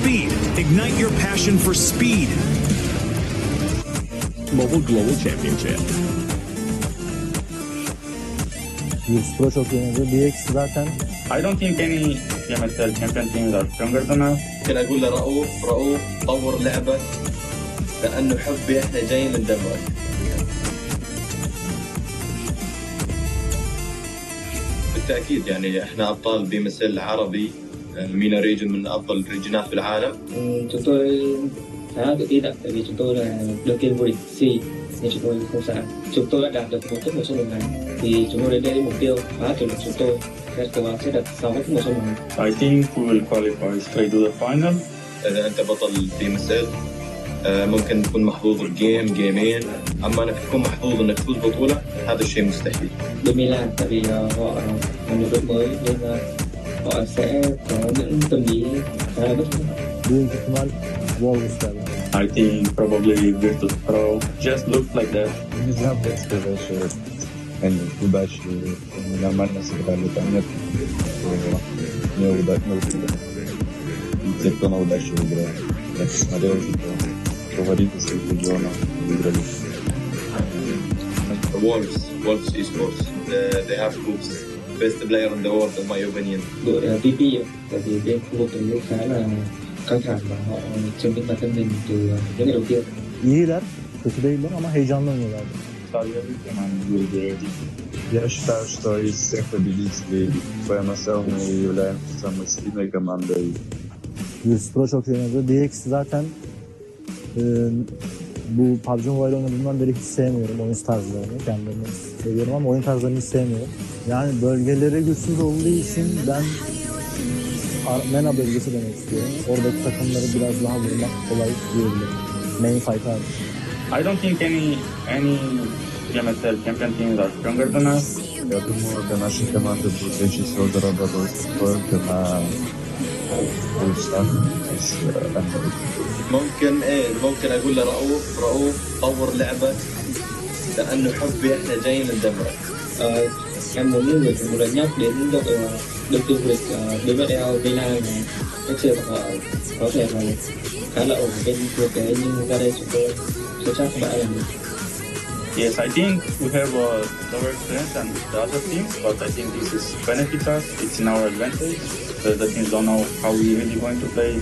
speed. Ignite your passion for speed. Mobile Global Championship. Pro çok yönetiyor. DX zaten I don't think any PMSL champion teams are stronger than us. ممكن اقول لرؤوف طور لعبك لانه حبي احنا جايين ندمرك. بالتاكيد يعني احنا ابطال BMSL عربي، المينا ريجن من افضل الريجنات في العالم. Chúng tôi khá là tự tin ạ, tại vì chúng tôi là đương kim vô địch C nên chúng tôi không sợ. Chúng tôi đã đạt được một thức 1/1000 này thì chúng tôi đến đây mục tiêu phá kỷ lục chúng tôi sẽ cố gắng sẽ đạt 6 thức 1/1000. I think we will qualify straight to the final. اذا انت بطل BMSL ممكن تكون محظوظ بجيمين، اما انك تكون محظوظ انك تفوز بطوله هذا الشيء مستحيل. Bên Milan tại vì họ là một đội mới nên họ sẽ có những tâm lý khá là bất ngờ. büyük ihtimal Wolves derler. I think probably Virtus Pro just looks like that. Не знаю, как сказать, что они удачи нормально сыграли, там нет неудачных. Те, кто на удачу играет. Я посмотрел, типа, фавориты своих регионов выиграли. Wolves Esports, they have hoops. Best player in the world in my opinion. Đội VP tại vì bên khu vực này khá là căng thẳng và họ chứng minh bản thân mình từ những ngày đầu tiên. İyiler, kötü değiller ama heyecanlı oynuyorlar. Я считаю, что из всех победителей PMSL мы являемся самой сильной командой. Pro çok yönetiyor. DX zaten bu PUBG Mobile oynadığımdan beri hiç sevmiyorum oyun tarzlarını. Kendilerini seviyorum ama oyun tarzlarını hiç sevmiyorum. Yani bölgelere güçsüz olduğu için ben MENA bölgesi demek istiyorum. Oradaki takımları biraz daha vurmak kolay diyebilirim. Main fight hariç. I don't think any PMSL champion teams are stronger than us. Я думаю, для нашей команды будет легче всего зарабатывать только на плюсах из Android. ممكن اقول لرؤوف طور لعبك لانه حبي احنا جايين ندمرك. Em muốn gửi một lời nhắc đến đội đội tuyển Việt BBL Villa này, các chơi của họ có thể là khá là ổn bên quốc tế nhưng ra đây chúng tôi chưa chắc đã làm được. Yes, I think we have a lower strength than the other teams, but I think this is benefits us. It's in our advantage. The teams don't know how we really going to play.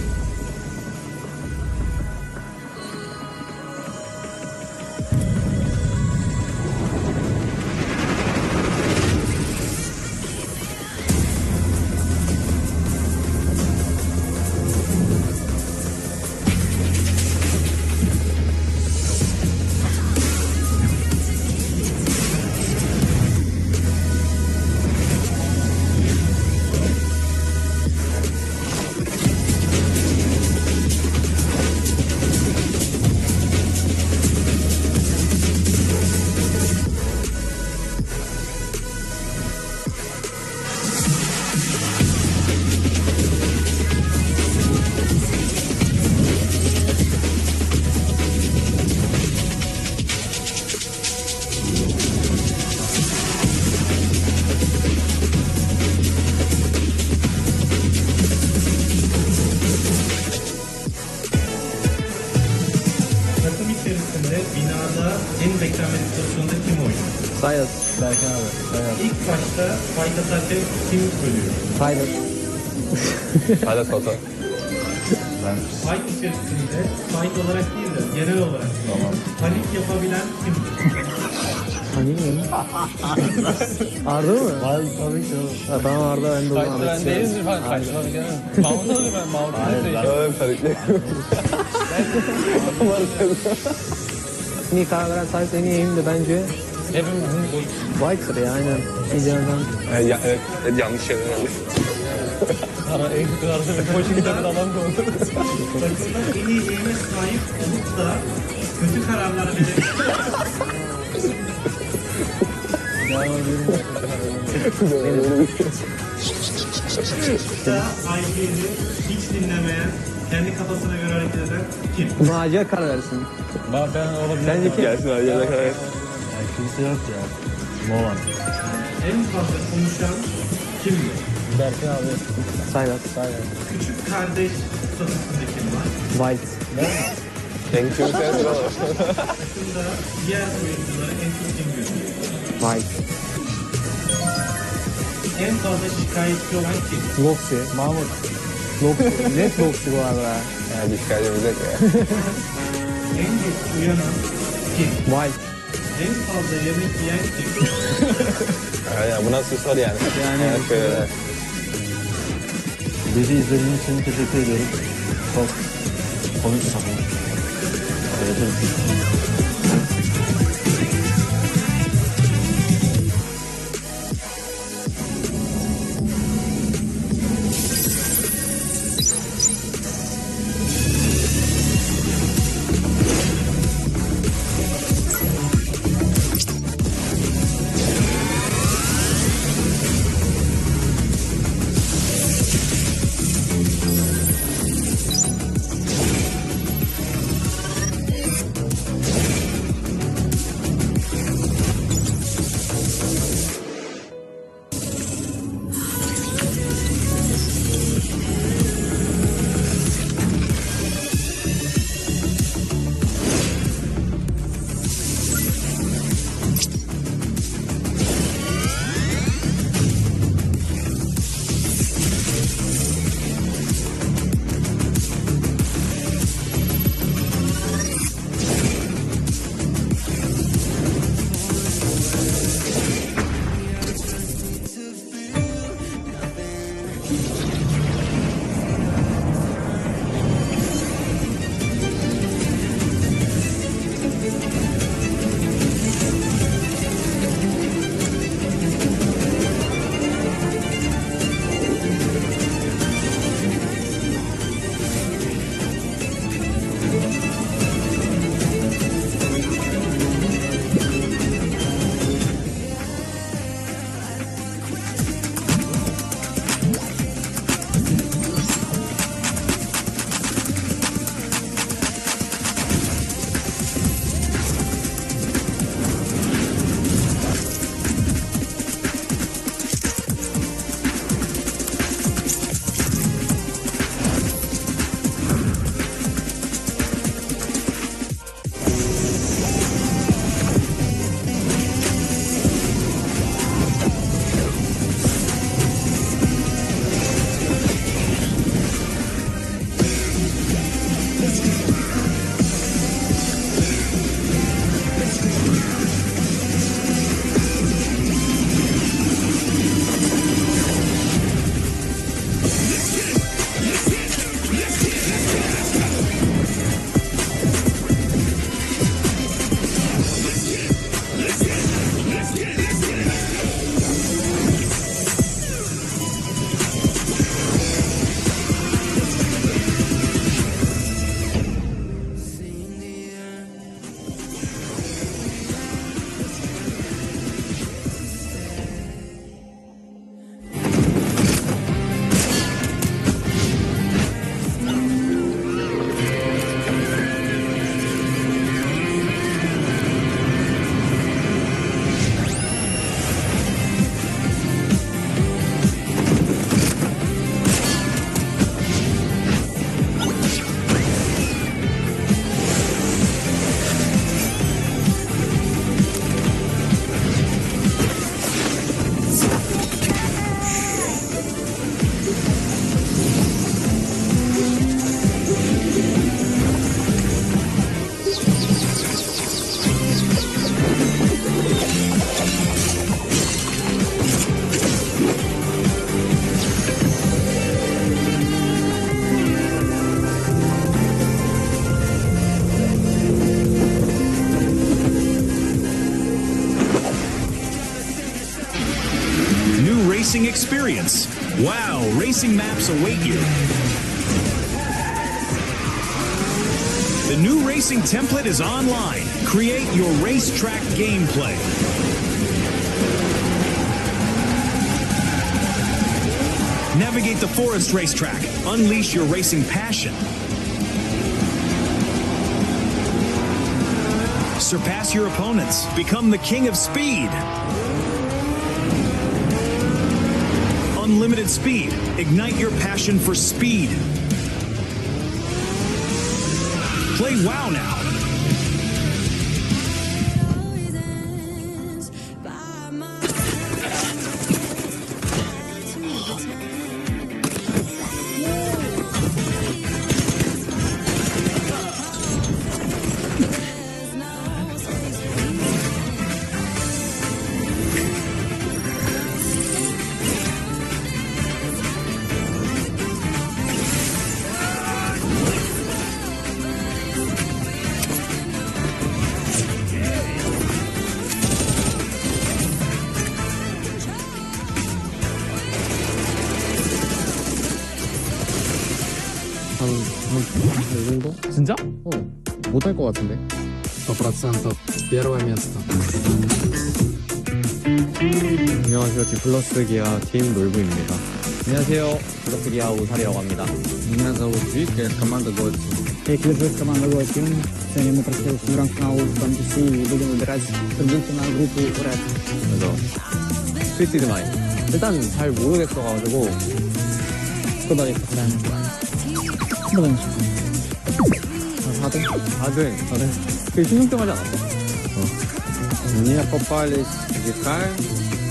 Binada en beklenmedik pozisyonda kim oynuyor? Sayas, Berkan abi. Sayas. İlk başta fight atarken kim ölüyor? Sayas. Hala Sota. Fight içerisinde fight olarak değil de genel olarak panik yapabilen kimdir? Panik mi? Arda mı? Var tabii ki. Ha, tamam Arda ben de onu anlatacağım. Ben değildir falan. Kaçmadı gene. Mahmut olur ben. Mahmut'u değil. Öyle panikle. En iyi karar veren Sayas en iyi eğim de bence Hepimizin Viker yani. İzlemeden. Evet, yanlış şeyler oldu. para en kötü arada bir koçu giden adam da olur. Takımda en iyi eğime sahip olup da kötü kararlar verebilen IP'yi hiç dinlemeyen, kendi kafasına göre hareket eden kim? Macera karar versin. Ben olabilir. Sence kim? Gelsin hadi gel kadar. Kimse yok ya. Molan. En fazla konuşan kimdir? Berkan abi. Saylas. Küçük kardeş statüsünde kim var? White. En kimse olur. Takımda diğer oyuncuları en çok kim görüyor? White. En fazla şikayetçi olan kim? Loxi. Mahmut. Loxi. Net Loxi bu arada. Yani dikkat edecek ya. En geç uyanan kim? White. En fazla yemek yiyen kim? Ya bu nasıl soru yani? Yani şöyle. Bizi izlediğiniz için teşekkür ediyorum. Çok komik bir takım. Evet. racing experience. Wow, racing maps await you. The new racing template is online. Create your racetrack gameplay. Navigate the forest racetrack. Unleash your racing passion. Surpass your opponents. Become the king of speed. Unlimited speed. Ignite your passion for speed. Play WoW now. 이 정도? 진짜? 못할 것 같은데. 100% первое место. 안녕하세요. 디플러스 기아 팀 놀부입니다. 안녕하세요. 디플러스 기아 오사리라고 합니다. Меня зовут Вик, я команда Gold. Я Клиджет, команда Gold Team. Сегодня мы прошли гранд-финал PMGC и будем выбирать победителя на группу Red. 그래서 스위티드 마인. 일단 잘 모르겠어가지고 Куда их поставим? Давай начнем. 4등. 그게 신경병하지 않았어? Мне попались ВК.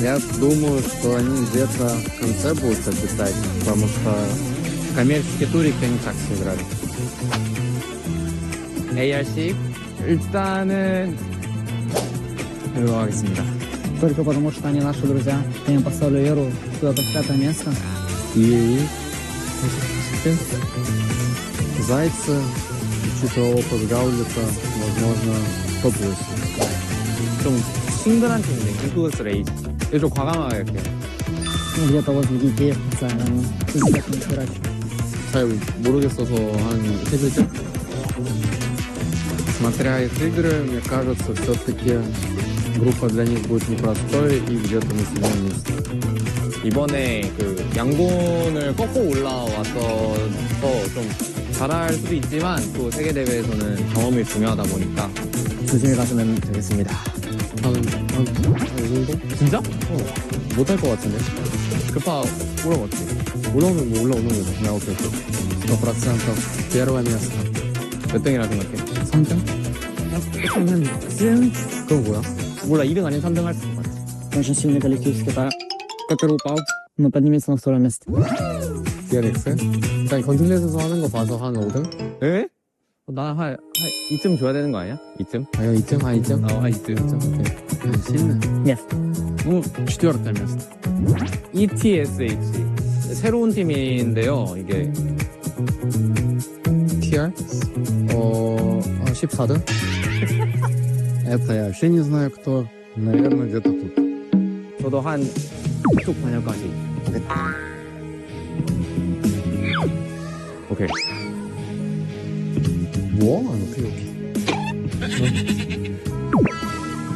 Я думаю, что они где-то в конце будут обитать, потому что коммерческие турики они так сыграли. ARC 일단은 이거 하겠습니다. Только потому, что они наши друзья. Я им поставлю Веру куда-то в 5 место. И Зайцы, учитывая опыт Гаулита, возможно, топ-8. 좀 친근한 팀인데 킹크스 레이스. 이거 좀 과감하게 할게. Ну, где-то возле детей специально. Ты как не играть. 잘 모르겠어서 한 3점? Смотря их игры, мне кажется, все-таки группа для них будет непростой и где-то на 7 месте. 이번에 그 양곤을 꺾고 올라와서 좀 잘할 수도 있지만 또 세계 대회에서는 경험이 중요하다 보니까 조심히 가시면 되겠습니다. 이 정도? 진짜? 못할 것 같은데. 급하 올라갔지. 올라오면 뭐 올라오는 거죠. 나 오케이. 100% первое место. 몇 등이라 생각해? 3등? 그건 뭐야? 몰라 2등 아닌 3등 할 수 있을 것 같아. Очень сильный коллектив из Китая, который упал, но поднимется на второе место. DRX? 일단 건틀렛에서 하는 거 봐서 한 5등? 에? 나 2점 줘야 되는 거 아니야? 2점? 아, 2점? 한 2점? 한 2점. 오케이. сильно? Нет. 뭐 4째 место. ETSH. 새로운 팀인데요, 이게. TR? 14등? Это я вообще не знаю кто. Наверное, где-то тут. 저도 한 쪽 반열까지. 오케이. Во, окей.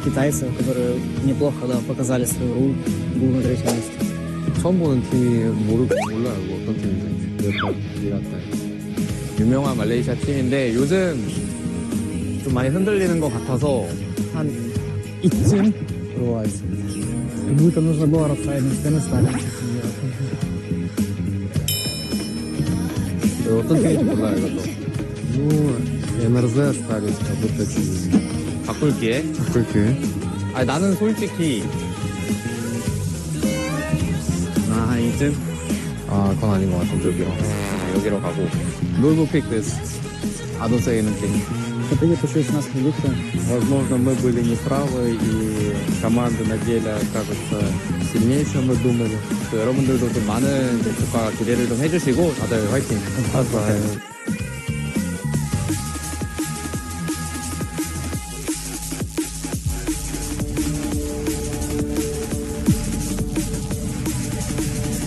Китайцы, которые неплохо показали свою игру, будут на третьем месте. 처음 보는 팀이 몰라요. 뭐 어떤 팀인지. 유명한 말레이시아 팀인데 요즘 좀 많이 흔들리는 것 같아서 한 이쯤 들어와 있습니다. Будто нужно было расставить на стали. 어떤 팀인지 몰라요, 이것도. Ну, NRZ остались, как будто 바꿀게. 그렇게. 아니 나는 솔직히 한 이쯤? 아, 그건 아닌 것 같은데, 여기로 가고. Will pick this. I don't say anything. Это где-то 16 продуктов. Возможно, мы были неправы, и команды на деле окажутся сильнее, чем мы думали. 또 여러분들도 좀 많은 대축과 기대를 좀 해주시고 다들 화이팅. 감사합니다.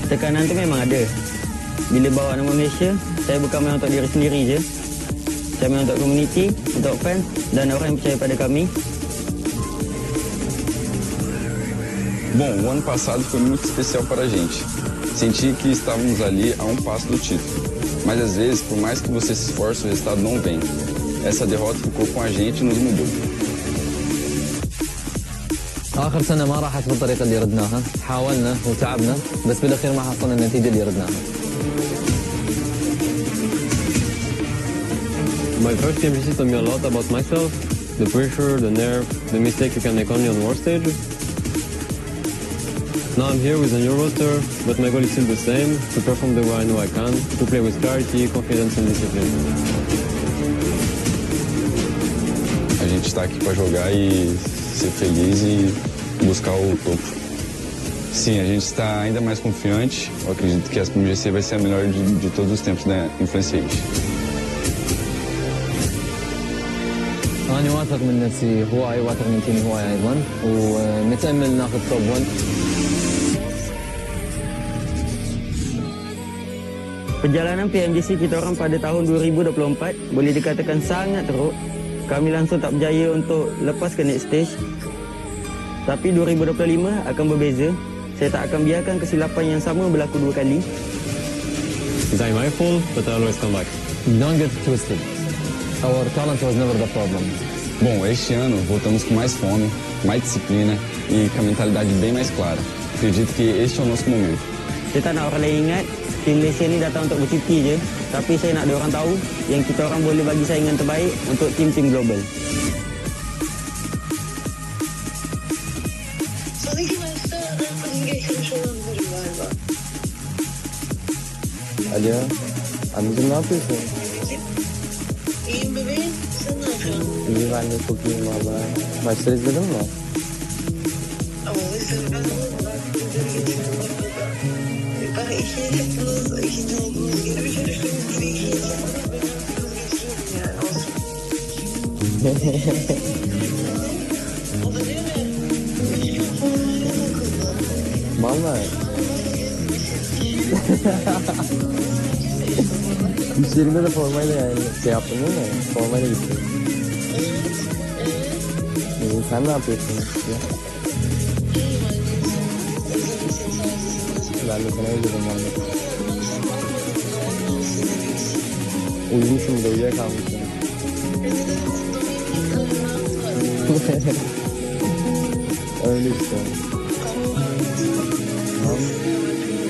Tekanan tu memang ada. Bila bawa nama Malaysia, saya bukan main untuk diri sendiri je. Saya main untuk komuniti, untuk fans dan orang yang percaya pada kami. Bom, o ano passado foi muito especial para a gente. Senti que estávamos ali a um passo do título. Mas às vezes, por mais que você se esforce, o resultado não vem. Essa derrota ficou com a gente e nos mudou. آخر سنة ما راحت بالطريقة اللي ردناها، حاولنا وتعبنا بس بالأخير ما حصلنا النتيجة اللي ردناها. My first PMGC taught me a lot about myself, the pressure, the nerve, the mistake you can make only on war stage. Now I'm here with a new roster, but my goal is still the same, to perform the way I know I can, to play with clarity, confidence and discipline. A gente está aqui para jogar e ser feliz e buscar o topo. Sim, a gente está ainda mais confiante. Eu acredito que a PMGC vai ser a melhor de todos os tempos da Influence Age. أنا واثق من نفسي هواي واثق من تيمي هواي أيضا ونتأمل ناخذ توب 1. Perjalanan PMGC kita orang pada tahun 2024 boleh dikatakan sangat teruk. Kami langsung tak berjaya untuk lepas ke next stage. Tapi 2025 akan berbeza. Saya tak akan biarkan kesilapan yang sama berlaku dua kali. It's my fault, but I always come back. Don't get twisted. Our talent was never the problem. Bom, este ano voltamos com mais fome, mais disciplina e com a mentalidade bem mais clara. Acredito que este é o nosso momento. Saya tak nak orang lain ingat tim Malaysia ni datang untuk bercuti je. Tapi saya nak diorang tahu yang kita orang boleh bagi saingan terbaik untuk tim-tim global. Alo, anneciğim ne yapıyorsun? İyiyim bebeğim, sen ne yapıyorsun? İyi, ben de çok iyiyim valla. Maçları izledin mi? Ama ben iki yaptınız, ikinci oldunuz, geri bir görüştünüz gibi iki yaptınız. Ben yani olsun. O da değil mi? Valla. İş yerinde de formayla yani şey yaptın değil mi? Formayla gittin. Sen ne yapıyorsun? Ben de sana özledim valla. Uyumuşum da uyuyakalmışım. Öyle işte. Tamam.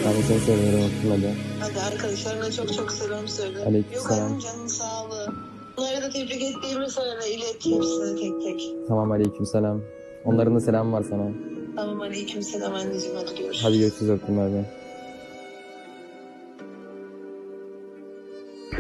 Ben de seni seviyorum olsun hadi. Hadi arkadaşlarına çok çok selam söyle. Aleykümselam. Yok canın sağlığı. Bunları da tebrik ettiğimi söyle. İlet hepsine tek tek. Tamam, aleykümselam. Onların da selam var sana. Tamam, aleykümselam anneciğim, hadi görüşürüz. Hadi görüşürüz, öptüm abi.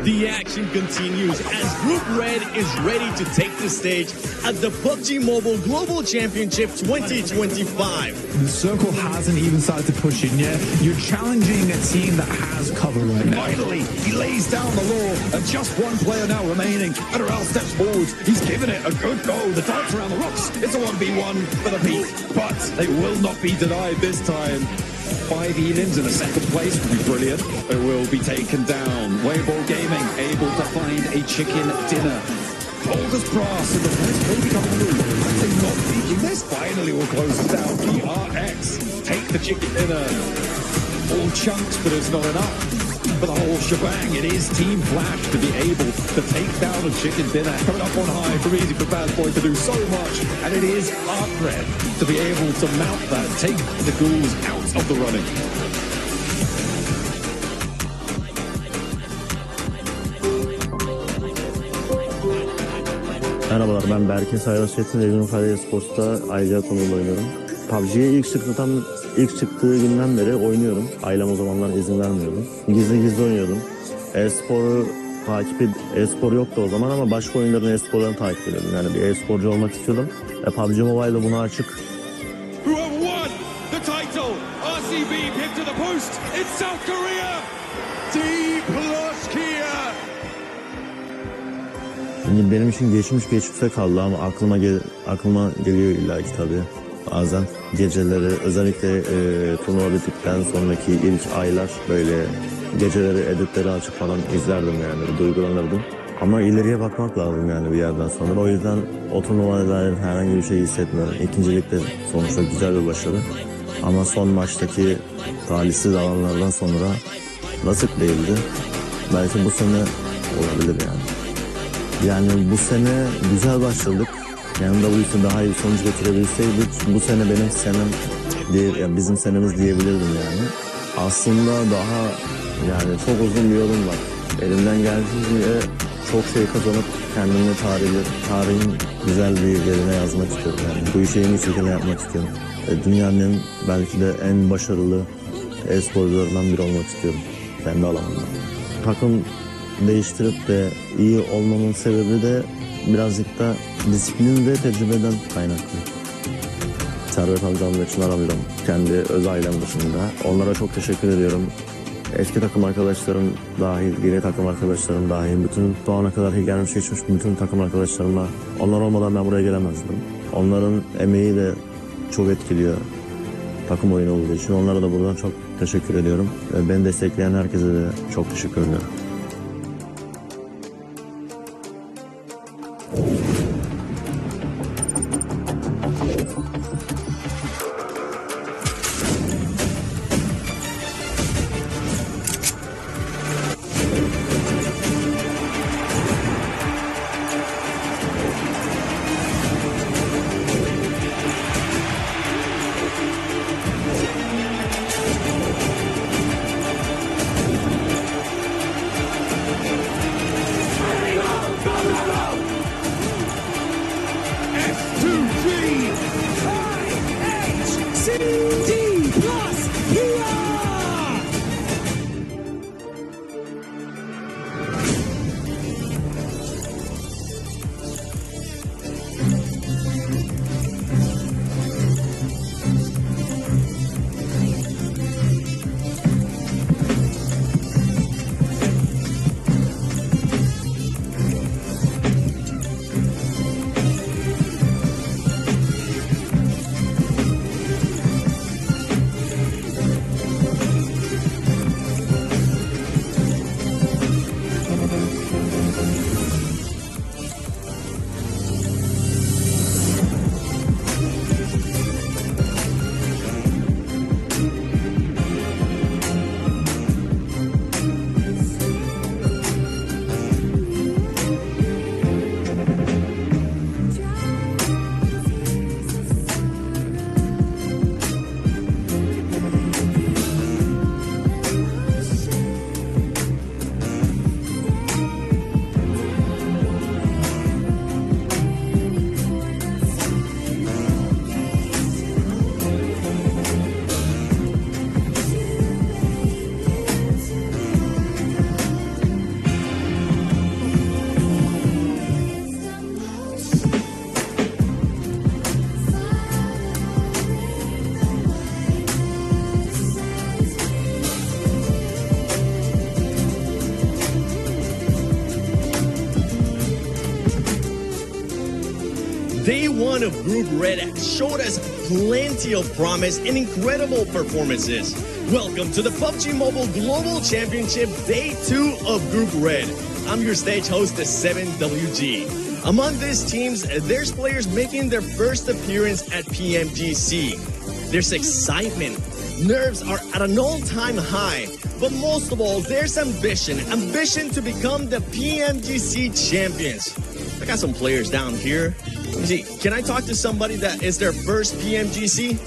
The action continues as Group Red is ready to take the stage at the PUBG Mobile Global Championship 2025. The circle hasn't even started to push in yet. You're challenging a team that has cover right now. Finally, he lays down the law, and just one player now remaining. Adderall steps forward. He's given it a good go. The darts around the rocks. It's a 1v1 for the peak, but they will not be denied this time. 5 elims in a second place would be brilliant. It will be taken down. Wayball Gaming able to find a chicken dinner. Cold as brass, and the first will become blue. They're not thinking this. Finally will close it down. PRX take the chicken dinner. All chunks, but it's not enough for the whole shebang. It is Team Flash to be able to take down a chicken dinner. Coming up on high, from easy for Bad Boy to do so much, and it is Art Red to be able to mount that, take the ghouls out of the running. Merhabalar, ben Berke Sayraşet'in Reworked Esports'ta ayrıca konuyla oynuyorum. PUBG'ye ilk çıktığı günden beri oynuyorum. Ailem o zamanlar izin vermiyordu. Gizli oynuyordum. E-spor yoktu o zaman ama başka oyunların e-sporlarını takip ediyordum. Yani bir e-sporcu olmak istiyordum. PUBG Mobile'da buna açık. Who have won the title? RCB picked to the post in South Korea. Şimdi benim için geçmişte kaldı ama aklıma geliyor illaki tabii. Bazen geceleri özellikle turnuva bittikten sonraki ilk aylar böyle geceleri editleri açıp falan izlerdim yani, duygulanırdım. Ama ileriye bakmak lazım yani bir yerden sonra. O yüzden o turnuvalarda herhangi bir şey hissetmiyorum. İkincilikte sonuçta güzel bir başarı. Ama son maçtaki talihsiz alanlardan sonra nasip değildi. Belki bu sene olabilir yani. Yani bu sene güzel başladık. Yanında bu işi daha iyi sonuç getirebilseydik bu sene benim senem değil, yani bizim senemiz diyebilirdim yani. Aslında daha yani çok uzun bir yolum var. Elimden geldiğince çok şey kazanıp kendimi tarihin güzel bir yerine yazmak istiyorum. Yani bu işi en iyi şekilde yapmak istiyorum. Dünyanın belki de en başarılı e-sporcularından biri olmak istiyorum kendi alanımda. Takım değiştirip de iyi olmamın sebebi de birazcık da disiplin ve tecrübeden kaynaklı. Servet amcam ve Çınar amcam kendi öz ailem dışında. Onlara çok teşekkür ediyorum. Eski takım arkadaşlarım dahil, yeni takım arkadaşlarım dahil, bütün bu ana kadar gelmiş geçmiş bütün takım arkadaşlarımla, onlar olmadan ben buraya gelemezdim. Onların emeği de çok etkiliyor takım oyunu olduğu için. Onlara da buradan çok teşekkür ediyorum. Beni destekleyen herkese de çok teşekkür ediyorum. Day one of Group Red showed us plenty of promise and incredible performances. Welcome to the PUBG Mobile Global Championship Day 2 of Group Red. I'm your stage host, the 7WG. Among these teams, there's players making their first appearance at PMGC. There's excitement. Nerves are at an all-time high. But most of all, there's ambition to become the PMGC champions. I got some players down here. See, can I talk to somebody that is their first PMGC?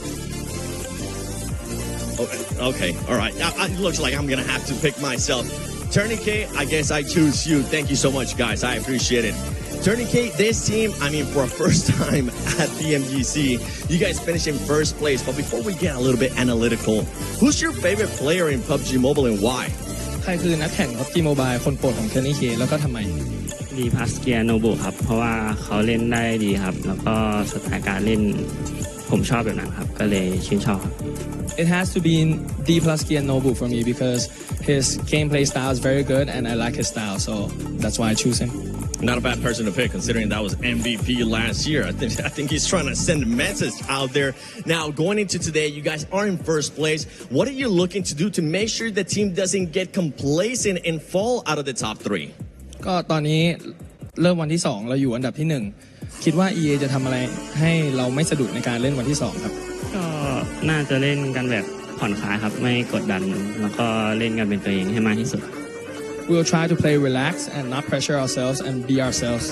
Okay, all right. It looks like I'm going to have to pick myself. Tourniquet, I guess I choose you. Thank you so much, guys. I appreciate it. Tourniquet, this team, for a first time at PMGC, you guys finished in first place. But before we get a little bit analytical, who's your favorite player in PUBG Mobile and why? ใครคือนักแข่ง PUBG Mobile คนโปรดของ Tourniquet แล้วก็ทำไม ดีพาสเกียโนบุครับเพราะว่าเขาเล่นได้ดีครับแล้วก็สไตล์การเล่นผมชอบแบบนั้นครับก็เลยชื่นชอบครับ It has to be D plus Kian Nobu for me because his gameplay style is very good and I like his style, so that's why I choose him. Not a bad person to pick considering that was MVP last year. I think he's trying to send a message out there. Now, going into today, you guys are in first place. What are you looking to do to make sure the team doesn't get complacent and fall out of the top 3? ก็ตอนนี้เริ่มวันที่2เราอยู่อันดับที่1คิดว่า EA จะทำอะไรให้เราไม่สะดุดในการเล่นวันที่2ครับก็น่าจะเล่นกันแบบผ่อนคลายครับไม่กดดันแล้วก็เล่นกันเป็นตัวเองให้มากที่สุด We'll try to play relax and not pressure ourselves and be ourselves.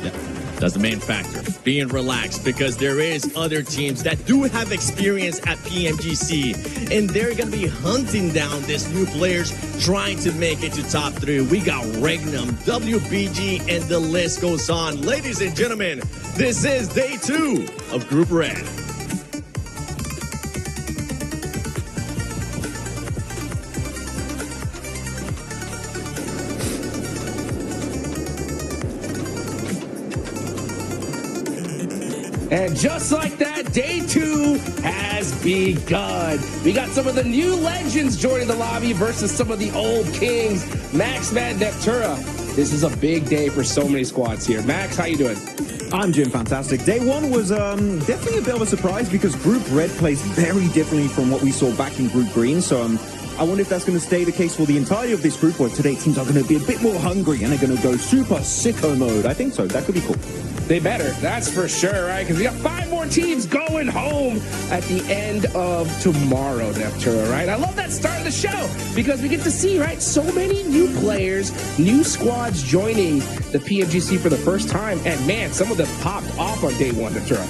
Yeah. That's the main factor. Being relaxed, because there is other teams that do have experience at PMGC, and they're going to be hunting down these new players trying to make it to top 3. We got Regnum, WBG, and the list goes on. Ladies and gentlemen, this is day 2 of Group Red. And just like that, day 2 has begun. We got some of the new legends joining the lobby versus some of the old kings. Max, Matt, Neptura. This is a big day for so many squads here. Max, how you doing? I'm doing fantastic. Day 1 was definitely a bit of a surprise because Group Red plays very differently from what we saw back in Group Green. So I wonder if that's going to stay the case for the entirety of this group, or today teams are going to be a bit more hungry and they're going to go super sicko mode. I think so. That could be cool. They better, that's for sure, right? Because we got 5 more teams going home at the end of tomorrow, Neptura, right? I love that start of the show because we get to see, right, so many new players, new squads joining the PMGC for the first time. And man, some of them popped off on day 1, Neptura.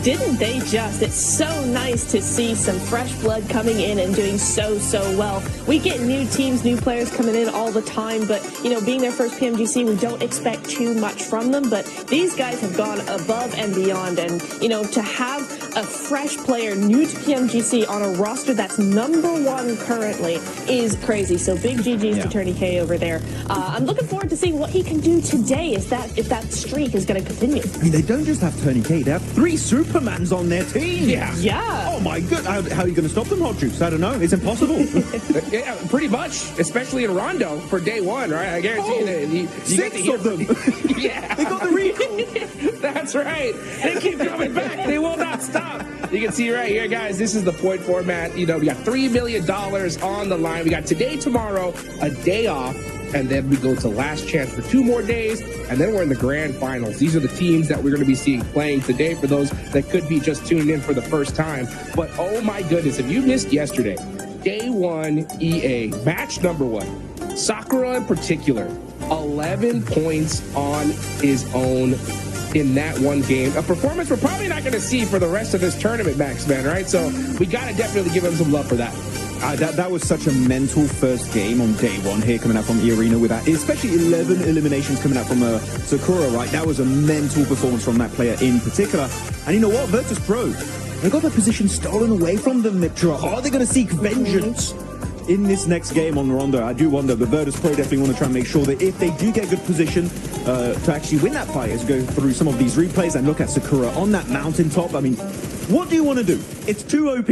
Didn't they just? It's so nice to see some fresh blood coming in and doing so well. We get new teams, new players coming in all the time, but, you know, being their first PMGC, we don't expect too much from them, but these guys have gone above and beyond, and, you know, to have a fresh player new to PMGC on a roster that's #1 currently is crazy. So big GG's to Tony K over there. I'm looking forward to seeing what he can do today if that streak is going to continue. I mean, they don't just have Tony K, they have 3 Supermans on their team. Yeah. Oh my god, how are you going to stop them, Hot Juice? I don't know. It's impossible. Yeah, pretty much, especially in Rondo for day 1, right? I guarantee you 6 of them. Yeah. They got the recall. That's right. They keep coming back. They will not stop. You can see right here, guys, this is the point format. You know, we got $3 million on the line. We got today, tomorrow, a day off, and then we go to last chance for 2 more days, and then we're in the grand finals. These are the teams that we're going to be seeing playing today for those that could be just tuning in for the first time. But oh my goodness, if you missed yesterday, day 1 EA, match #1, Sakura in particular, 11 points on his own in that one game. A performance we're probably not going to see for the rest of this tournament, Max, man, right? So we got to definitely give him some love for that. That was such a mental first game on day 1 here coming out from E-Arena with that, especially 11 eliminations coming out from Sakura, right? That was a mental performance from that player in particular. And you know what? Virtus Pro, they got their position stolen away from them, Mitra. Are they going to seek vengeance in this next game on Rondo? I do wonder, but Virtus Pro definitely want to try and make sure that if they do get good position to actually win that fight, is go through some of these replays and look at Sakura on that mountaintop. I mean, what do you want to do? It's too OP.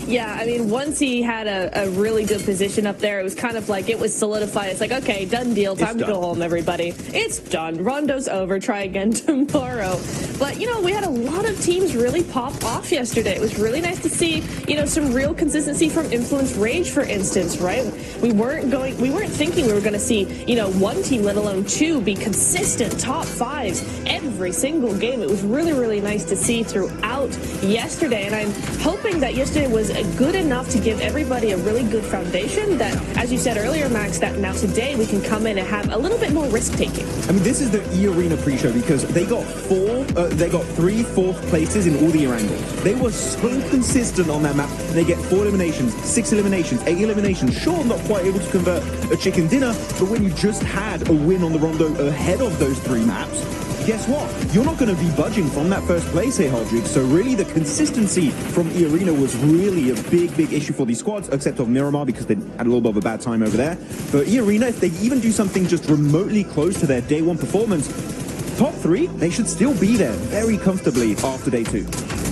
Yeah, I mean, once he had a really good position up there, it was kind of like it was solidified. It's like, okay, done deal. Time to go home, everybody. It's done. Rondo's over. Try again tomorrow. But, you know, we had a lot of teams really pop off yesterday. It was really nice to see, you know, some real consistency from Influence Rage, for instance, right? We weren't thinking we were going to see, you know, 1 team, let alone 2, be consistent top 5s every single game. It was really nice to see throughout yesterday. And I'm hoping that yesterday was good enough to give everybody a really good foundation that, as you said earlier, Max, that now today we can come in and have a little bit more risk-taking. I mean, this is the E-Arena pre-show because they got 3 4th places in all the angles. They were so consistent on that map. They get 4 eliminations, 6 eliminations, 8 eliminations. Sure, not quite able to convert a chicken dinner, but when you just had a win on the Rondo ahead of those 3 maps, guess what? You're not going to be budging from that first place here, Hodrick. So really the consistency from E-Arena was really a big issue for these squads, except of Miramar because they had a little bit of a bad time over there. But E-Arena, if they even do something just remotely close to their day 1 performance, top 3, they should still be there very comfortably after day 2.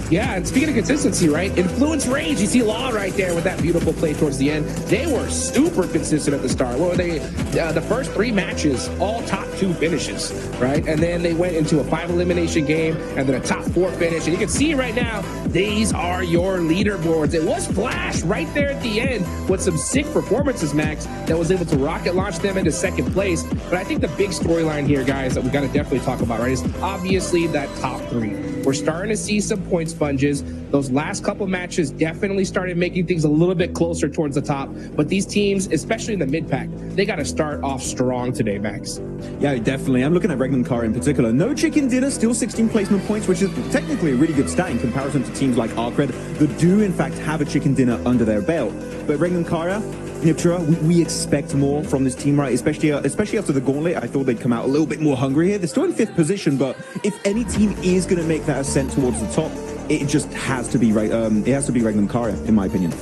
Yeah, and speaking of consistency, right? Influence Rage, you see Law right there with that beautiful play towards the end. They were super consistent at the start. What were they? The first 3 matches, all top 2 finishes, right? And then they went into a 5 elimination game and then a top 4 finish. And you can see right now, these are your leaderboards. It was Flash right there at the end with some sick performances, Max, that was able to rocket launch them into 2nd place. But I think the big storyline here, guys, that we got to definitely talk about, right, is obviously that top 3. We're starting to see some point sponges. Those last couple matches definitely started making things a little bit closer towards the top. But these teams, especially in the mid-pack, they got to start off strong today, Max. Yeah, definitely. I'm looking at Regnum Kara in particular. No chicken dinner, still 16 placement points, which is technically a really good stat in comparison to teams like Arcred that do, in fact, have a chicken dinner under their belt. But Regnum Kara, Niptura, we expect more from this team, right? Especially after the Gauntlet. I thought they'd come out a little bit more hungry here. They're still in 5th position, but if any team is going to make that ascent towards the top, it just has to be Regnum Kara, in my opinion.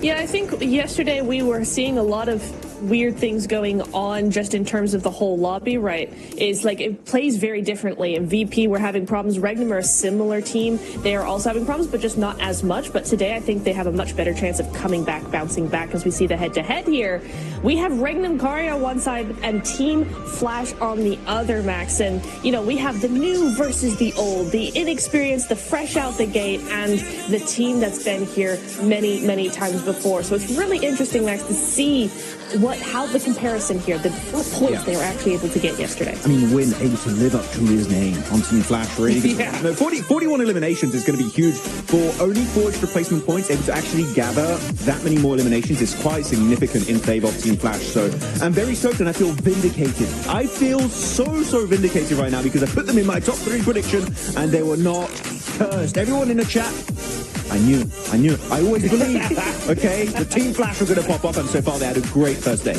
Yeah, I think yesterday we were seeing a lot of weird things going on just in terms of the whole lobby, right? Is like it plays very differently. In VP, we're having problems. Regnum are a similar team. They are also having problems, but just not as much. But today, I think they have a much better chance of coming back, bouncing back, as we see the head-to-head here. We have Regnum Kari on one side and Team Flash on the other, Max. And, you know, we have the new versus the old, the inexperienced, the fresh out the gate, and the team that's been here many, many times before. So it's really interesting, Max, to see how the comparison here, what points they were actually able to get yesterday. I mean, Win able to live up to his name on Team Flash, really. Yeah. No, 41 eliminations is going to be huge. For only 4 extra placement points, able to actually gather that many more eliminations is quite significant in favor of Team Flash. So I'm very stoked and I feel vindicated. I feel so vindicated right now because I put them in my top 3 prediction and they were not cursed. Everyone in the chat, I knew. I always believed. Okay, the Team Flash were going to pop up, and so far they had a great first day.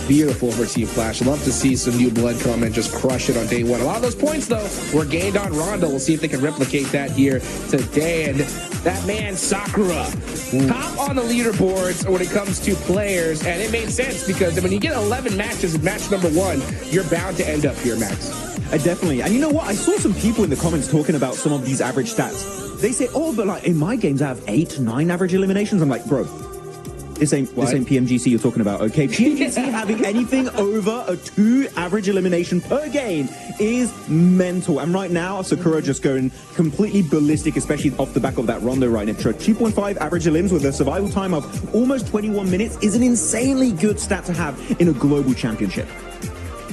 Beautiful for Team Flash. Love to see some new blood come and just crush it on day one. A lot of those points, though, were gained on Rondo. We'll see if they can replicate that here today. And that man, Sakura, top on the leaderboards when it comes to players. And it made sense because when you get 11 matches in match number 1, you're bound to end up here, Max. Definitely. And you know what? I saw some people in the comments talking about some of these average stats. They say, oh, but like in my games, I have 8, 9 average eliminations. I'm like, bro, this ain't PMGC you're talking about, okay? PMGC having anything over a 2 average elimination per game is mental. And right now, Sakura just going completely ballistic, especially off the back of that Rondo right now. 2.5 average elims with a survival time of almost 21 minutes is an insanely good stat to have in a global championship.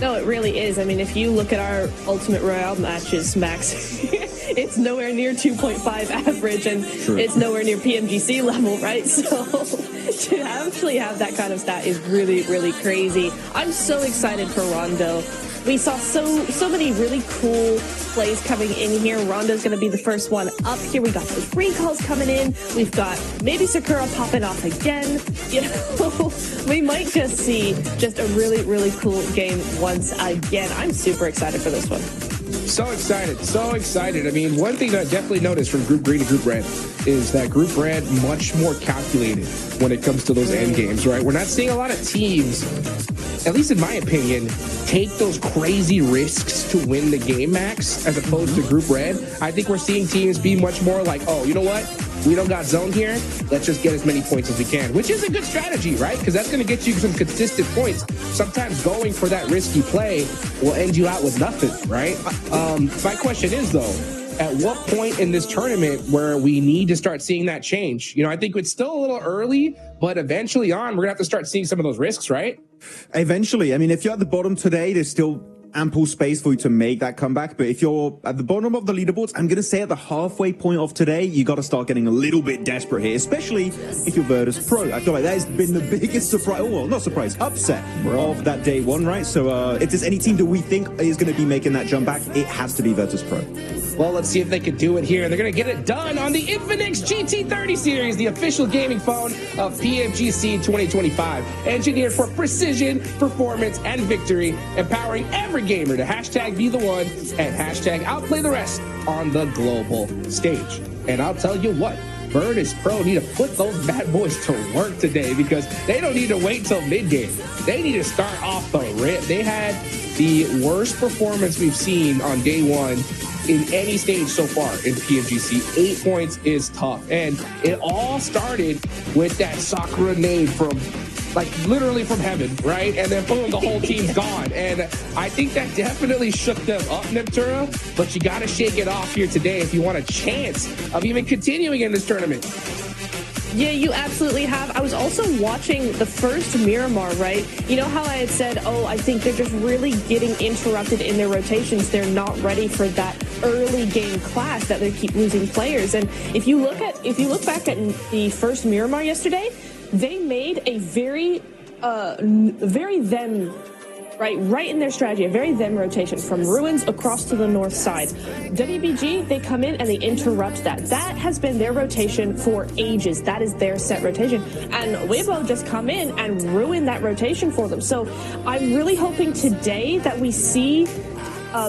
No, it really is. I mean, if you look at our Ultimate Royale matches, Max, it's nowhere near 2.5 average, and it's nowhere near PMGC level, right? So to actually have that kind of stat is really, really crazy. I'm so excited for Rondo. We saw so many really cool plays coming in here. Rondo's going to be the first one up here. We got those recalls coming in. We've got maybe Sakura popping off again. You know, we might just see just a really, really cool game once again. I'm super excited for this one. So excited. I mean, one thing that I definitely noticed from Group Green to Group Red is that Group Red much more calculated when it comes to those end games, right? We're not seeing a lot of teams, at least in my opinion, take those crazy risks to win the game, Max, as opposed to Group Red. I think we're seeing teams be much more like, oh, you know what? We don't got zone here. Let's just get as many points as we can, which is a good strategy, right? Because that's going to get you some consistent points. Sometimes going for that risky play will end you out with nothing, right? My question is, though, at what point in this tournament where we need to start seeing that change? You know, I think it's still a little early, but eventually on, we're going to have to start seeing some of those risks, right? Eventually. I mean, if you're at the bottom today, there's still ample space for you to make that comeback. But if you're at the bottom of the leaderboards, I'm going to say at the halfway point of today, you got to start getting a little bit desperate here, especially if you're Virtus Pro. I feel like that has been the biggest surprise, well, not surprise, upset of that day one, right? So if there's any team that we think is going to be making that jump back, it has to be Virtus Pro. Well, let's see if they can do it here. They're going to get it done on the Infinix GT30 series, the official gaming phone of PMGC 2025. Engineered for precision, performance, and victory, empowering every gamer to hashtag be the one and hashtag outplay the rest on the global stage. And I'll tell you what, Virtus Pro need to put those bad boys to work today because they don't need to wait till mid-game. They need to start off the rip. They had the worst performance we've seen on day one in any stage so far in PMGC. 8 points is tough. And it all started with that Sakura nade from, like, literally from heaven, right? And then boom, the whole team's gone. And I think that definitely shook them up, Neptura. But you got to shake it off here today if you want a chance of even continuing in this tournament. Yeah, you absolutely have. I was also watching the first Miramar, right? You know how I had said, oh, I think they're just really getting interrupted in their rotations. They're not ready for that early game clash that they keep losing players. And if you look back at the first Miramar yesterday, they made a very them, right in their strategy, a very them rotation from Ruins across to the north side. WBG, they come in and they interrupt that. That has been their rotation for ages. That is their set rotation. And Weibo just come in and ruin that rotation for them. So I'm really hoping today that we see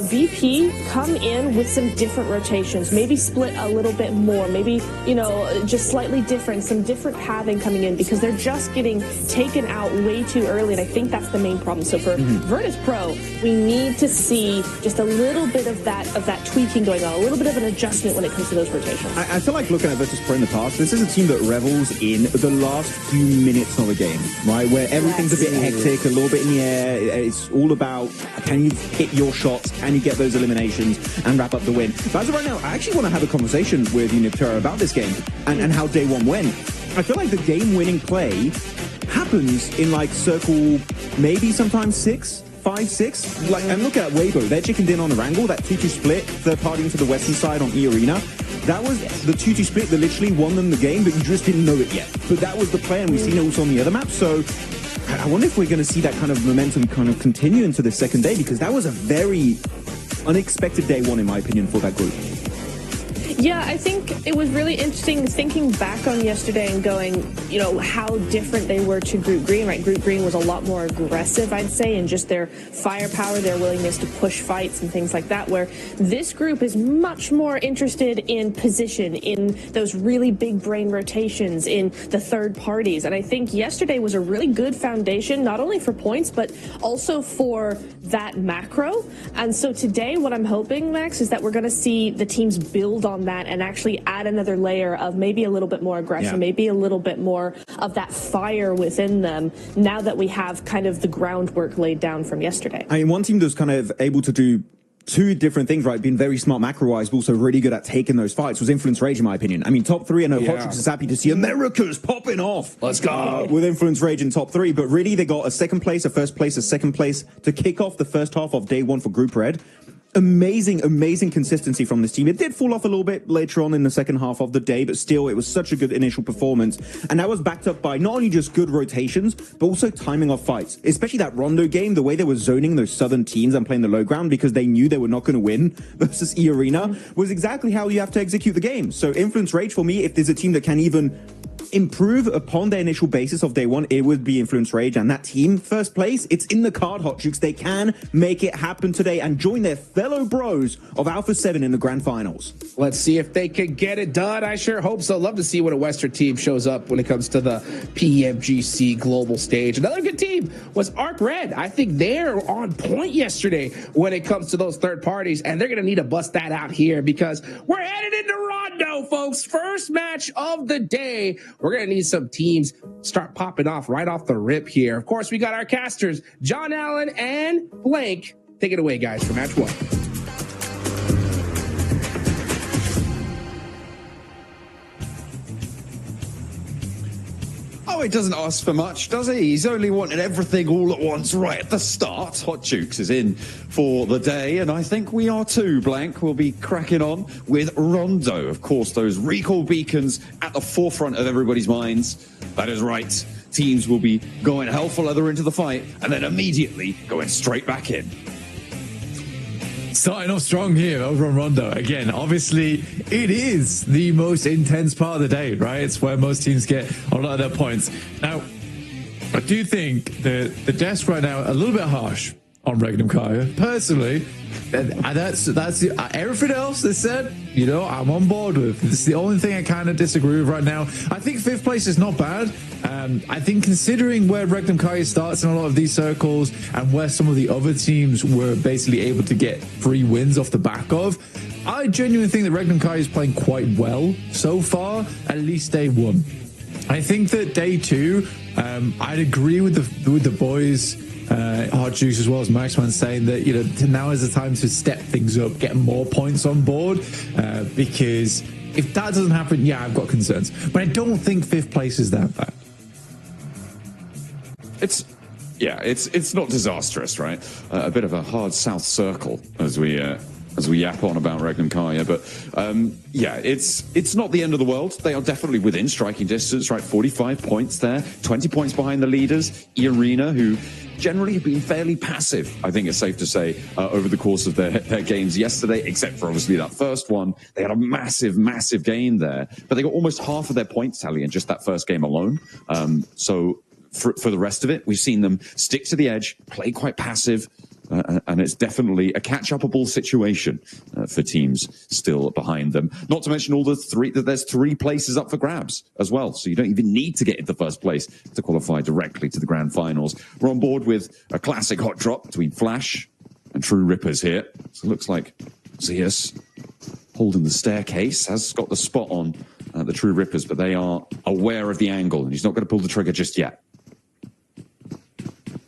VP come in with some different rotations, maybe split a little bit more, maybe, you know, just slightly different, some different pathing coming in, because they're just getting taken out way too early, and I think that's the main problem. So for Virtus Pro, we need to see just a little bit of that tweaking going on, a little bit of an adjustment when it comes to those rotations. I feel like looking at Virtus Pro in the past, this is a team that revels in the last few minutes of a game, right? Where everything's a bit hectic, a little bit in the air. It's all about, can you hit your shots? Can you get those eliminations and wrap up the win? But as of right now, I actually want to have a conversation with Uniptera about this game and how day one went. I feel like the game-winning play happens in like circle, maybe sometimes 5, 6. Like, and look at Weibo. They're chickened in on a wrangle, that 2-2 split, third party into the western side on E Arena. That was the 2-2 split that literally won them the game, but you just didn't know it yet. But that was the play, and we've seen it also on the other map. So I wonder if we're going to see that kind of momentum kind of continue into the second day, because that was a very unexpected day one, in my opinion, for that group. Yeah, I think it was really interesting thinking back on yesterday and going, you know, how different they were to Group Green, right? Group Green was a lot more aggressive, I'd say, and just their firepower, their willingness to push fights and things like that, where this group is much more interested in position, in those really big brain rotations, in the third parties. And I think yesterday was a really good foundation, not only for points, but also for that macro. And so today, what I'm hoping, Max, is that we're going to see the teams build on that and actually add another layer of maybe a little bit more aggression, maybe a little bit more of that fire within them, now that we have kind of the groundwork laid down from yesterday. I mean, one team that's kind of able to do two different things, right? Being very smart macro-wise, but also really good at taking those fights, was Influence Rage, in my opinion. I mean, top 3, I know Hotrix is happy to see America's popping off. Let's go. With Influence Rage in top 3, but really they got a second place, a first place, a second place to kick off the first half of day one for Group Red. Amazing consistency from this team. It did fall off a little bit later on in the second half of the day, but still, it was such a good initial performance. And that was backed up by not only just good rotations, but also timing of fights. Especially that Rondo game, the way they were zoning those southern teams and playing the low ground because they knew they were not going to win versus E Arena, was exactly how you have to execute the game. So Influence Rage, for me, if there's a team that can even improve upon their initial basis of day one, it would be Influence Rage. And that team, first place, it's in the card, Hot Jukes. They can make it happen today and join their fellow bros of Alpha 7 in the grand finals. Let's see if they can get it done. I sure hope so. Love to see when a Western team shows up when it comes to the PMGC global stage. Another good team was Arc Red. I think they're on point yesterday when it comes to those third parties, and they're going to need to bust that out here because we're headed into Rondo, folks. First match of the day. We're going to need some teams start popping off right off the rip here. Of course, we got our casters, John Allen and Blank. Take it away, guys, for match one. Oh, it doesn't ask for much, does he? He's only wanted everything all at once right at the start. Hot Jukes is in for the day, and I think we are too, Blank. We'll be cracking on with Rondo. Of course, those recall beacons at the forefront of everybody's minds. That is right. Teams will be going hell for leather into the fight, and then immediately going straight back in. Starting off strong here over on Rondo. Again, obviously, it is the most intense part of the day, right? It's where most teams get a lot of their points. Now, I do think that the desk right now a little bit harsh on Regnum Kaya. Personally, that's everything else they said, you know, I'm on board with. This is the only thing I kind of disagree with right now. I think 5th place is not bad. I think considering where Regnum Kaya starts in a lot of these circles and where some of the other teams were basically able to get free wins off the back of, I genuinely think that Regnum Kaya is playing quite well so far, at least day one. I think that day 2, I'd agree with the boys, Hot Juice as well as Maxman, saying that, you know, now is the time to step things up, get more points on board, because if that doesn't happen, yeah, I've got concerns. But I don't think 5th place is that bad. It's not disastrous, right? A bit of a hard south circle as we as we yap on about Regnum Kaya. But yeah, it's not the end of the world. They are definitely within striking distance, right? 45 points there, 20 points behind the leaders, Irina, who generally have been fairly passive, I think it's safe to say, over the course of their games yesterday, except for obviously that first one. They had a massive gain there, but they got almost half of their points tally in just that first game alone. So for the rest of it, we've seen them stick to the edge, play quite passive, and it's definitely a catch-upable situation for teams still behind them. Not to mention there's 3 places up for grabs as well, so you don't even need to get into first place to qualify directly to the grand finals. We're on board with a classic hot drop between Flash and True Rippers here. So it looks like Zeus holding the staircase, has got the spot on the True Rippers, but they are aware of the angle, and he's not going to pull the trigger just yet.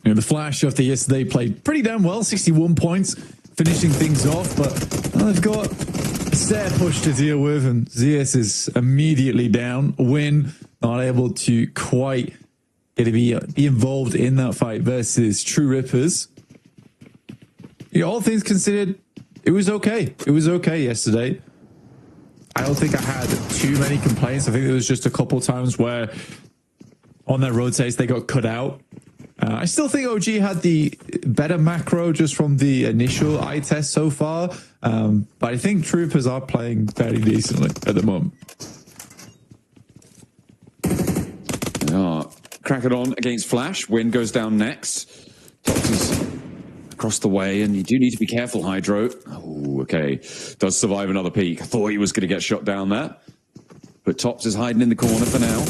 You know, the Flash after yesterday played pretty damn well, 61 points, finishing things off, but they've got a stair push to deal with, and Zeus is immediately down. Win, not able to quite get to be involved in that fight versus True Rippers. You know, all things considered, it was okay. It was okay yesterday. I don't think I had too many complaints. I think there was just a couple times where on their rotates they got cut out. I still think OG had the better macro just from the initial eye test so far, but I think Troopers are playing fairly decently at the moment. They are cracking on against Flash. Win goes down next. Doctor's across the way, and you do need to be careful, Hydro. Oh, okay. Does survive another peek. I thought he was going to get shot down there, but Tops is hiding in the corner for now.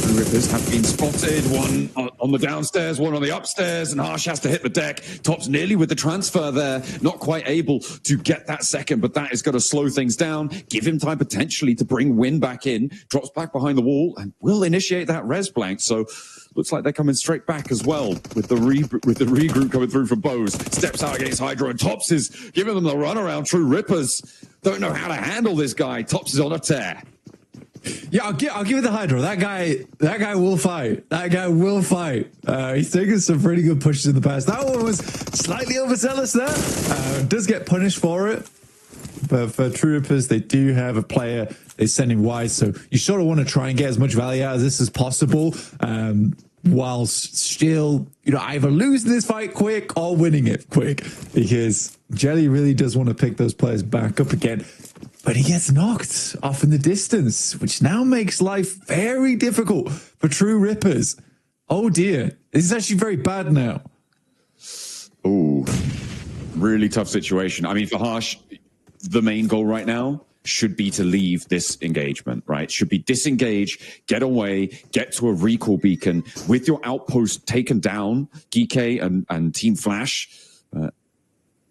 Rippers have been spotted, one on the downstairs, one on the upstairs, and Harsh has to hit the deck. Tops nearly with the transfer there, not quite able to get that second, but that is going to slow things down, give him time potentially to bring Win back in, drops back behind the wall, and will initiate that res blank. So looks like they're coming straight back as well with the regroup coming through from Bose. Steps out against Hydro, and Tops is giving them the runaround. True Rippers don't know how to handle this guy. Tops is on a tear. Yeah, I'll give it to Hydro. That guy will fight. That guy will fight. He's taken some pretty good pushes in the past. That one was slightly overzealous there. Does get punished for it. But for True Rippers, they do have a player they're sending wide, so you sort of want to try and get as much value out of this as possible, whilst still, you know, either losing this fight quick or winning it quick, because Jelly really does want to pick those players back up again. But he gets knocked off in the distance, which now makes life very difficult for True Rippers. Oh dear, this is actually very bad now. Oh, really tough situation. I mean, for Harsh, the main goal right now should be to leave this engagement, right? Should be disengage, get away, get to a recall beacon. With your outpost taken down, Geeke and Team Flash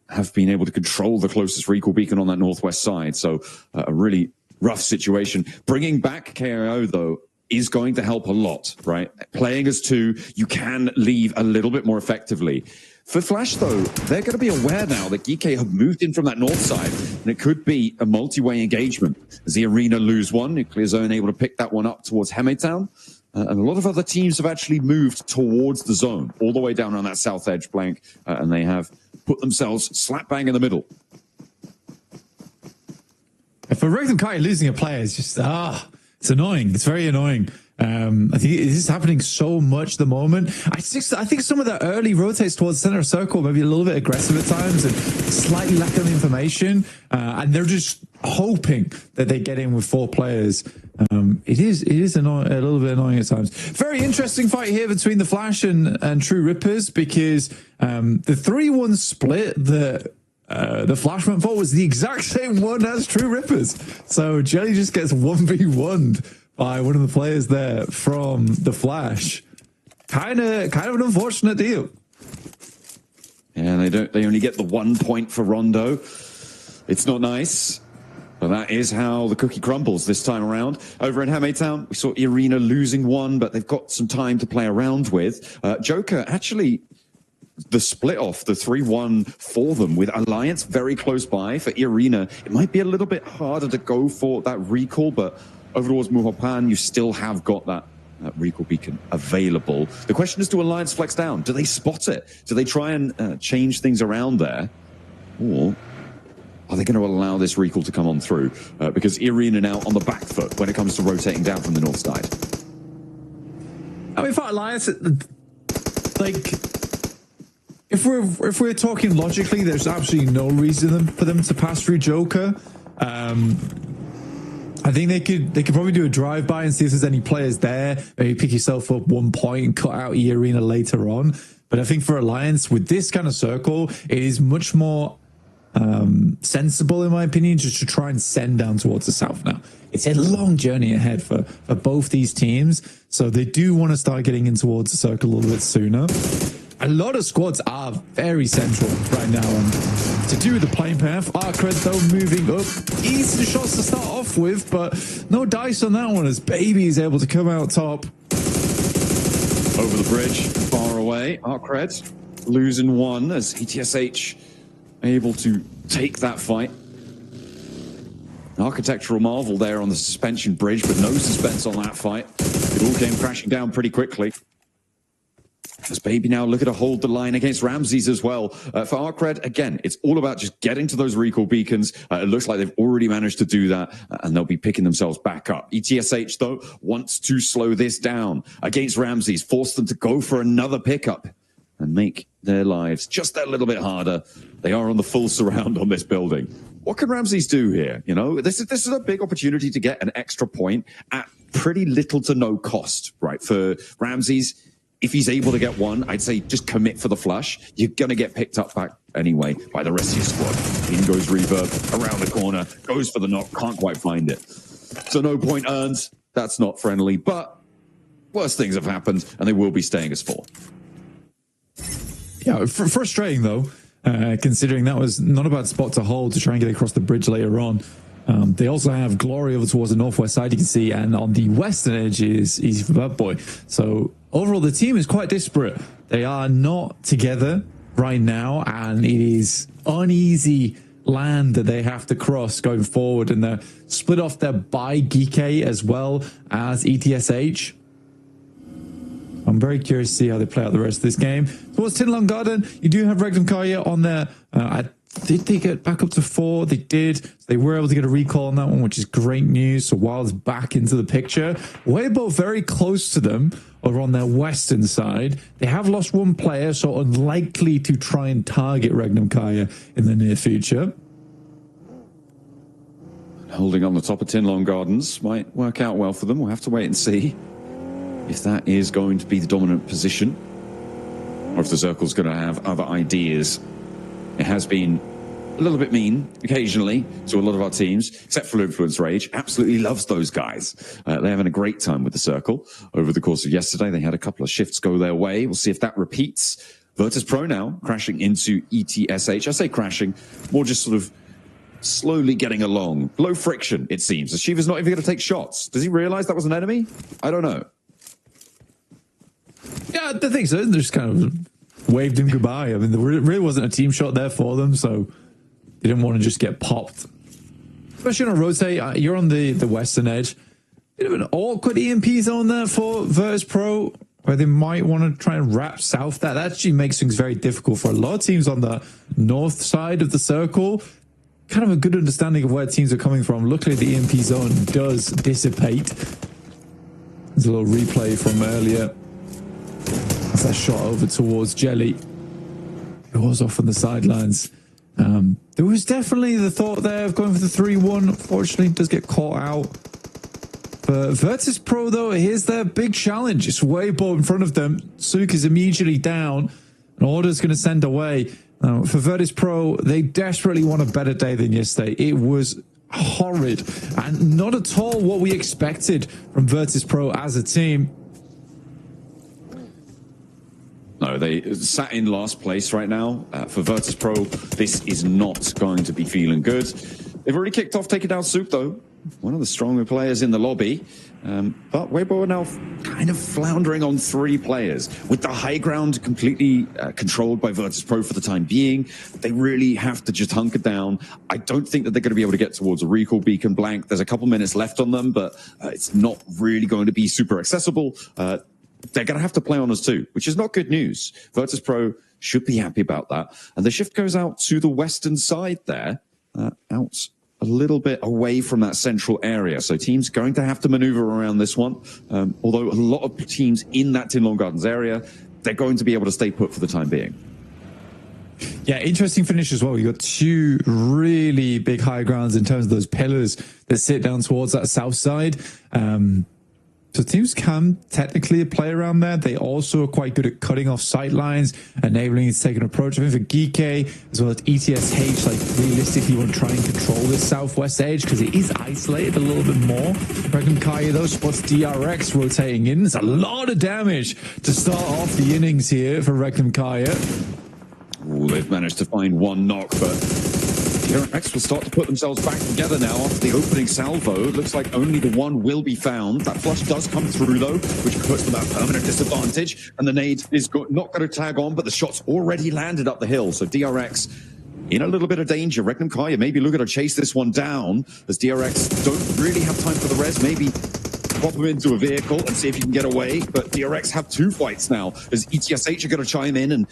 have been able to control the closest recall beacon on that northwest side. So a really rough situation. Bringing back KIO, though, is going to help a lot, right? Playing as 2, you can leave a little bit more effectively. For Flash, though, they're going to be aware now that Geeke have moved in from that north side, and it could be a multi-way engagement. As the Arena lose one, Nuclear Zone able to pick that one up towards Hemetown. And a lot of other teams have actually moved towards the zone, all the way down on that south edge blank, and they have put themselves slap bang in the middle. For Regnum Kai, losing a player is just, it's annoying. It's very annoying. I think this is happening so much at the moment. I think some of the early rotates towards center circle, maybe a little bit aggressive at times and slightly lack of information. And they're just hoping that they get in with 4 players. It is annoying, a little bit annoying at times. Very interesting fight here between the Flash and True Rippers, because the 3-1 split that the Flash went for was the exact same one as True Rippers. So Jelly just gets 1v1'd by one of the players there from the Flash. Kind of an unfortunate deal. Yeah, they only get the 1 point for Rondo. It's not nice. But that is how the cookie crumbles this time around. Over in Hemetown, we saw Irina losing 1, but they've got some time to play around with. Joker, actually, the split off, the 3-1 for them, with Alliance very close by. For Irina, it might be a little bit harder to go for that recall, but over towards Muhopan, you still have got that recall beacon available. The question is, do Alliance flex down? Do they spot it? Do they try and change things around there? Or are they going to allow this recall to come on through? Because Irene are now on the back foot when it comes to rotating down from the north side. I mean, for Alliance, like, if we're talking logically, there's absolutely no reason for them to pass through Joker. I think they could probably do a drive-by and see if there's any players there. Maybe pick yourself up 1 point and cut out E-Arena later on. But I think for Alliance, with this kind of circle, it is much more sensible, in my opinion, just to try and send down towards the south now. It's a long journey ahead for both these teams, so they do want to start getting in towards the circle a little bit sooner. A lot of squads are very central right now, and to do the playing path, Arcred though moving up, easy shots to start off with, but no dice on that one as Baby is able to come out top. Over the bridge, far away, Arcred losing one as ETSH able to take that fight. An architectural marvel there on the suspension bridge, but no suspense on that fight. It all came crashing down pretty quickly. As Baby now look at to hold the line against Ramses as well. For Arcred, again, it's all about just getting to those recall beacons. It looks like they've already managed to do that, and they'll be picking themselves back up. ETSH, though, wants to slow this down against Ramses, force them to go for another pickup and make their lives just a little bit harder. They are on the full surround on this building. What can Ramses do here? You know, this is a big opportunity to get an extra point at pretty little to no cost, right? For Ramses, if he's able to get one, I'd say just commit for the flush. You're going to get picked up back anyway by the rest of your squad. In goes Reverb, around the corner, goes for the knock, can't quite find it. So no point earned. That's not friendly, but worse things have happened, and they will be staying as 4. Yeah, frustrating though, considering that was not a bad spot to hold to try and get across the bridge later on. They also have Glory over towards the northwest side, you can see, and on the western edge is Easy for Bad Boy. So overall, the team is quite disparate. They are not together right now, and it is uneasy land that they have to cross going forward, and they're split off there by Geeke as well as ETSH. I'm very curious to see how they play out the rest of this game. Towards Tinlong Garden, you do have Regnum Kaya on there. Did they get back up to 4? They did. So they were able to get a recall on that one, which is great news. So Wild's back into the picture. Weibo very close to them over on their western side. They have lost 1 player, so unlikely to try and target Regnum Kaya in the near future. Holding on the top of Tinlong Gardens might work out well for them. We'll have to wait and see if that is going to be the dominant position, or if the circle's going to have other ideas. It has been a little bit mean occasionally to a lot of our teams, except for Influence Rage. Absolutely loves those guys. They're having a great time with the circle. Over the course of yesterday, they had a couple of shifts go their way. We'll see if that repeats. Virtus Pro now crashing into ETSH. I say crashing, more just sort of slowly getting along. Low friction, it seems. Ashiva's not even going to take shots. Does he realize that was an enemy? I don't know. Yeah, I think so. They just kind of waved him goodbye. I mean, there really wasn't a team shot there for them, so they didn't want to just get popped. Especially on a rotate, you're on the western edge. Bit of an awkward EMP zone there for Virtus Pro, where they might want to try and wrap south. That actually makes things very difficult for a lot of teams on the north side of the circle. Kind of a good understanding of where teams are coming from. Luckily, the EMP zone does dissipate. There's a little replay from earlier. That's that shot over towards Jelly. It was off on the sidelines. There was definitely the thought there of going for the 3-1. Unfortunately, it does get caught out. For Virtus Pro, though, here's their big challenge. It's way in front of them. Suk is immediately down. An order's going to send away. For Virtus Pro, they desperately want a better day than yesterday. It was horrid and not at all what we expected from Virtus Pro as a team. No, they sat in last place right now. For Virtus Pro, this is not going to be feeling good. They've already kicked off taking down Soup, though. One of the stronger players in the lobby. But Weibo are now kind of floundering on 3 players. With the high ground completely controlled by Virtus Pro for the time being, they really have to just hunker down. I don't think that they're going to be able to get towards a recall beacon blank. There's a couple minutes left on them, but it's not really going to be super accessible. They're going to have to play on us too, which is not good news. Virtus Pro should be happy about that. And the shift goes out to the western side there. out a little bit away from that central area. So teams going to have to maneuver around this one. Although a lot of teams in that Tin Long Gardens area, they're going to be able to stay put for the time being. Yeah, interesting finish as well. You got two really big high grounds in terms of those pillars that sit down towards that south side. So teams can technically play around there. They also are quite good at cutting off sight lines, enabling it to take an approach. I think for Geeke as well as ETSH, like realistically want to try and control this southwest edge because it is isolated a little bit more. Reckon Kaya though spots DRX rotating in. There's a lot of damage to start off the innings here for Reckon Kaya. Ooh, they've managed to find one knock, but DRX will start to put themselves back together now after the opening salvo. It looks like only the one will be found. That flush does come through, though, which puts them at permanent disadvantage. And the nade is not going to tag on, but the shot's already landed up the hill. So DRX in a little bit of danger. Regnum Kaya maybe looking to chase this one down, as DRX don't really have time for the res. Maybe pop him into a vehicle and see if you can get away. But DRX have two fights now, as ETSH are going to chime in and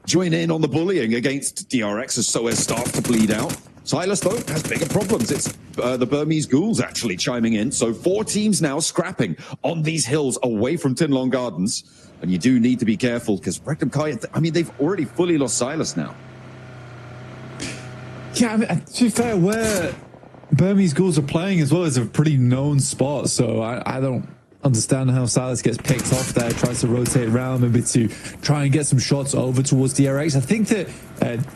join in on the bullying against DRX as Soez starts to bleed out. Silas, though, has bigger problems. It's the Burmese ghouls actually chiming in. So 4 teams now scrapping on these hills away from Tin Long Gardens. And you do need to be careful because Rectum Kaya, I mean, they've already fully lost Silas now. Yeah, I mean, to be fair, where Burmese ghouls are playing as well is a pretty known spot. So I don't understand how Silas gets picked off there, tries to rotate around maybe to try and get some shots over towards DRX. I think that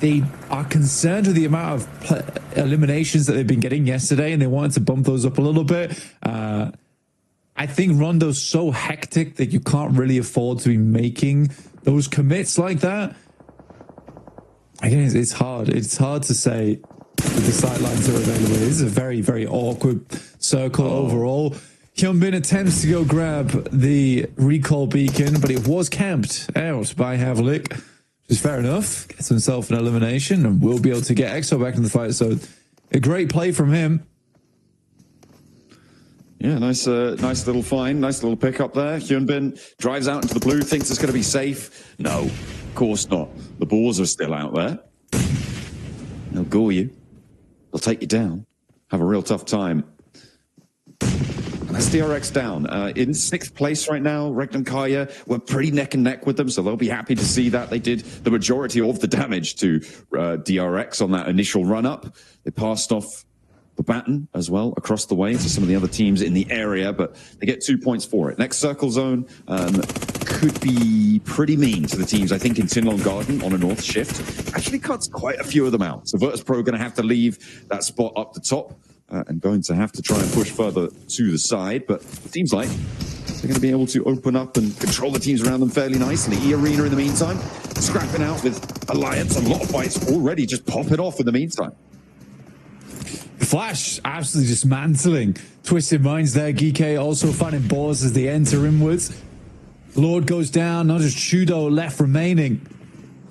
they are concerned with the amount of eliminations that they've been getting yesterday, and they wanted to bump those up a little bit. I think Rondo's so hectic that you can't really afford to be making those commits like that. Again, it's hard. It's hard to say if the sidelines are available. This is a very, very awkward circle overall. Hyunbin attempts to go grab the recall beacon, but it was camped out by Havlik, which is fair enough. Gets himself an elimination and will be able to get Exo back in the fight. So a great play from him. Yeah, nice little find, nice little pick up there. Hyunbin drives out into the blue, thinks it's going to be safe. No, of course not. The boars are still out there. They'll gore you. They'll take you down. Have a real tough time. And that's DRX down. In 6th place right now, Regnum Kaya, we're pretty neck and neck with them, so they'll be happy to see that. They did the majority of the damage to DRX on that initial run-up. They passed off the baton as well across the way to some of the other teams in the area, but they get 2 points for it. Next circle zone could be pretty mean to the teams, I think, in Tin Long Garden on a north shift. Actually cuts quite a few of them out. So Virtus Pro going to have to leave that spot up the top. And going to have to try and push further to the side, but it seems like they're going to be able to open up and control the teams around them fairly nicely. E-Arena in the meantime, scrapping out with Alliance. A lot of fights already just popping off in the meantime. Flash absolutely dismantling Twisted Minds there. Geeke also finding balls as they enter inwards. Lord goes down, not just Chudo left remaining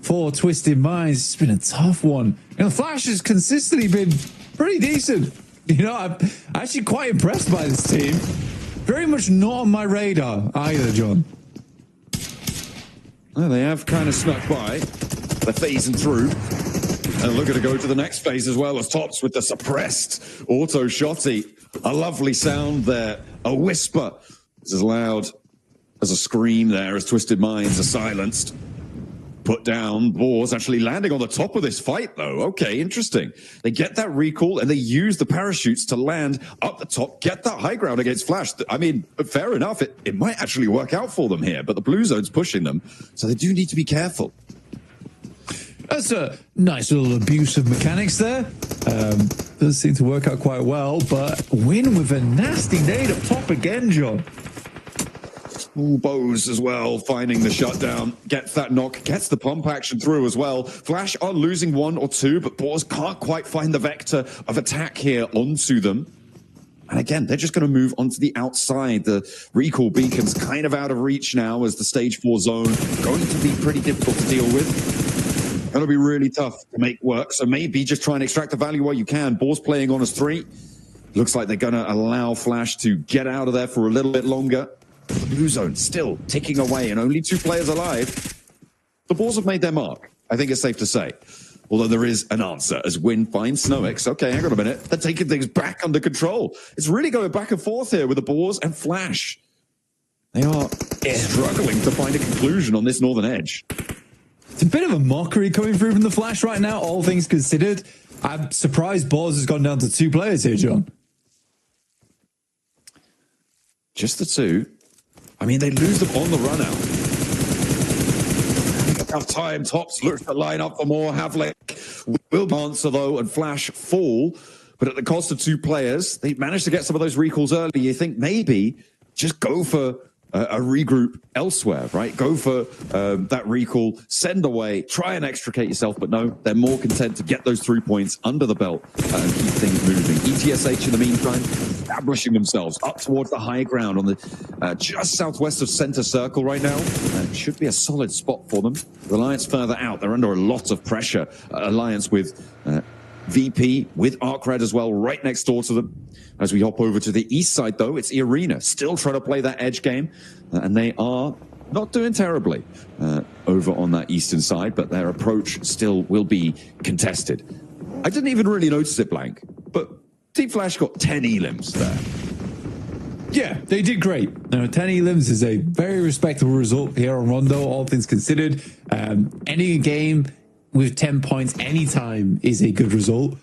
for Twisted Minds. It's been a tough one. And Flash has consistently been pretty decent. You know, I'm actually quite impressed by this team. Very much not on my radar either, John. Well, they have kind of snuck by. They're phasing through. And looking to go to the next phase as well as Tops with the suppressed auto shotty. A lovely sound there. A whisper. It's as loud as a scream there as Twisted Minds are silenced. Put down. Boars actually landing on the top of this fight, though. Okay, interesting. They get that recall and they use the parachutes to land up the top, get that high ground against Flash. I mean, fair enough. It might actually work out for them here, but the blue zone's pushing them, so they do need to be careful. That's a nice little abuse of mechanics there. Does seem to work out quite well, but win with a nasty nade up top again, John. Ooh, Bose as well, finding the shutdown, gets that knock, gets the pump action through as well. Flash are losing 1 or 2, but Boars can't quite find the vector of attack here onto them. And again, they're just going to move onto the outside. The recall beacon's kind of out of reach now as the stage 4 zone going to be pretty difficult to deal with. Going to be really tough to make work, so maybe just try and extract the value while you can. Boars playing on as 3. Looks like they're going to allow Flash to get out of there for a little bit longer. The blue zone still ticking away and only 2 players alive. The Boars have made their mark, I think it's safe to say. Although there is an answer as Win finds Snowix. Okay, hang on a minute. They're taking things back under control. It's really going back and forth here with the Boars and Flash. They are struggling to find a conclusion on this northern edge. It's a bit of a mockery coming through from the Flash right now, all things considered. I'm surprised Boars has gone down to 2 players here, John. Just the 2. I mean, they lose them on the run out. Enough time. Tops looks to line up for more. Havlik will answer, though, and Flash fall. But at the cost of 2 players, they managed to get some of those recalls early. You think maybe just go for a regroup elsewhere, right? Go for that recall, send away, try and extricate yourself, but no, they're more content to get those 3 points under the belt and keep things moving. ETSH, in the meantime, establishing themselves up towards the high ground on the just southwest of center circle right now. Should be a solid spot for them. Alliance further out, they're under a lot of pressure. Alliance with VP, with Arcred as well, right next door to them. As we hop over to the east side, though, it's Arena still trying to play that edge game, and they are not doing terribly over on that eastern side, but their approach still will be contested. I didn't even really notice it, Blank, but Team Flash got 10 elims there. Yeah, they did great. 10 elims is a very respectable result here on Rondo, all things considered. Any game with 10 points anytime is a good result.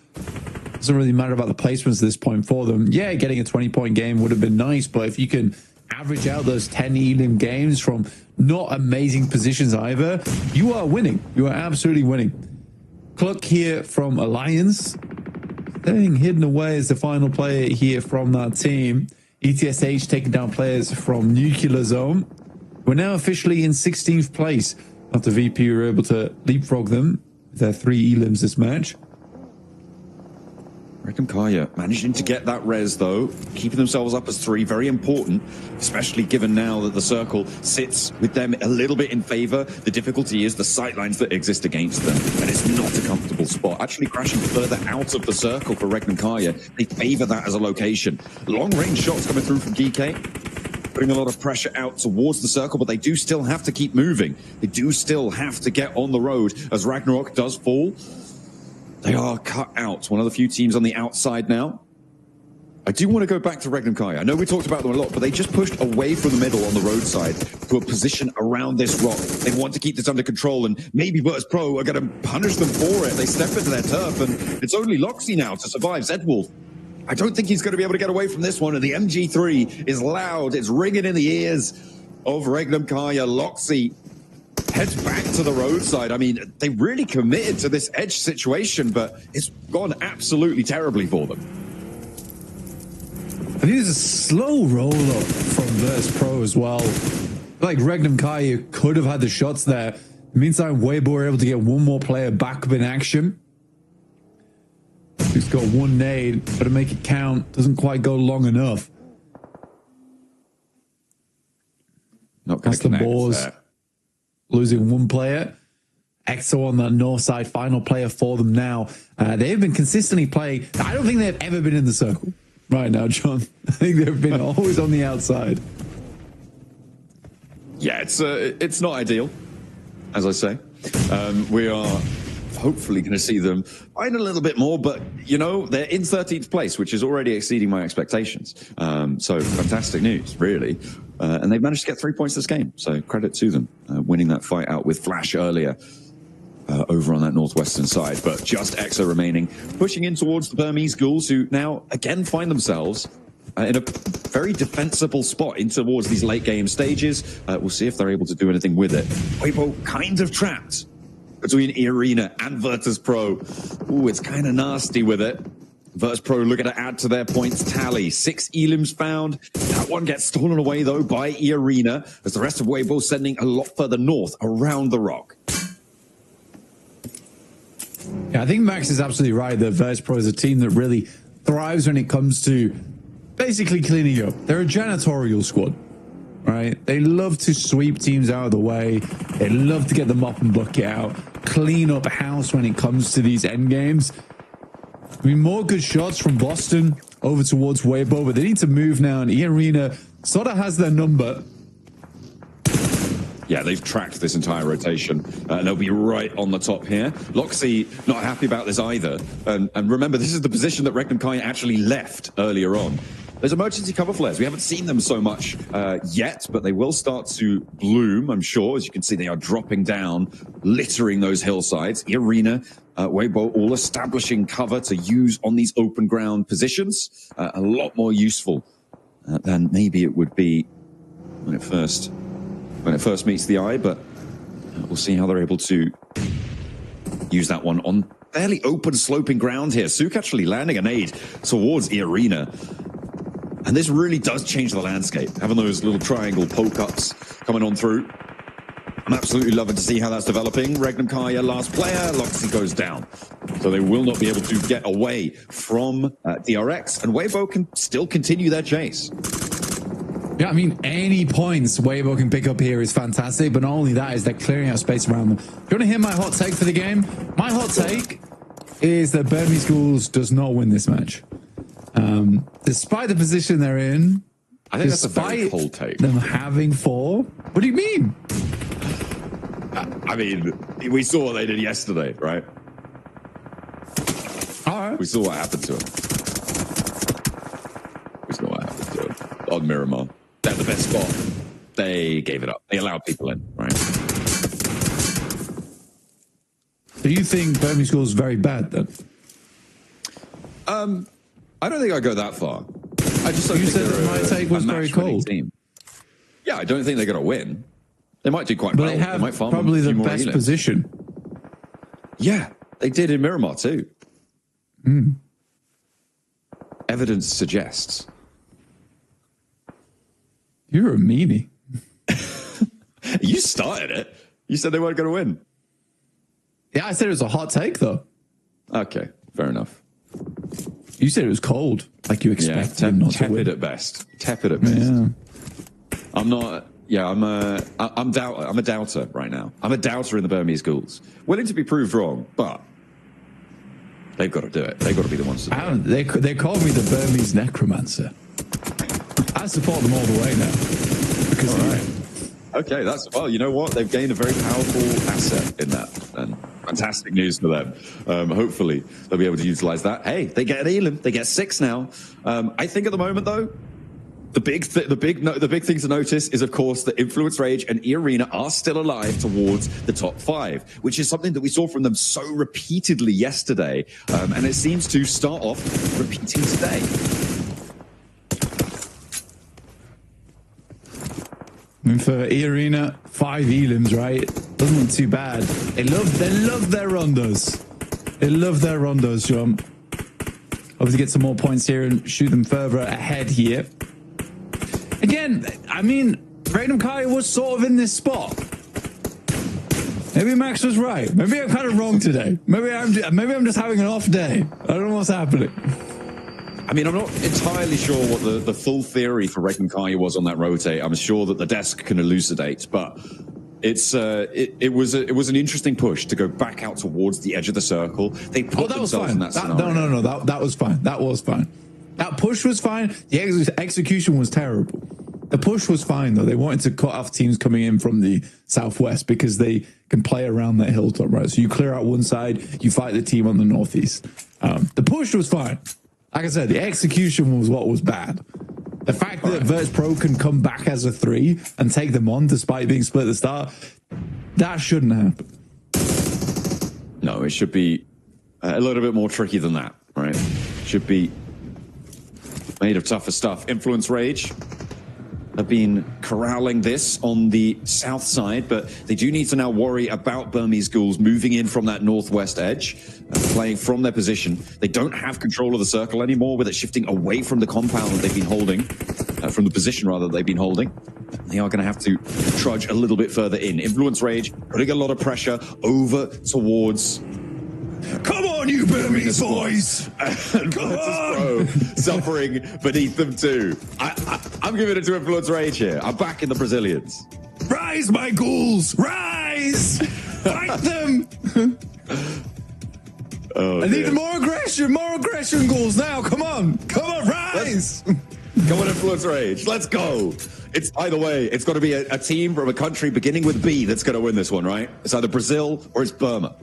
Doesn't really matter about the placements at this point for them. Yeah, getting a 20-point game would have been nice, but if you can average out those 10 elim games from not amazing positions either, you are winning. You are absolutely winning. Cluck here from Alliance, staying hidden away as the final player here from that team. ETSH taking down players from Nuclear Zone. We're now officially in 16th place after VP were able to leapfrog them with their 3 elims this match. Reckon Kaya managing to get that res, though, keeping themselves up as 3, very important, especially given now that the circle sits with them a little bit in favor. The difficulty is the sightlines that exist against them, and it's not a comfortable spot. Actually crashing further out of the circle for Regnum Kaya, they favor that as a location. Long-range shots coming through from DK, putting a lot of pressure out towards the circle, but they do still have to keep moving. They do still have to get on the road as Ragnarok does fall. They are cut out. One of the few teams on the outside now. I do want to go back to Regnum Kai. I know we talked about them a lot, but they just pushed away from the middle on the roadside to a position around this rock. They want to keep this under control, and maybe Virtus Pro are going to punish them for it. They step into their turf, and it's only Loxy now to survive. Zedwolf, I don't think he's going to be able to get away from this one, and the MG3 is loud. It's ringing in the ears of Regnum Kaya. Loxy heads back to the roadside. I mean, they really committed to this edge situation, but it's gone absolutely terribly for them. I think there's a slow roll-up from Virtus Pro as well. Like Regnum Kai could have had the shots there. In the meantime, Weibo were able to get one more player back up in action. He's got 1 nade, but to make it count, doesn't quite go long enough. Not going to connect the Boars. There. Losing 1 player. EXO on that north side, final player for them now. They've been consistently playing. I don't think they've ever been in the circle right now, John. I think they've been always on the outside. Yeah, it's not ideal, as I say. We are hopefully going to see them find a little bit more, but, you know, they're in 13th place, which is already exceeding my expectations. So fantastic news, really. And they've managed to get 3 points this game, so credit to them, winning that fight out with Flash earlier over on that northwestern side. But just EXO remaining, pushing in towards the Burmese Ghouls, who now again find themselves in a very defensible spot in towards these late game stages. We'll see if they're able to do anything with it. Weibo kind of trapped between Arena and Virtus Pro. Ooh, it's kind of nasty with it. Virtus Pro looking to add to their points tally. 6 elims found. That one gets stolen away, though, by Arena, as the rest of Weibo sending a lot further north around the rock. Yeah, I think Max is absolutely right that Virtus Pro is a team that really thrives when it comes to basically cleaning up. They're a janitorial squad, right? They love to sweep teams out of the way. They love to get the mop and bucket out, clean up house when it comes to these end games. I mean, more good shots from Boston over towards Weibo, but they need to move now, and E-Arena sort of has their number. Yeah, they've tracked this entire rotation, and they'll be right on the top here. Loxy not happy about this either. And remember, this is the position that Regnum Kai actually left earlier on. There's emergency cover flares. We haven't seen them so much yet, but they will start to bloom, I'm sure. As you can see, they are dropping down, littering those hillsides. Irina, Weibo all establishing cover to use on these open ground positions. A lot more useful than maybe it would be when it first meets the eye, but we'll see how they're able to use that one on fairly open sloping ground here. Suk actually landing a nade towards Irina. And this really does change the landscape, having those little triangle poke-ups coming on through. I'm absolutely loving to see how that's developing. Regnum Kaya, last player, Loxy goes down. So they will not be able to get away from DRX, and Weibo can still continue their chase. Yeah, I mean, any points Weibo can pick up here is fantastic, but not only that is they're clearing out space around them. Do you want to hear my hot take for the game? My hot take is that Burmese Schools does not win this match. Despite the position they're in, I think that's a very cold take. Them having 4. What do you mean? I mean, we saw what they did yesterday, right? All right. We saw what happened to them. On Miramar. They're the best spot. They gave it up. They allowed people in, right? Do you think Burmese Schools is very bad then? I don't think I go that far. I just don't you think said that my take was very cold. Team. Yeah, I don't think they're going to win. They might do quite well. They have might farm probably the best position. Yeah, they did in Miramar too. Evidence suggests. You're a meanie. You started it. You said they weren't going to win. Yeah, I said it was a hot take, though. Okay, fair enough. You said it was cold, like you expected them not to win. Tepid at best. Tepid at best. Yeah. I'm not. Yeah, I'm a doubter right now. I'm a doubter in the Burmese Schools. Willing to be proved wrong, but they've got to do it. They've got to be the ones to do it. They call me the Burmese necromancer. I support them all the way now. Because all right. Okay, that's, well, you know what? They've gained a very powerful asset in that. And fantastic news for them. Hopefully, they'll be able to utilize that. Hey, they get an Elam. They get 6 now. I think at the moment, though, the big thing to notice is, of course, that Influence Rage and Irina are still alive towards the top 5, which is something that we saw from them so repeatedly yesterday. And it seems to start off repeating today. I mean, for Irina, 5 elims, right? Doesn't look too bad. They love their rondos. They love their rondos, John. Obviously get some more points here and shoot them further ahead here. Again, I mean, Regnum Kai was sort of in this spot. Maybe Max was right. Maybe I'm kind of wrong today. Maybe I'm just having an off day. I don't know what's happening. I mean, I'm not entirely sure what the full theory for Regnum Kai was on that rotate. I'm sure that the desk can elucidate, but it was an interesting push to go back out towards the edge of the circle. They put themselves in that scenario. No, that was fine. That was fine. That push was fine. The execution was terrible. The push was fine, though. They wanted to cut off teams coming in from the southwest because they can play around that hilltop, right? So you clear out one side, you fight the team on the northeast. The push was fine. Like I said, the execution was what was bad. The fact that Virtus Pro can come back as a 3 and take them on despite being split at the start, that shouldn't happen. No, it should be a little bit more tricky than that, right? Should be made of tougher stuff. Influence Rage have been corralling this on the south side, but they do need to now worry about Burmese Schools moving in from that northwest edge, playing from their position. They don't have control of the circle anymore, with it shifting away from the compound that they've been holding, from the position rather that they've been holding. They are going to have to trudge a little bit further in. Influence Rage putting a lot of pressure over towards... Come on, you Burmese boys! And Pro suffering beneath them too. I'm giving it to Influence Rage here. I'm backing the Brazilians. Rise, my ghouls! Rise! Fight them! I need more aggression, ghouls now. Come on, rise! Come on, Influence Rage. Let's go. It's either way. It's got to be a team from a country beginning with B that's going to win this one, right? It's either Brazil or it's Burma.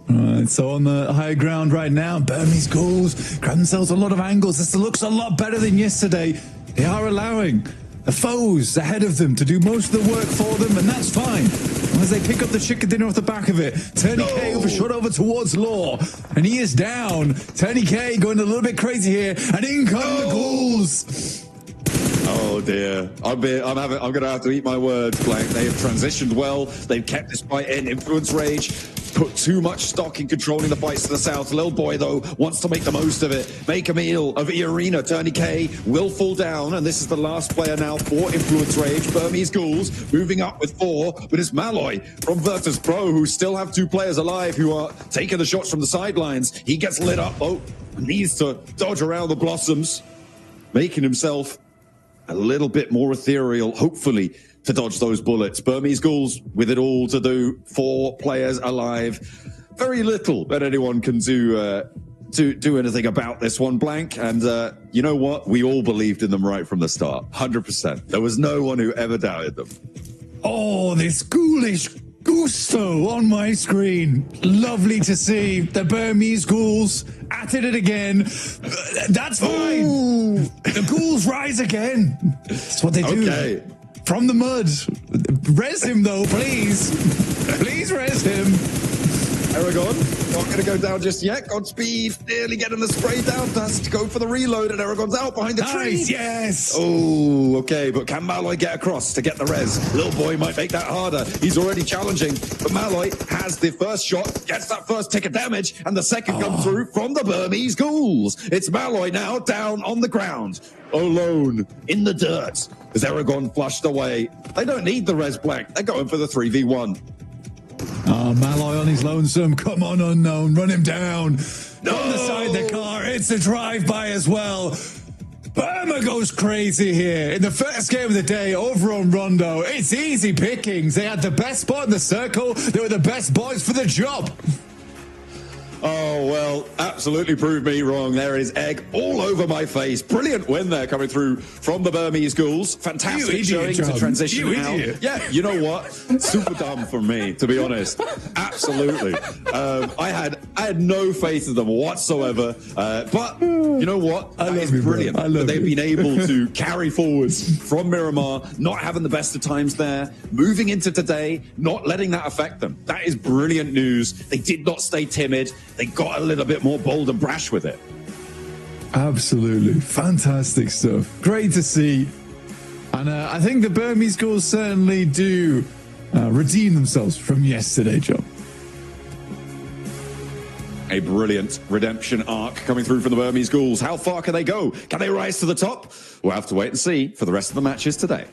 All right, so on the higher ground right now, Burmese Ghouls grab themselves a lot of angles. This looks a lot better than yesterday. They are allowing the foes ahead of them to do most of the work for them, and that's fine. As they pick up the chicken dinner off the back of it, Tony K over shot over towards Law, and he is down. Tony K going a little bit crazy here, and in come the Ghouls. Oh dear, I'm going to have to eat my words, Blank. They have transitioned well. They've kept this fight in. Influence Rage put too much stock in controlling the fights to the south. Lil Boy, though, wants to make the most of it. Make a meal of E Arena. Turney K will fall down, and this is the last player now for Influence Rage. Burmese Ghouls moving up with 4, but it's Malloy from Virtus Pro, who still have 2 players alive who are taking the shots from the sidelines. He gets lit up, though, needs to dodge around the blossoms, making himself a little bit more ethereal, hopefully, to dodge those bullets. Burmese Ghouls with it all to do. 4 players alive. Very little that anyone can do anything about this one, Blank. And you know what? We all believed in them right from the start. 100%. There was no one who ever doubted them. Oh, this ghoulish gusto on my screen. Lovely to see the Burmese Ghouls at it again. That's fine. Ooh. The Ghouls rise again. That's what they do. Okay. From the mud. Res him, though, please. Please res him. Aragon, not going to go down just yet. Godspeed, nearly getting the spray down. Has to go for the reload, and Aragon's out behind the tree. Yes. Oh, okay, but can Malloy get across to get the res? Lil Boy might make that harder. He's already challenging, but Malloy has the first shot, gets that first tick of damage, and the second comes through from the Burmese Ghouls. It's Malloy now down on the ground, alone in the dirt, as Aragon flushed away. They don't need the res, Black. They're going for the 3v1. Oh, Malloy on his lonesome. Come on, Unknown. Run him down. No! On the side of the car. It's a drive-by as well. Burma goes crazy here. In the first game of the day over on Rondo, it's easy pickings. They had the best spot in the circle. They were the best boys for the job. Oh, well, absolutely proved me wrong. There is egg all over my face. Brilliant win there coming through from the Burmese Ghouls. Fantastic showing to transition now. Yeah, you know what? Super dumb for me, to be honest. Absolutely. I had no faith in them whatsoever. But you know what? That is brilliant. That they've been able to carry forwards from Miramar, not having the best of times there, moving into today, not letting that affect them. That is brilliant news. They did not stay timid. They got a little bit more bold and brash with it. Absolutely. Fantastic stuff. Great to see. And I think the Burmese Ghouls certainly do redeem themselves from yesterday, John. A brilliant redemption arc coming through from the Burmese Ghouls. How far can they go? Can they rise to the top? We'll have to wait and see for the rest of the matches today.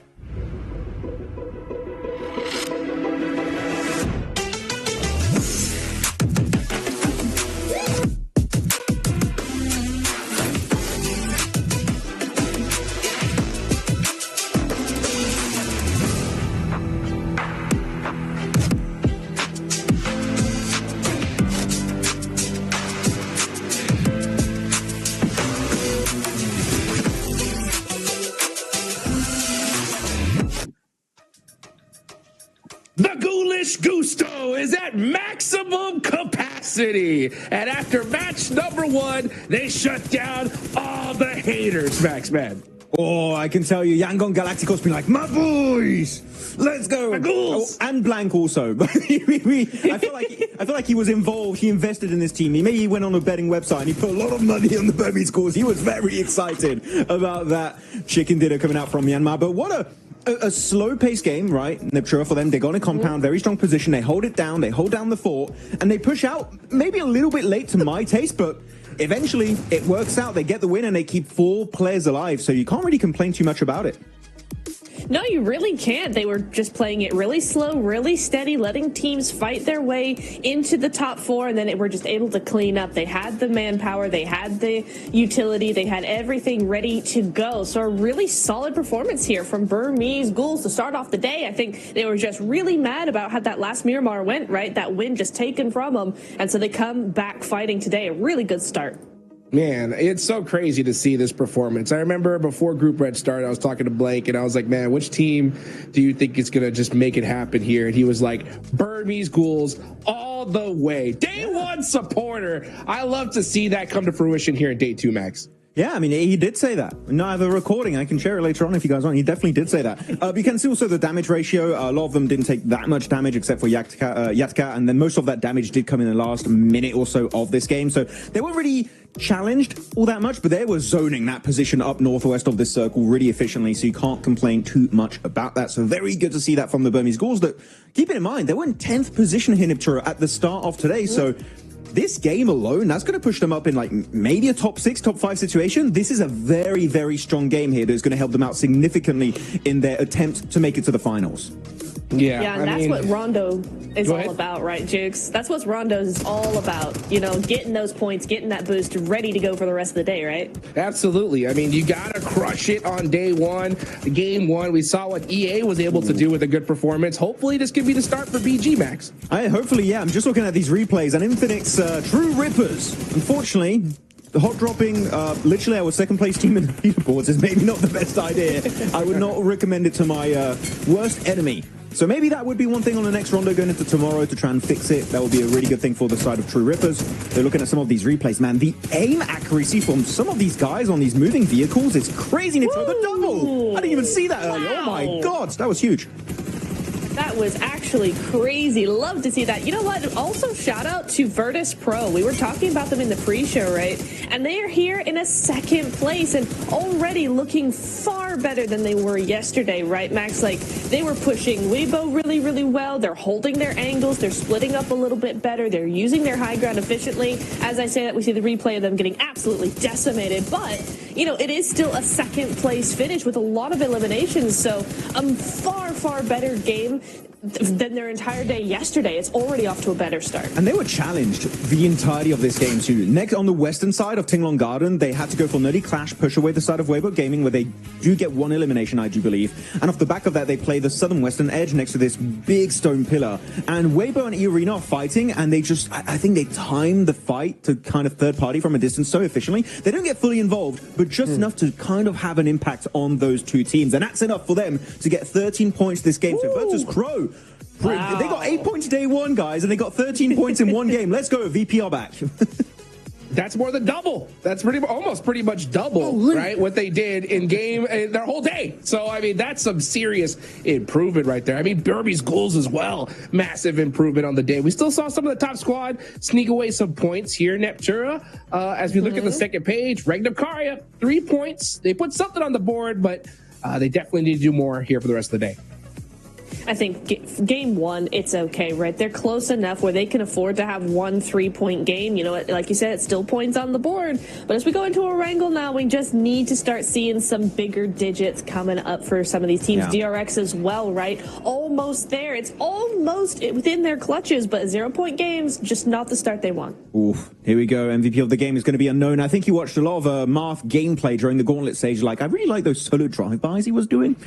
Gusto is at maximum capacity, and after match number 1, they shut down all the haters. Max, man. Oh, I can tell you, Yangon Galacticos been like, my boys, let's go. My ghouls. Oh, and Blank also. I feel like he was involved. He invested in this team. Maybe he went on a betting website and he put a lot of money on the Burmese Ghouls. He was very excited about that chicken dinner coming out from Myanmar. But what a slow-paced game, right? Niptra for them. They got a compound, very strong position. They hold it down. They hold down the fort, and they push out. Maybe a little bit late to my taste, but eventually it works out. They get the win, and they keep 4 players alive. So you can't really complain too much about it. No, you really can't. They were just playing it really slow, really steady, letting teams fight their way into the top 4, and then they were just able to clean up. They had the manpower, they had the utility, they had everything ready to go. So a really solid performance here from Burmese Ghouls to start off the day. I think they were just really mad about how that last Miramar went, right? That win just taken from them. And so they come back fighting today. A really good start. Man, it's so crazy to see this performance. I remember before Group Red started, I was talking to Blake, and I was like, man, which team do you think is going to just make it happen here? And he was like, Burmese Ghouls all the way. Day one supporter. I love to see that come to fruition here in day two, Max. Yeah, I mean, he did say that. No, I have a recording. I can share it later on if you guys want. He definitely did say that. You can see also the damage ratio. A lot of them didn't take that much damage except for Yatka, and then most of that damage did come in the last minute or so of this game. So they weren't really challenged all that much, but they were zoning that position up northwest of this circle really efficiently, so you can't complain too much about that. So very good to see that from the Burmese Ghouls. That, keep it in mind, they were in 10th position here, Niptura, at the start of today, so this game alone, that's going to push them up in like maybe a top 6, top 5 situation. This is a very, very strong game here that's going to help them out significantly in their attempt to make it to the finals. Yeah, and that's what Rondo is all about, right, Jukes? That's what Rondo is all about. You know, getting those points, getting that boost, ready to go for the rest of the day, right? Absolutely. I mean, you got to crush it on day one. Game one, we saw what EA was able to do with a good performance. Hopefully, this could be the start for BG, Max. Hopefully, yeah. I'm just looking at these replays, and Infinix True Rippers, unfortunately, hot dropping literally our second place team in the leaderboards is maybe not the best idea. I would not recommend it to my worst enemy. So maybe that would be one thing on the next Rondo going into tomorrow to try and fix it. That would be a really good thing for the side of True Rippers. They're looking at some of these replays, man. The aim accuracy from some of these guys on these moving vehicles is crazy. It's the double. I didn't even see that earlier. Oh my God, that was huge. That was actually crazy. Love to see that. You know what? Also, shout out to Virtus Pro. We were talking about them in the pre-show, right? And they are here in a second place and already looking far better than they were yesterday, right, Max? Like, they were pushing Weibo really, really well. They're holding their angles. They're splitting up a little bit better. They're using their high ground efficiently. As I say that, we see the replay of them getting absolutely decimated. But, you know, it is still a second place finish with a lot of eliminations. So a far, far better game than their entire day yesterday. It's already off to a better start. And they were challenged the entirety of this game too. Next, on the western side of Tinglong Garden, they had to go for Nerdy Clash, push away the side of Weibo Gaming, where they do get one elimination, I do believe. And off the back of that, they play the southern western edge next to this big stone pillar. And Weibo and E-Arena are fighting, and they just, I think they time the fight to kind of third party from a distance so efficiently. They don't get fully involved, but just enough to kind of have an impact on those two teams. And that's enough for them to get 13 points this game. So Virtus Pro, wow. They got 8 points day one, guys, and they got 13 points in one game. Let's go, VPR back. That's more than double. That's almost pretty much double, right? What they did in game their whole day. So, I mean, that's some serious improvement right there. I mean, Burmese Ghouls as well. Massive improvement on the day. We still saw some of the top squad sneak away some points here, Neptura. As we look at the second page, Regnakaria, 3 points. They put something on the board, but they definitely need to do more here for the rest of the day. I think game one, it's okay, right? They're close enough where they can afford to have 1 3-point game. You know, like you said, it's still points on the board. But as we go into a wrangle now, we just need to start seeing some bigger digits coming up for some of these teams. Yeah. DRX as well, right? Almost there. It's almost within their clutches, but 0-point games, just not the start they want. Oof. Here we go. MVP of the game is going to be unknown. I think he watched a lot of Marth gameplay during the Gauntlet stage. Like, I really like those solo drive-bys he was doing.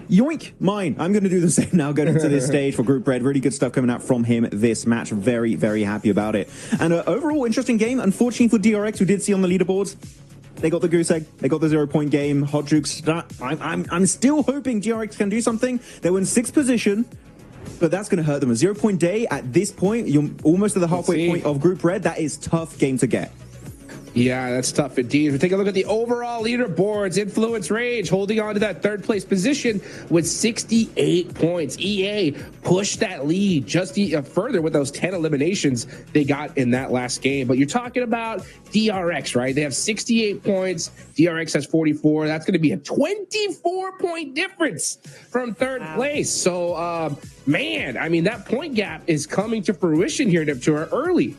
Yoink, mine. I'm going to do the same now going into this stage for Group Red. Really good stuff coming out from him this match. Very, very happy about it. And overall, interesting game. Unfortunately for DRX, who did see on the leaderboards, they got the goose egg. They got the 0-point game. Hot Jukes. I'm still hoping DRX can do something. They were in 6th position, but that's going to hurt them. A 0-point day at this point, you're almost at the halfway point of Group Red. That is tough game to get. Yeah, that's tough indeed. If we take a look at the overall leaderboards, Influence Rage holding on to that 3rd place position with 68 points. EA pushed that lead just further with those 10 eliminations they got in that last game. But you're talking about DRX, right? They have 68 points. DRX has 44. That's going to be a 24-point difference from 3rd place. So, man, I mean, that point gap is coming to fruition here, Neptura, early.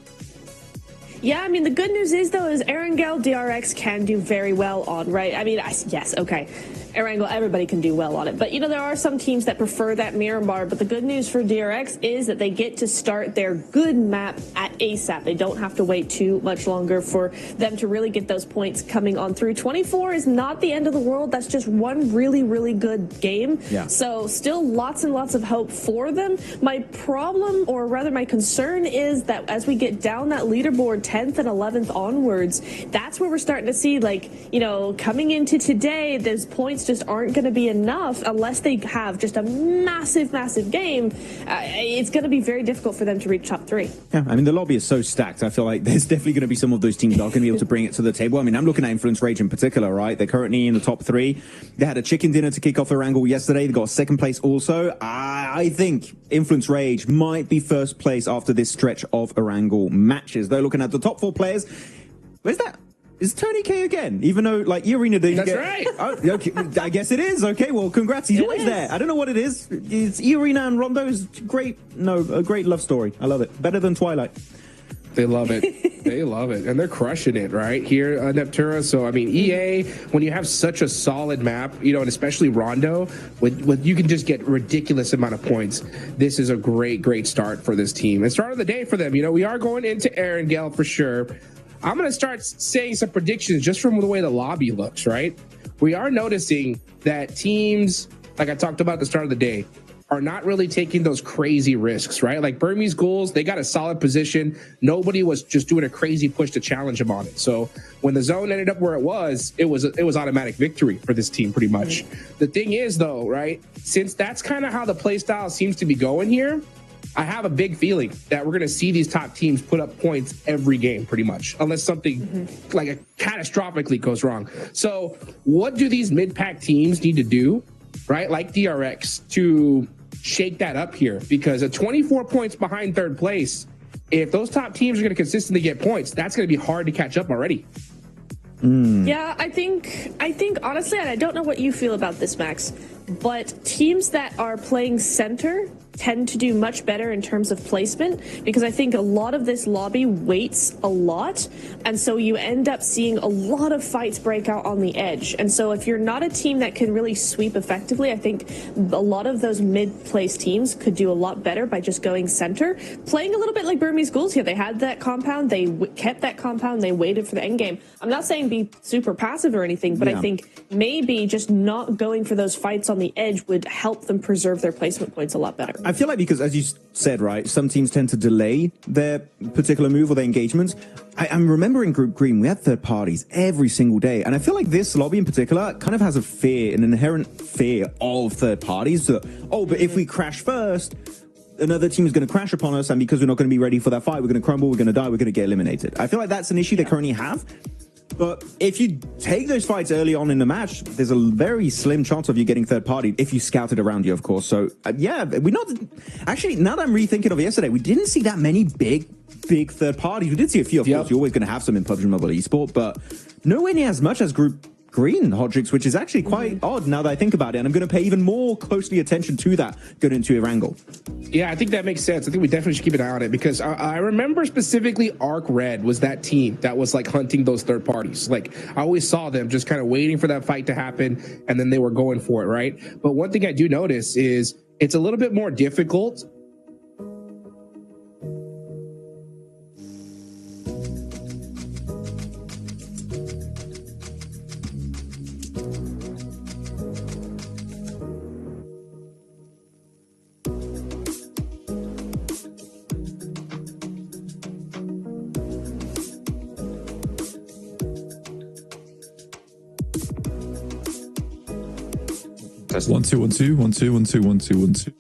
Yeah, I mean, the good news is, though, is Erangel DRX can do very well on, right? I mean, yes, okay. Erangel, everybody can do well on it. But, you know, there are some teams that prefer that Miramar. But the good news for DRX is that they get to start their good map at ASAP. They don't have to wait too much longer for them to really get those points coming on through. 24 is not the end of the world. That's just one really, really good game. Yeah. So still lots and lots of hope for them. My problem, or rather my concern, is that as we get down that leaderboard, 10th and 11th onwards, that's where we're starting to see, like, you know, coming into today, those points just aren't going to be enough unless they have just a massive, massive game. It's going to be very difficult for them to reach top 3. Yeah, I mean, the lobby is so stacked. I feel like there's definitely going to be some of those teams that are going to be able to bring it to the table. I mean, I'm looking at Influence Rage in particular, right? They're currently in the top 3. They had a chicken dinner to kick off their angle yesterday. They got second place also. I think Influence Rage might be first place after this stretch of Erangel matches. They're looking at the top 4 players. Where's that? Is Tony K again? Even though, like, Arena didn't That's get... right. Oh, okay, I guess it is. Okay, well, congrats. He's always there. I don't know what it is. It's Arena and Rondo is great. No, a great love story. I love it. Better than Twilight. They love it. They love it. And they're crushing it right here on Neptura. So, I mean, EA, when you have such a solid map, you know, and especially Rondo, with you can just get ridiculous amount of points. This is a great, great start for this team. And start of the day for them. You know, we are going into Erangel for sure. I'm going to start saying some predictions just from the way the lobby looks, right? We are noticing that teams, like I talked about at the start of the day, are not really taking those crazy risks, right? Like Burmese Ghouls, they got a solid position. Nobody was just doing a crazy push to challenge them on it. So when the zone ended up where it was automatic victory for this team pretty much. The thing is though, right? Since that's kind of how the play style seems to be going here, I have a big feeling that we're going to see these top teams put up points every game pretty much, unless something like a catastrophically goes wrong. So what do these mid-pack teams need to do, right? Like DRX to shake that up here, because at 24 points behind third place, if those top teams are going to consistently get points, that's going to be hard to catch up already. Yeah, I think honestly, and I don't know what you feel about this, Max, but teams that are playing center tend to do much better in terms of placement, because I think a lot of this lobby waits a lot, and so you end up seeing a lot of fights break out on the edge. And so if you're not a team that can really sweep effectively, I think a lot of those mid-place teams could do a lot better by just going center, playing a little bit like Burmese Ghouls here. They had that compound, they kept that compound, they waited for the end game. I'm not saying be super passive or anything, but I think maybe just not going for those fights on the edge would help them preserve their placement points a lot better. I feel like, because as you said, right, some teams tend to delay their particular move or their engagements. I'm remembering Group Green, we had third parties every single day. And I feel like this lobby in particular kind of has a fear, an inherent fear of third parties. So, oh, but if we crash first, another team is going to crash upon us. And because we're not going to be ready for that fight, we're going to crumble, we're going to die, we're going to get eliminated. I feel like that's an issue they currently have. But if you take those fights early on in the match, there's a very slim chance of you getting third party if you scout it around you, of course. So, yeah, we're not... Actually, now that I'm rethinking of it yesterday, we didn't see that many big third parties. We did see a few, of course. You're always going to have some in PUBG Mobile eSport, but nowhere near as much as Group Green, Hodrix, which is actually quite odd now that I think about it. And I'm going to pay even more closely attention to that going into Erangel. Yeah, I think that makes sense. I think we definitely should keep an eye on it, because I remember specifically Arc Red was that team that was like hunting those third parties. Like I always saw them just kind of waiting for that fight to happen, and then they were going for it, right? But one thing I do notice is it's a little bit more difficult. Test 1 2 1 2 1 2 1 2 1 2 1 2.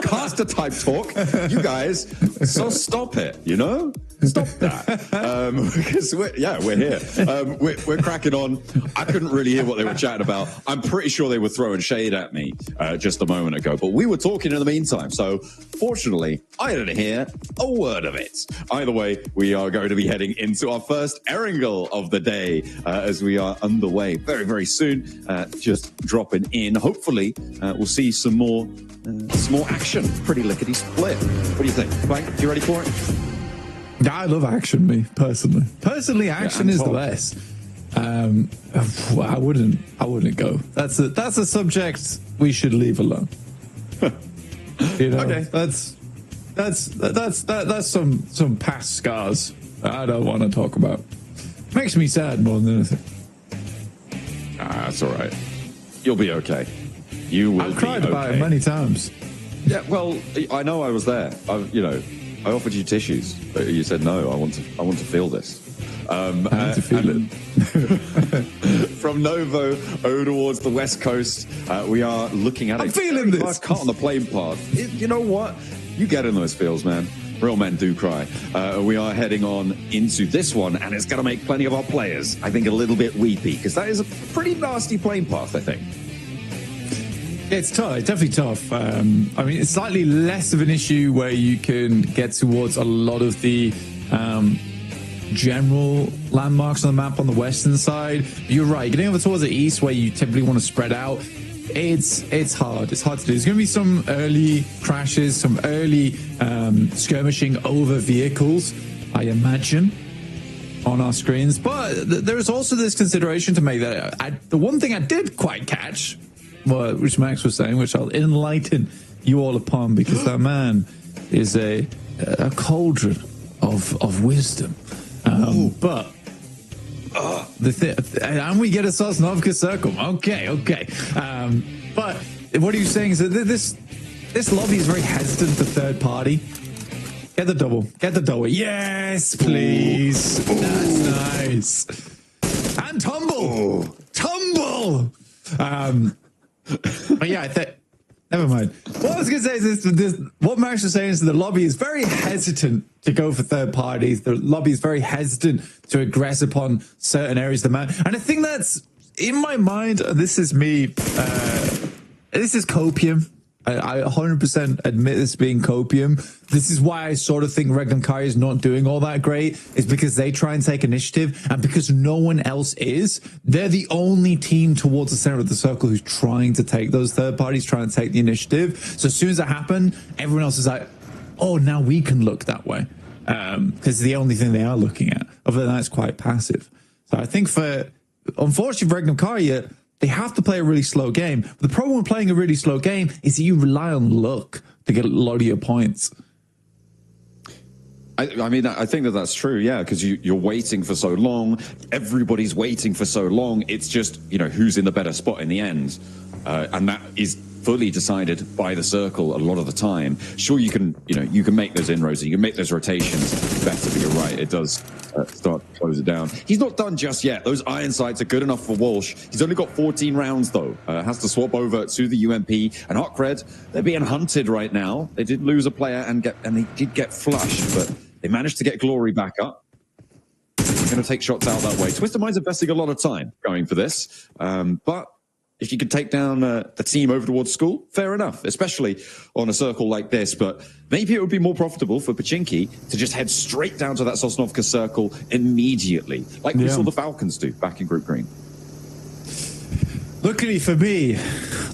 caster type talk, you guys. So stop it, you know? Stop that. Because we're here. We're cracking on. I couldn't really hear what they were chatting about. I'm pretty sure they were throwing shade at me just a moment ago, but we were talking in the meantime. So fortunately, I didn't hear a word of it. Either way, we are going to be heading into our first Erangel of the day as we are underway very, very soon. Just dropping in. Hopefully, we'll see some more action. Pretty lickety split. What do you think, Frank? You ready for it? I love action, me personally. Personally, action is the best. I wouldn't go. That's a subject we should leave alone. You know, okay. That's some past scars I don't want to talk about. Makes me sad more than anything. That's all right. You'll be okay. You will. I've cried about it many times. Yeah, well, I know I was there. I offered you tissues, but you said no. I want to feel this. I need to feel it. From Novo over towards the west coast, we are looking at I'm feeling this. Nice cut on the plane path. You know what? You get in those feels, man. Real men do cry. We are heading on into this one, and it's going to make plenty of our players, I think, a little bit weepy, because that is a pretty nasty plane path, I think. It's tough. It's definitely tough. I mean, it's slightly less of an issue where you can get towards a lot of the general landmarks on the map on the western side. You're right. Getting over towards the east, where you typically want to spread out, it's hard. It's hard to do. There's going to be some early crashes, some early skirmishing over vehicles, I imagine, on our screens. But there's also this consideration to make that the one thing I did quite catch, which Max was saying, which I'll enlighten you all upon, because that man is a cauldron of wisdom. But and we get a Sosnovka circle. Okay. But what are you saying is that this lobby is very hesitant to third party. Get the double. Yes, please. Ooh. That's nice. And tumble. But yeah, never mind. What I was going to say is this, what Max was saying is the lobby is very hesitant to go for third parties. The lobby is very hesitant to aggress upon certain areas of the map. And I think that's, in my mind, this is me, this is copium. I 100% admit this being copium. This is why I sort of think Regnum Kai is not doing all that great, is because they try and take initiative, and because no one else is, they're the only team towards the center of the circle who's trying to take those third parties, trying to take the initiative. So as soon as that happened, everyone else is like, oh, now we can look that way, because it's the only thing they are looking at. Other than that, it's quite passive. So I think unfortunately for Regnum Kai, they have to play a really slow game. But the problem with playing a really slow game is that you rely on luck to get a lot of your points. I mean, I think that's true, yeah, because you're waiting for so long. Everybody's waiting for so long. It's just, who's in the better spot in the end. And that is fully decided by the circle a lot of the time. Sure, you can make those inroads, you can make those rotations better, but you're right, it does start to close it down. He's not done just yet. Those iron sights are good enough for Walsh. He's only got 14 rounds, though. Has to swap over to the UMP. And Hotcred, they're being hunted right now. They did lose a player and they did get flushed, but they managed to get Glory back up. They're going to take shots out that way. Twisted Mind's investing a lot of time going for this, but if you could take down the team over towards school, fair enough, especially on a circle like this. But maybe it would be more profitable for Pachinki to just head straight down to that Sosnovka circle immediately, like we saw the Falcons do back in Group Green. Luckily for me,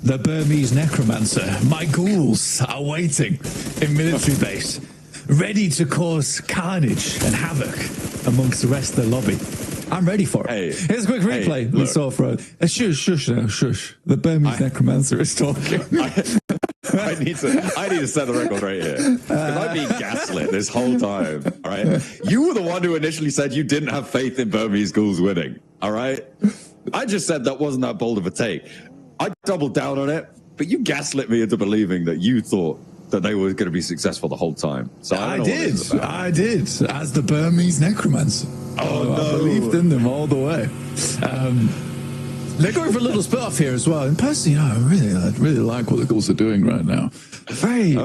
the Burmese necromancer, my ghouls are waiting in military base, ready to cause carnage and havoc amongst the rest of the lobby. I'm ready for it. Hey, here's a quick replay we saw for shush now, shush. The Burmese necromancer is talking. I need to set the record right here. Because I've been gaslit this whole time. All right. You were the one who initially said you didn't have faith in Burmese ghouls winning. All right. I just said that wasn't that bold of a take. I doubled down on it, but you gaslit me into believing that you thought that they were going to be successful the whole time. So I did, as the Burmese necromancer. Oh, no. I believed in them all the way. They're going for a little split off here as well. And personally, I really like what the Ghouls are doing right now. Very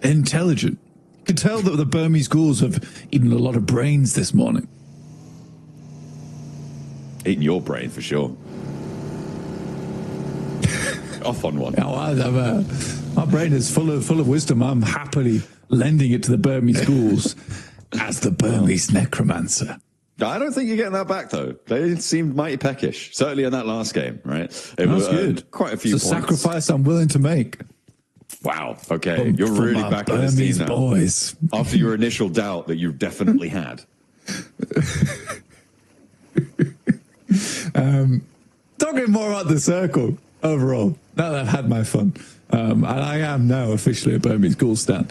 intelligent. You can tell that the Burmese Ghouls have eaten a lot of brains this morning. Eating your brain for sure. Off on one. My brain is full of wisdom. I'm happily lending it to the Burmese Ghouls as the Burmese necromancer. I don't think you're getting that back, though. They seemed mighty peckish, certainly in that last game, right? It was good. Quite a few it's a points. Sacrifice I'm willing to make. Wow. Okay, you're really back in the scene now. Boys. After your initial doubt that you definitely had. Talking more about the circle overall. Now that I've had my fun, and I am now officially a Burmese Ghoul stan.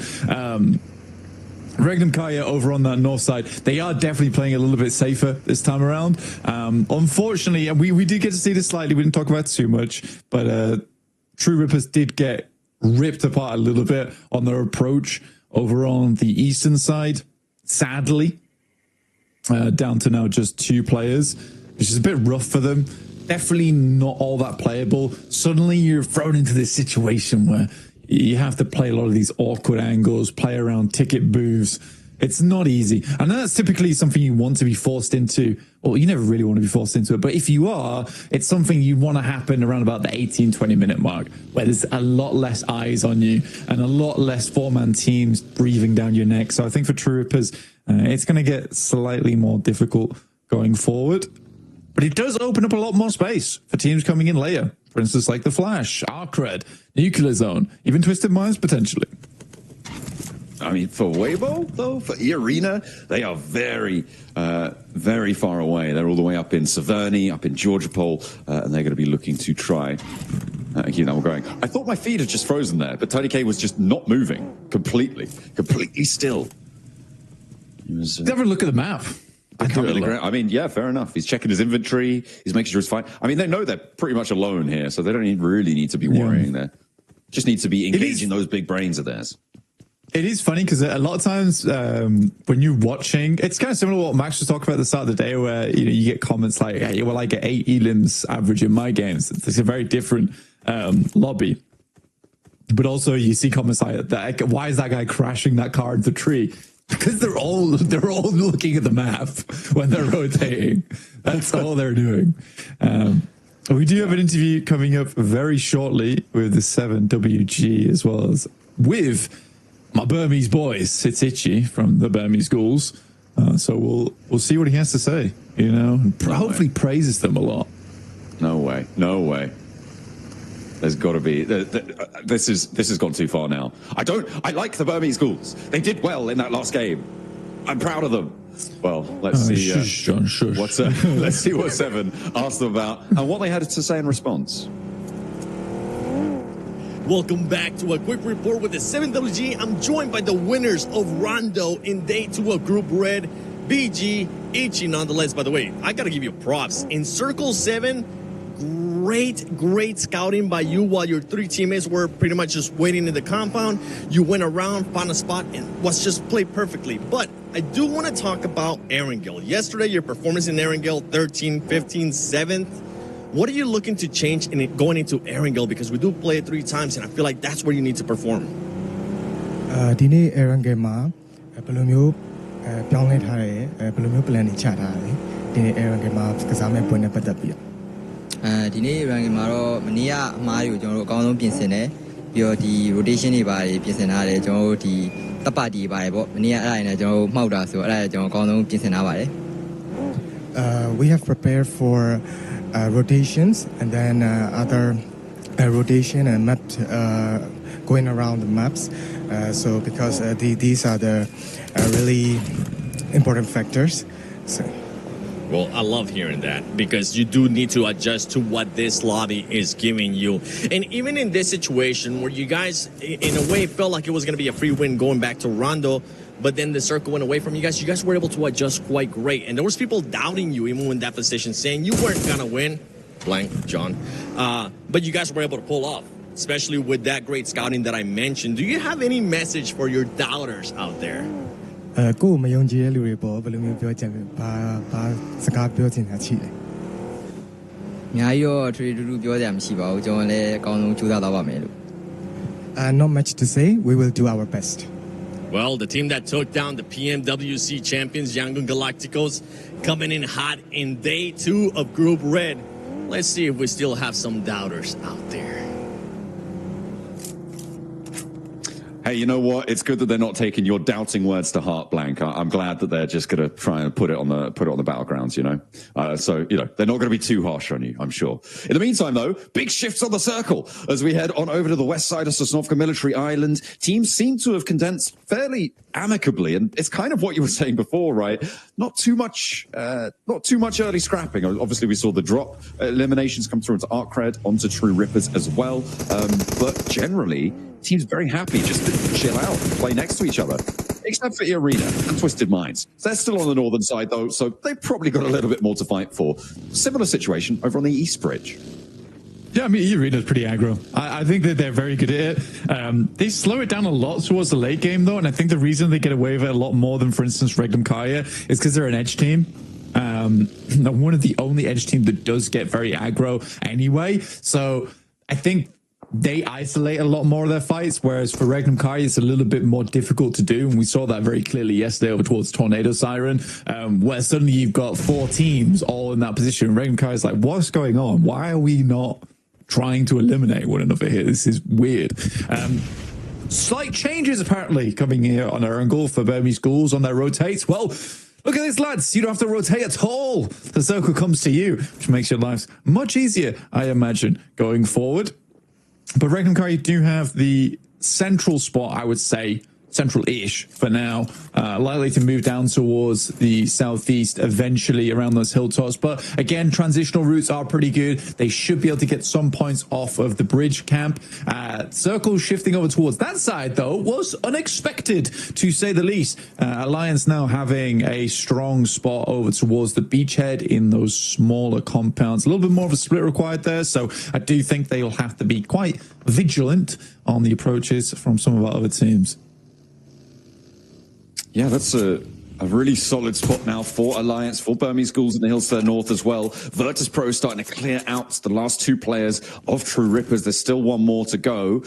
Regnum Kaya over on that north side, they are definitely playing a little bit safer this time around. Unfortunately, we did get to see this slightly. We didn't talk about it too much, but True Rippers did get ripped apart a little bit on their approach over on the eastern side. Sadly, down to now just 2 players, which is a bit rough for them. Definitely not all that playable. Suddenly you're thrown into this situation where you have to play a lot of these awkward angles, play around ticket booths. It's not easy. And that's typically something you want to be forced into. Well, you never really want to be forced into it. But if you are, it's something you want to happen around about the 18, 20-minute mark, where there's a lot less eyes on you and a lot less 4-man teams breathing down your neck. So I think for True Rippers, it's going to get slightly more difficult going forward. But it does open up a lot more space for teams coming in later. For instance, like The Flash, Arcred, Nuclear Zone, even Twisted Minds potentially. I mean, for Weibo, though, for E-Arena, they are very, very far away. They're all the way up in Severny, up in Georgopol, and they're going to be looking to try and keep that one going. I thought my feed had just frozen there, but Tony K was just not moving completely still. Never look at the map. I mean, yeah, fair enough. He's checking his inventory. He's making sure he's fine. I mean, they know they're pretty much alone here, so they don't really need to be worrying there. Just need to be engaging those big brains of theirs. It is funny because a lot of times when you're watching, it's kind of similar to what Max was talking about at the start of the day, where you get comments like, "Hey, well, I get 8 elims average in my games." It's a very different lobby. But also, you see comments like that. Why is that guy crashing that car into the tree? Because they're all looking at the map when they're rotating. That's all they're doing. We do have an interview coming up very shortly with the 7WG, as well as with my Burmese boys, Sitichi from the Burmese Ghouls. So we'll see what he has to say. And hopefully praises them a lot. No way. There's got to be. This has gone too far now. I like the Burmese Ghouls. They did well in that last game. I'm proud of them. Well, let's see. Shush, John, shush. Let's see what Seven asked them about and what they had to say in response. Welcome back to a quick report with the 7WG. I'm joined by the winners of Rondo in Day 2 of Group Red, BG, Ichi nonetheless. By the way, I got to give you props. In Circle 7, great scouting by you while your 3 teammates were pretty much just waiting in the compound. You went around, found a spot, and was just played perfectly. But I do want to talk about Erangel. Yesterday, your performance in Erangel, 13, 15, 7th. What are you looking to change in it going into Erangel? Because we do play it 3 times, and I feel like that's where you need to perform. ဒီနေ့ Erangel မှာဘယ်လိုမျိုးပြောင်းလဲထားတယ်ဘယ်လိုမျိုး plan တွေချထားတယ်ဒီနေ့ Erangel မှာကစားမဲ့ပွဲနဲ့ပတ်သက်ပြီးဒီနေ့ ranking မှာတော့မနေ့ကအမားတွေကိုကျွန်တော်တို့အကောင်းဆုံးပြင်ဆင်တယ်ပြီးတော့ဒီ rotation တွေပါတယ်ပြင်ဆင်ထားတယ်ကျွန်တော်တို့ဒီတပ်ပါတီပါတယ်ပေါ့မနေ့ကအဲ့ဒါနဲ့ကျွန်တော်တို့မှောက်တာဆိုအဲ့ဒါကျွန်တော်အကောင်းဆုံးပြင်ဆင်ထားပါတယ် we have prepared for rotations and then other rotation and map going around the maps so because these are the really important factors so Well, I love hearing that because you do need to adjust to what this lobby is giving you. And even in this situation where you guys, in a way, felt like it was going to be a free win going back to Rondo, but then the circle went away from you guys were able to adjust quite great. And there was people doubting you even in that position, saying you weren't going to win, blank, John. But you guys were able to pull off, especially with that great scouting that I mentioned. Do you have any message for your doubters out there? ကိုယ်မယုံကြည်တဲ့လူတွေပေါ့ဘယ်လိုမျိုးပြောချင်ဘာစကားပြောချင်တာရှိလဲ များကြီးတော့ထွေထူးထူးပြောစရာမရှိပါဘူးကျွန်တော်လည်းအကောင်းဆုံးကြိုးစားသွားပါမယ်လို့ Not much to say. We will do our best. Well, the team that took down the PMWC champions, Yangon Galacticos, coming in hot in day 2 of Group Red. Let's see if we still have some doubters out there. Hey, you know what? It's good that they're not taking your doubting words to heart, Blank. I'm glad that they're just going to try and put it on the battlegrounds. You know, so you know they're not going to be too harsh on you. I'm sure. In the meantime, though, big shifts on the circle as we head on over to the west side of Sosnovka Military Island. Teams seem to have condensed fairly amicably, and it's kind of what you were saying before, right? Not too much early scrapping. Obviously, we saw the drop eliminations come through into Arcred, onto True Rippers as well, but generally. Team's very happy just to chill out and play next to each other, except for Arena and Twisted Minds. They're still on the northern side, though, so they've probably got a little bit more to fight for. Similar situation over on the East Bridge. Yeah, I mean, Arena's pretty aggro. I think that they're very good at it. They slow it down a lot towards the late game, though, and I think the reason they get away with it a lot more than, for instance, Regnum Kaya is because they're an edge team. One of the only edge team that does get very aggro anyway, so I think they isolate a lot more of their fights, whereas for Regnum Kai, it's a little bit more difficult to do. And we saw that very clearly yesterday over towards Tornado Siren, where suddenly you've got 4 teams all in that position. And Regnum Kai is like, what's going on? Why are we not trying to eliminate one another here? This is weird. Slight changes apparently coming here on our angle for Burmese schools on their rotates. Well, look at this, lads. You don't have to rotate at all. The circle comes to you, which makes your lives much easier, I imagine, going forward. But Regnum Kai do have the central spot, I would say, central-ish for now, likely to move down towards the southeast eventually around those hilltops. But again, transitional routes are pretty good. They should be able to get some points off of the bridge camp. Circle shifting over towards that side, though, was unexpected, to say the least. Alliance now having a strong spot over towards the beachhead in those smaller compounds. A little bit more of a split required there, so I do think they'll have to be quite vigilant on the approaches from some of our other teams. Yeah, that's a really solid spot now for Alliance, for Burmese schools in the hills to the north as well. Virtus Pro starting to clear out the last 2 players of True Rippers. There's still one more to go,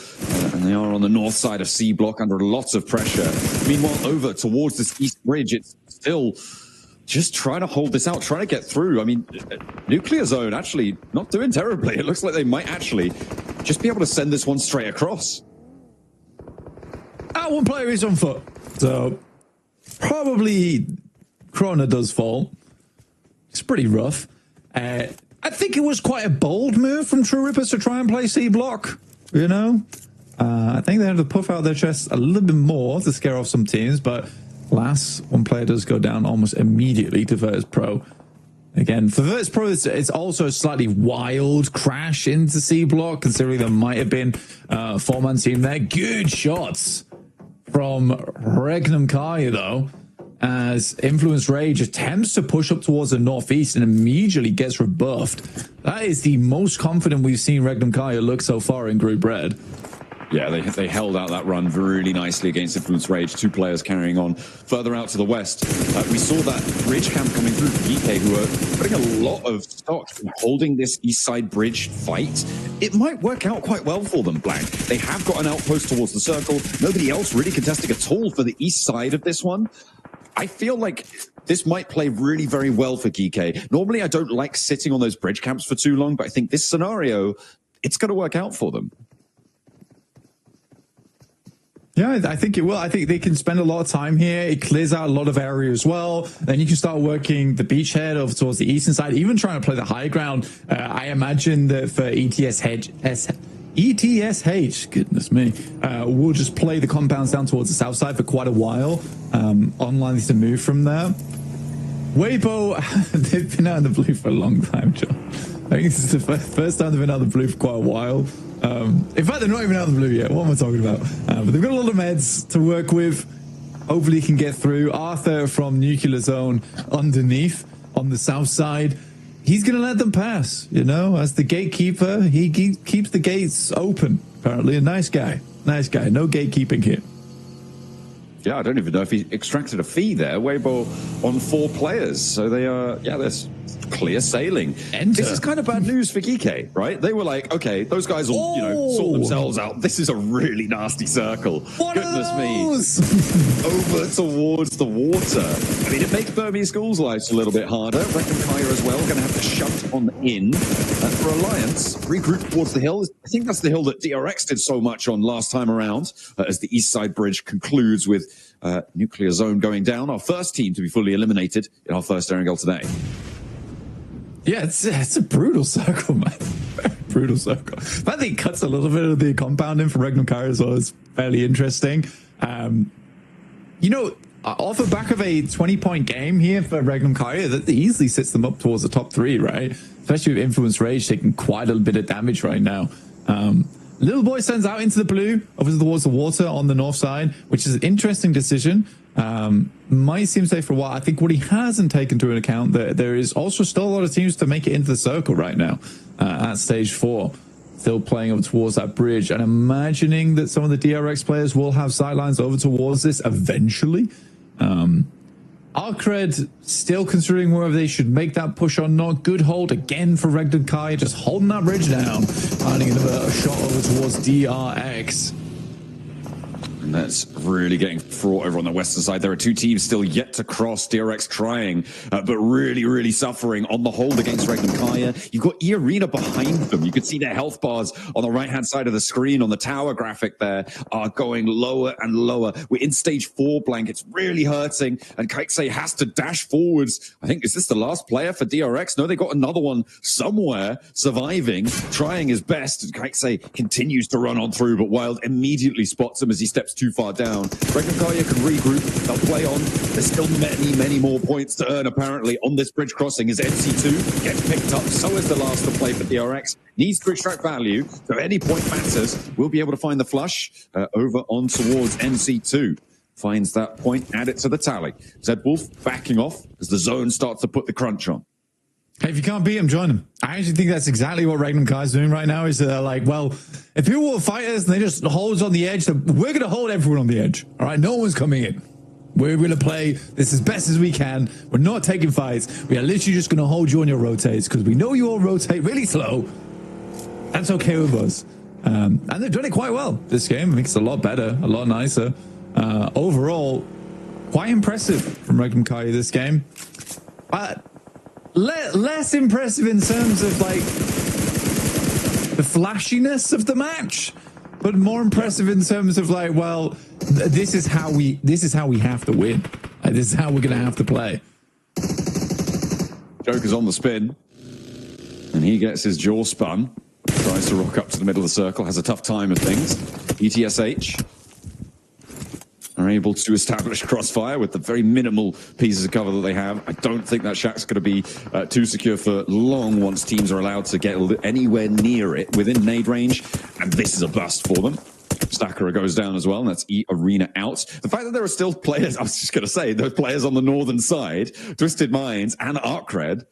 and they are on the north side of C Block under lots of pressure. Meanwhile, over towards this East Bridge, it's still just trying to hold this out, trying to get through. I mean, Nuclear Zone actually not doing terribly. It looks like they might actually just be able to send this one straight across. One player is on foot, so probably Krona does fall. It's pretty rough. I think it was quite a bold move from True Rippers to try and play C Block, you know? I think they had to puff out their chests a little bit more to scare off some teams, but alas, one player does go down almost immediately to Virtus Pro. Again, for Virtus Pro, it's also a slightly wild crash into C Block, considering there might have been a 4-man team there. Good shots from Regnum Kai, though, as Influence Rage attempts to push up towards the northeast and immediately gets rebuffed. That is the most confident we've seen Regnum Kai look so far in Group Red. Yeah, they held out that run really nicely against Influence Rage. 2 players carrying on further out to the west. We saw that bridge camp coming through for GK, who are putting a lot of stock in holding this east side bridge fight. It might work out quite well for them, Blank. They have got an outpost towards the circle. Nobody else really contesting at all for the east side of this one. I feel like this might play really very well for GK. Normally, I don't like sitting on those bridge camps for too long, but I think this scenario, it's going to work out for them. Yeah, I think it will. I think they can spend a lot of time here. It clears out a lot of area as well. Then you can start working the beachhead over towards the eastern side, even trying to play the high ground. I imagine that for ETSH, goodness me, we'll just play the compounds down towards the south side for quite a while. Online is to move from there. Weibo, they've been out in the blue for a long time, John. I think this is the first time they've been out of the blue for quite a while. In fact, they're not even out of the blue yet. What am I talking about? But they've got a lot of meds to work with. Hopefully he can get through. Arthur from Nuclear Zone underneath on the south side. He's going to let them pass, you know, as the gatekeeper. He keeps the gates open, apparently. A nice guy. Nice guy. No gatekeeping here. Yeah, I don't even know if he extracted a fee there. Weibo on 4 players. So they are, yeah, there's clear sailing. Enter. This is kind of bad news for Geeky, right? They were like, okay, those guys will, sort themselves out. This is a really nasty circle. Goodness me. Over towards the water. I mean, it makes Burmese schools' lives a little bit harder. Reckon Kaya as well, going to have to shunt on in. For Alliance, regroup towards the hill. I think that's the hill that DRX did so much on last time around, as the East Side Bridge concludes with Nuclear Zone going down. Our first team to be fully eliminated in our first Erangel today. Yeah, it's a brutal circle, man. Very brutal circle. I think it cuts a little bit of the compounding for Regnum Kaya as well. It's fairly interesting. Off the back of a 20-point game here for Regnum Kaya, that easily sits them up towards the top 3, right? Especially with Influence Rage taking quite a bit of damage right now. Little Boy sends out into the blue, over towards the water on the north side, which is an interesting decision. Might seem safe for a while. I think what he hasn't taken into account that there is also still a lot of teams to make it into the circle right now at stage 4. Still playing up towards that bridge and imagining that some of the DRX players will have sightlines over towards this eventually. Arcred still considering whether they should make that push or not. Good hold again for Regnum Kaya, just holding that bridge down, finding another shot over towards DRX. And that's really getting fraught over on the western side. There are 2 teams still yet to cross. DRX trying, but really, really suffering on the hold against Regnum Kaya. You've got E-Arena behind them. You can see their health bars on the right-hand side of the screen on the tower graphic there are going lower and lower. We're in stage 4, Blank. It's really hurting. And Kaiksei has to dash forwards. I think, is this the last player for DRX? No, they got another one somewhere surviving, trying his best. Kaiksei continues to run on through, but Wild immediately spots him as he steps too far down. Regnum Kaya can regroup. They'll play on. There's still many, many more points to earn, apparently, on this bridge crossing as NC2 gets picked up. So is the last to play for DRX. Needs to extract value, so any point matters. We'll be able to find the flush over on towards NC2. Finds that point, add it to the tally. Zed Wolf backing off as the zone starts to put the crunch on. Hey, if you can't beat them, join them. I actually think that's exactly what Regnum Kaya is doing right now. Is like, well, if people will fight us and they just hold us on the edge, then we're going to hold everyone on the edge. All right, no one's coming in. We're going to play this as best as we can. We're not taking fights. We are literally just going to hold you on your rotates because we know you all rotate really slow. That's okay with us. And they've done it quite well this game. I think it's a lot better, a lot nicer. Overall, quite impressive from Regnum Kaya this game. But less impressive in terms of like the flashiness of the match, but more impressive in terms of like, well, this is how we have to win. This is how we're going to have to play. Joker's on the spin, and he gets his jaw spun. Tries to rock up to the middle of the circle, has a tough time of things. ETSH are able to establish crossfire with the very minimal pieces of cover that they have. I don't think that shack's going to be too secure for long once teams are allowed to get anywhere near it within nade range, and this is a bust for them. Stakara goes down as well, and that's E-Arena out. The fact that there are still players, I was just going to say, those players on the northern side, Twisted Minds and Arcred,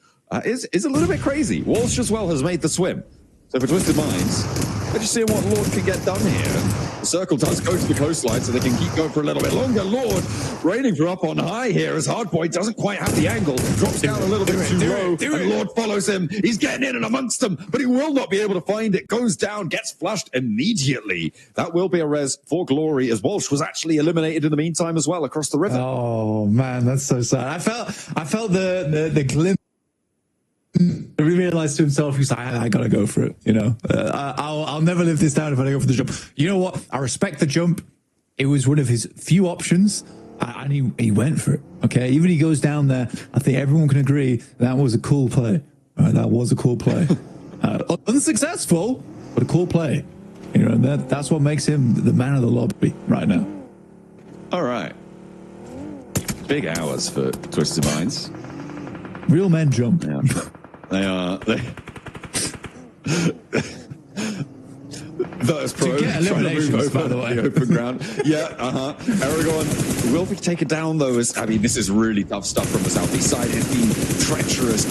is a little bit crazy. Walsh as well has made the swim. So for Twisted Minds, they're just seeing what Lord can get done here. The circle does go to the coastline, so they can keep going for a little bit longer. Lord raining for up on high here as Hardpoint doesn't quite have the angle. Drops down a little bit too low, and Lord follows him. He's getting in and amongst them, but he will not be able to find it. Goes down, gets flushed immediately. That will be a res for Glory, as Walsh was actually eliminated in the meantime as well across the river. Oh, man, that's so sad. I felt the glimpse. He realized to himself, he's like, I gotta go for it. You know, I'll never live this down if I don't go for the jump. You know what? I respect the jump. It was one of his few options, and he went for it. Okay, even he goes down there. I think everyone can agree that was a cool play. That was a cool play. Unsuccessful, but a cool play. You know, and that's what makes him the man of the lobby right now. All right, big hours for Twisted Minds. Real men jump. Yeah. They are. Verse Pro trying to move over by the way. The open ground. Yeah, Aragorn will be taken down though. I mean, this is really tough stuff from the southeast side. It's been treacherous,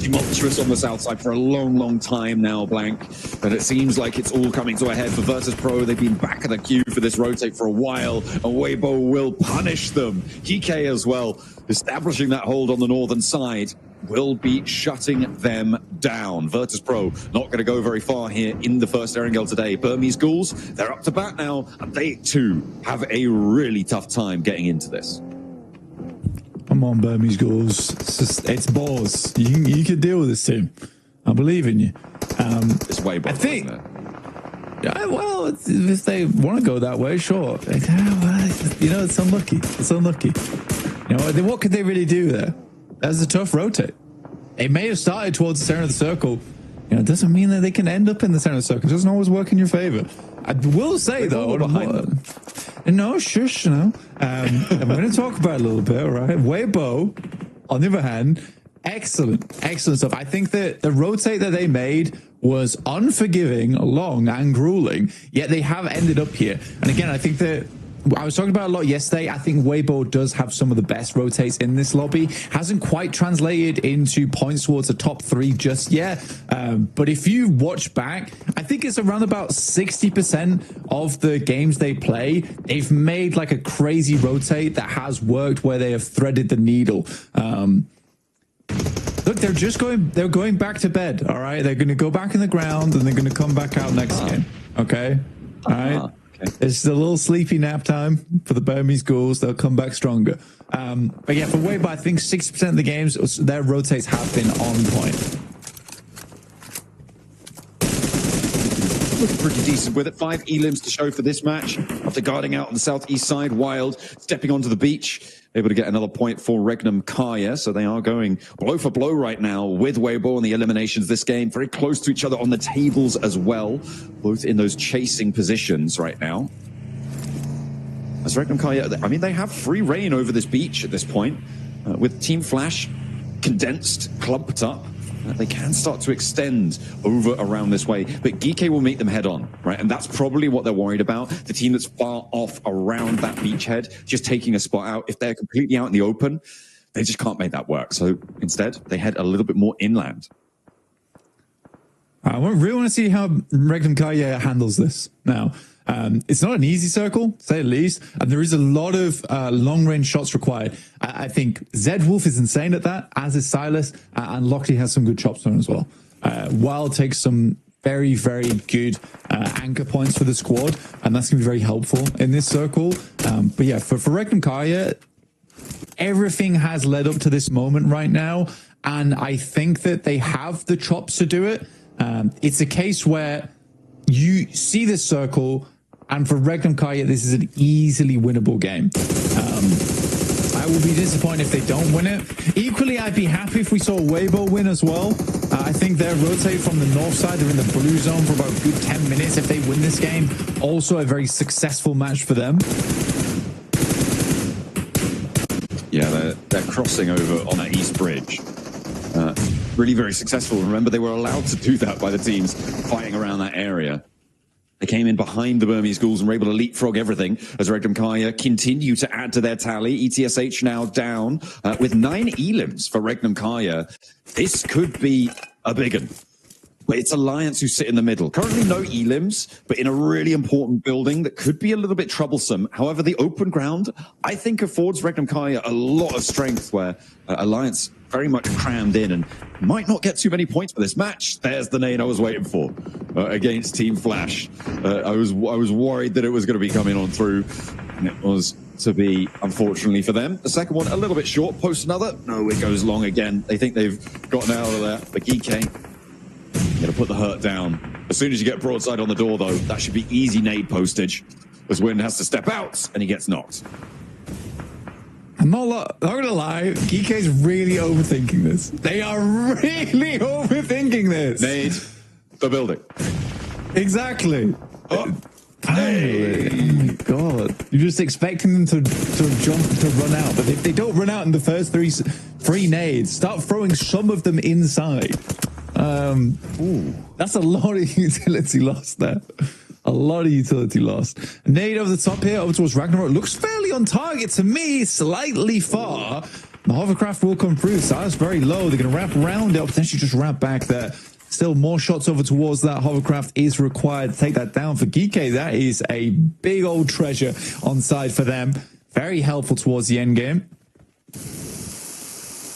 tumultuous on the south side for a long, long time now, Blank. But it seems like it's all coming to a head for Versus Pro. They've been back of the queue for this rotate for a while, and Weibo will punish them. GK as well, establishing that hold on the northern side. will be shutting them down. Virtus Pro not going to go very far here in the first Erangel today. Burmese Ghouls, they're up to bat now, and they too have a really tough time getting into this. Come on, Burmese Ghouls. It's balls. You can deal with this team. I believe in you. It's way better, I think, isn't it? Yeah, well, if they want to go that way, sure. You know, it's unlucky. It's unlucky. You know, what could they really do there? That's a tough rotate. They may have started towards the center of the circle. You know, it doesn't mean that they can end up in the center of the circle. It doesn't always work in your favor. I will say, though, no, shush, no. I'm going to talk about it a little bit, right? Weibo, on the other hand, excellent stuff. I think that the rotate that they made was unforgiving, long, and grueling, yet they have ended up here. And again, I think that I was talking about a lot yesterday. I think Weibo does have some of the best rotates in this lobby. Hasn't quite translated into points towards the top 3 just yet. But if you watch back, I think it's around about 60% of the games they play, they've made like a crazy rotate that has worked where they have threaded the needle. Look, they're going back to bed, all right? They're going to go back in the ground and they're going to come back out next game, okay? All right? Okay. It's a little sleepy nap time for the Burmese Ghouls. They'll come back stronger. But yeah, for Weibo, I think 60% of the games, their rotates have been on point. Looking pretty decent with it. 5 elims to show for this match. After guarding out on the southeast side, Wild stepping onto the beach, able to get another point for Regnum Kaya. So they are going blow for blow right now with Weibo on the eliminations this game. Very close to each other on the tables as well. Both in those chasing positions right now. As Regnum Kaya, I mean, they have free reign over this beach at this point. With Team Flash condensed, clumped up. They can start to extend over around this way, but Geeke will meet them head on, right? And that's probably what they're worried about. The team that's far off around that beachhead, just taking a spot out. If they're completely out in the open, they just can't make that work. So instead, they head a little bit more inland. I really want to see how Regnum Kaya handles this now. It's not an easy circle, to say the least, and there is a lot of long-range shots required. I think Zed Wolf is insane at that, as is Silas, and Lockley has some good chops on him as well. Wild takes some very, very good anchor points for the squad, and that's going to be very helpful in this circle. But yeah, for Regnum Kaya, everything has led up to this moment right now, and I think that they have the chops to do it. It's a case where you see this circle, and for Regnum Kaya, this is an easily winnable game. I will be disappointed if they don't win it. Equally, I'd be happy if we saw Weibo win as well. I think they'll rotate from the north side. They're in the blue zone for about a good 10 minutes. If they win this game, also a very successful match for them. Yeah, they're crossing over on that east bridge. Really very successful. Remember, they were allowed to do that by the teams fighting around that area. They came in behind the Burmese Ghouls and were able to leapfrog everything as Regnum Kaya continue to add to their tally. ETSH now down with 9 elims for Regnum Kaya. This could be a big one. But it's Alliance who sit in the middle. Currently no elims, but in a really important building that could be a little bit troublesome. However, the open ground, I think, affords Regnum Kaya a lot of strength where Alliance very much crammed in and might not get too many points for this match. There's the nade I was waiting for against Team Flash. I was worried that it was going to be coming on through, and it was to be, unfortunately for them. The second one, a little bit short. Post another. No, it goes long again. They think they've gotten out of that. But Geeke, you're going to put the hurt down. As soon as you get broadside on the door, though, that should be easy nade postage, as Wynn has to step out, and he gets knocked. I'm not gonna lie, Geeke's really overthinking this. They are really overthinking this. Nade the building. Exactly. Oh my god. You're just expecting them to jump, to run out. But if they don't run out in the first three nades, start throwing some of them inside. That's a lot of utility lost there. A lot of utility lost. Nade over the top here, over towards Ragnarok. Looks fairly on target to me, slightly far. The hovercraft will come through, so that's very low. They're going to wrap around it, or potentially just wrap back there. Still more shots over towards that. Hovercraft is required to take that down for Geeke. That is a big old treasure on side for them. Very helpful towards the end game.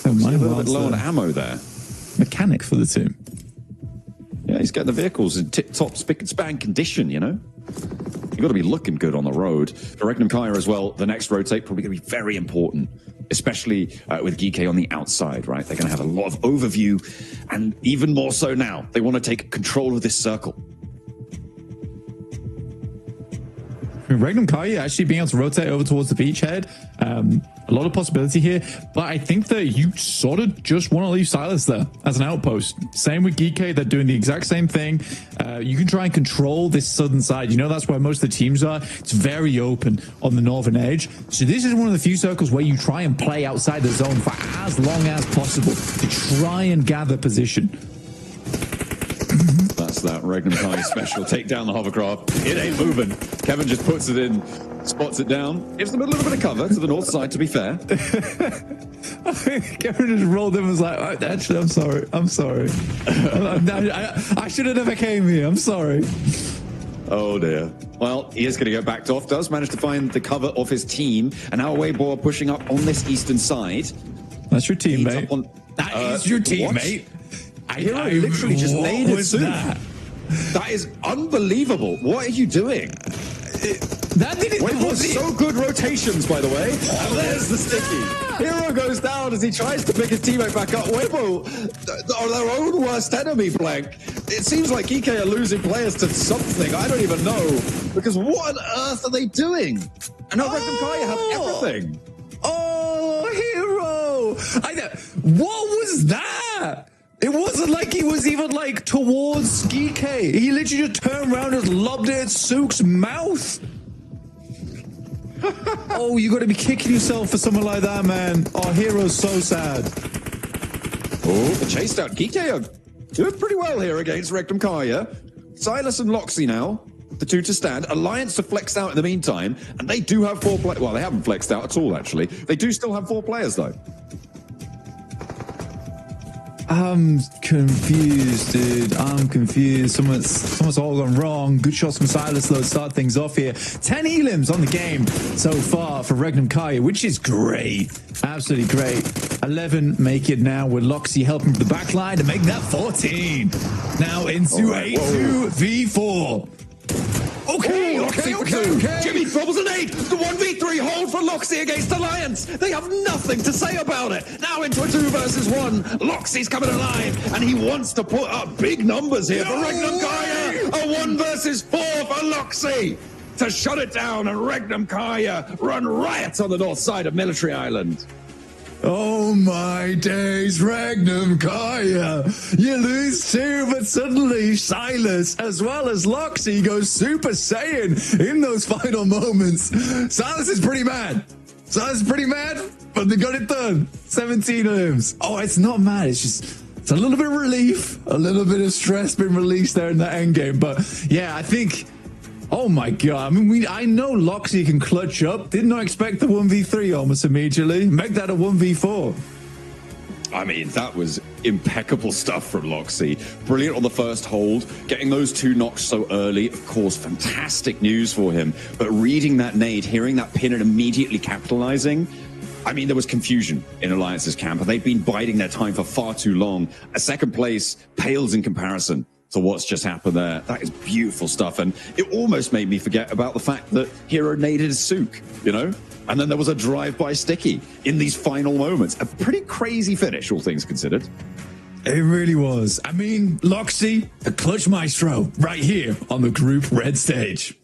Oh, my a little bit low on ammo there. Mechanic for the team. Yeah, he's got the vehicles in tip-top spick and span condition, you know? You've got to be looking good on the road. For Regnum Kaya as well, the next rotate probably going to be very important, especially with Geek on the outside, right? They're going to have a lot of overview, and even more so now, they want to take control of this circle. Regnum Kaya actually being able to rotate over towards the beachhead. A lot of possibility here, but I think that you sort of just want to leave Silas there as an outpost. Same with Geek, they're doing the exact same thing. You can try and control this southern side. You know, that's where most of the teams are. It's very open on the northern edge. So this is one of the few circles where you try and play outside the zone for as long as possible to try and gather position. That's that Regnum Kaya special. Take down the hovercraft. It ain't moving. Kevin just puts it in, spots it down, gives them a little bit of cover to the north side, to be fair. Kevin just rolled in and was like, oh, actually, I'm sorry. I'm sorry. I should have never came here. I'm sorry. Oh, dear. Well, he is going to get backed off. Does manage to find the cover of his team. And now Weibo pushing up on this eastern side. That's your teammate. That is your teammate. Hero literally just naded Sook. That is unbelievable. What are you doing? That didn't was so good rotations, by the way. And there's the sticky. Hero goes down as he tries to pick his teammate back up. Weibo are their own worst enemy, Blank. It seems like EK are losing players to something. I don't even know. Because what on earth are they doing? And now Regnum Kaya have everything. Oh, Hero! What was that? It wasn't like he was even like towards Geek. He literally just turned around and lobbed it at Sook's mouth. Oh, you got to be kicking yourself for something like that, man. Oh, Hero's so sad. Oh, the chased out Geek are doing pretty well here against Regnum Kaya. Silas and Loxy now, the two to stand. Alliance to flex out in the meantime, and they do have 4 players. Well, they haven't flexed out at all, actually. They do still have 4 players, though. I'm confused, dude. I'm confused. Someone's all gone wrong. Good shots from Silas, though, to start things off here. 10 elims on the game so far for Regnum Kaya, which is great. Absolutely great. 11 make it now with Loxy helping from the back line to make that 14. Now into a 2v4. Okay. Jimmy bubbles an 8. The 1v3 hold for Loxy against Alliance. They have nothing to say about it. Now into a 2 versus 1. Loxy's coming alive, and he wants to put up big numbers here for Regnum Kaya. A 1 versus 4 for Loxy to shut it down, and Regnum Kaya run riot on the north side of Military Island. Oh my days, Regnum Kaya. You lose 2, but suddenly Silas, as well as Loxy, goes Super Saiyan in those final moments. Silas is pretty mad. But they got it done. 17 limbs. Oh, it's not mad. It's a little bit of relief, a little bit of stress being released there in the end game. But yeah, I think... Oh my god, I know Loxy can clutch up. Did not expect the 1v3 almost immediately. Make that a 1v4. I mean, that was impeccable stuff from Loxy. Brilliant on the first hold. Getting those 2 knocks so early, of course, fantastic news for him. But reading that nade, hearing that pin and immediately capitalizing, I mean, there was confusion in Alliance's camp. They've been biding their time for far too long. A second place pales in comparison to what's just happened there. That is beautiful stuff. And it almost made me forget about the fact that Hero naded Sook, you know? And then there was a drive-by sticky in these final moments. A pretty crazy finish, all things considered. It really was. I mean, Loxy, the clutch maestro, right here on the Group Red stage.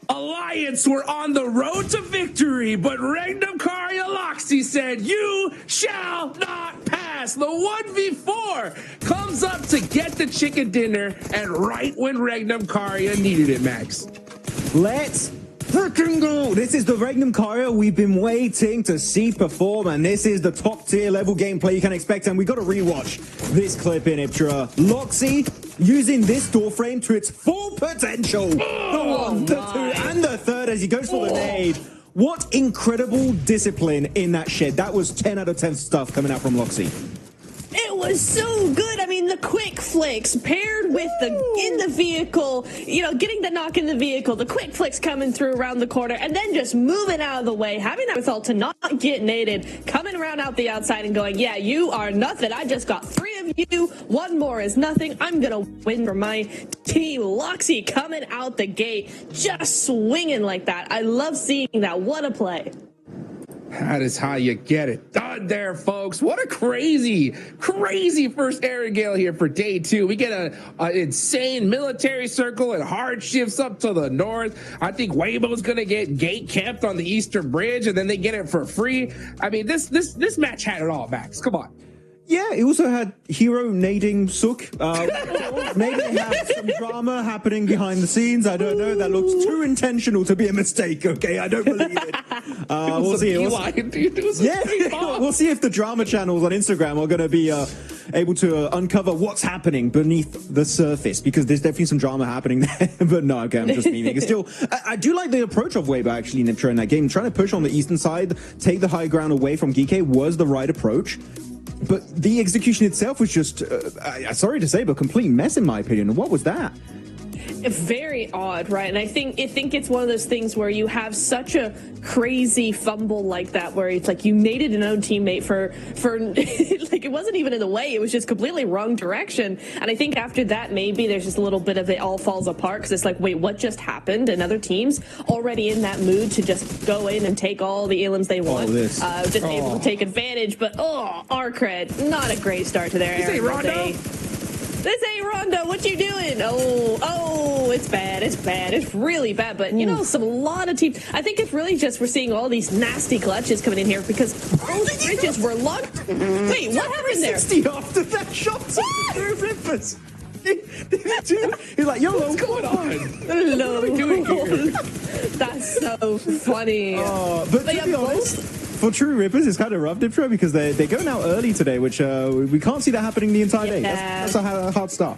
Alliance were on the road to victory, but Regnum Kaya Loxy said, "You shall not pass." The 1v4 comes up to get the chicken dinner, and right when Regnum Kaya needed it, Max. Let's freaking go! This is the Regnum Courier we've been waiting to see perform, and this is the top tier level gameplay you can expect, and we got to rewatch this clip in Iptra. Loxy using this door frame to its full potential. The 1, the 2, and the 3rd as he goes for the nade. What incredible discipline in that shed. That was 10 out of 10 stuff coming out from Loxy. It was so good. I mean, the quick flicks paired with the in the vehicle, you know, getting the knock in the vehicle, the quick flicks coming through around the corner, and then just moving out of the way, having that withal to not get naded, coming around out the outside and going, yeah, you are nothing. I just got 3 of you. 1 more is nothing. I'm going to win for my team. Loxy coming out the gate, just swinging like that. I love seeing that. What a play. That is how you get it done there, folks. What a crazy first air gale here for day 2. We get an insane military circle and hard shifts up to the north. I think Weibo's going to get gate kept on the Eastern Bridge, and then they get it for free. I mean, this match had it all, Max. Come on. Yeah, it also had hero nading Sook. Maybe they have some drama happening behind the scenes. I don't know. That looks too intentional to be a mistake. Okay, I don't believe it. We'll see. We'll see if the drama channels on Instagram are going to be able to uncover what's happening beneath the surface, because there's definitely some drama happening there. But no, okay, I'm just meaning. It's still, I do like the approach of Weibo actually, Niptra, in that game. Trying to push on the eastern side, take the high ground away from Geeke was the right approach. But the execution itself was just, sorry to say, but complete mess in my opinion. What was that? Very odd, right? And I think it's one of those things where you have such a crazy fumble like that, where it's like you naded an own teammate for like it wasn't even in the way, it was just completely wrong direction. And I think after that, maybe there's just a little bit of it all falls apart, because it's like, wait, what just happened? And other teams already in that mood to just go in and take all the elims they want, just able to take advantage. But Arcred, not a great start to their era. This ain't Rondo. What you doing? Oh, it's bad. It's bad. It's really bad. But, you know, a lot of teams. I think it's really just we're seeing all these nasty clutches coming in here because both bridges were locked. Wait, what happened there? 60 after that shot. Through Rippers. He's like, yo, what's going on? Hello. What are we doing here? That's so funny. But to be honest, for True Rippers, it's kind of rough, Diptra, because they're going out early today, which we can't see that happening the entire day. That's a hard start.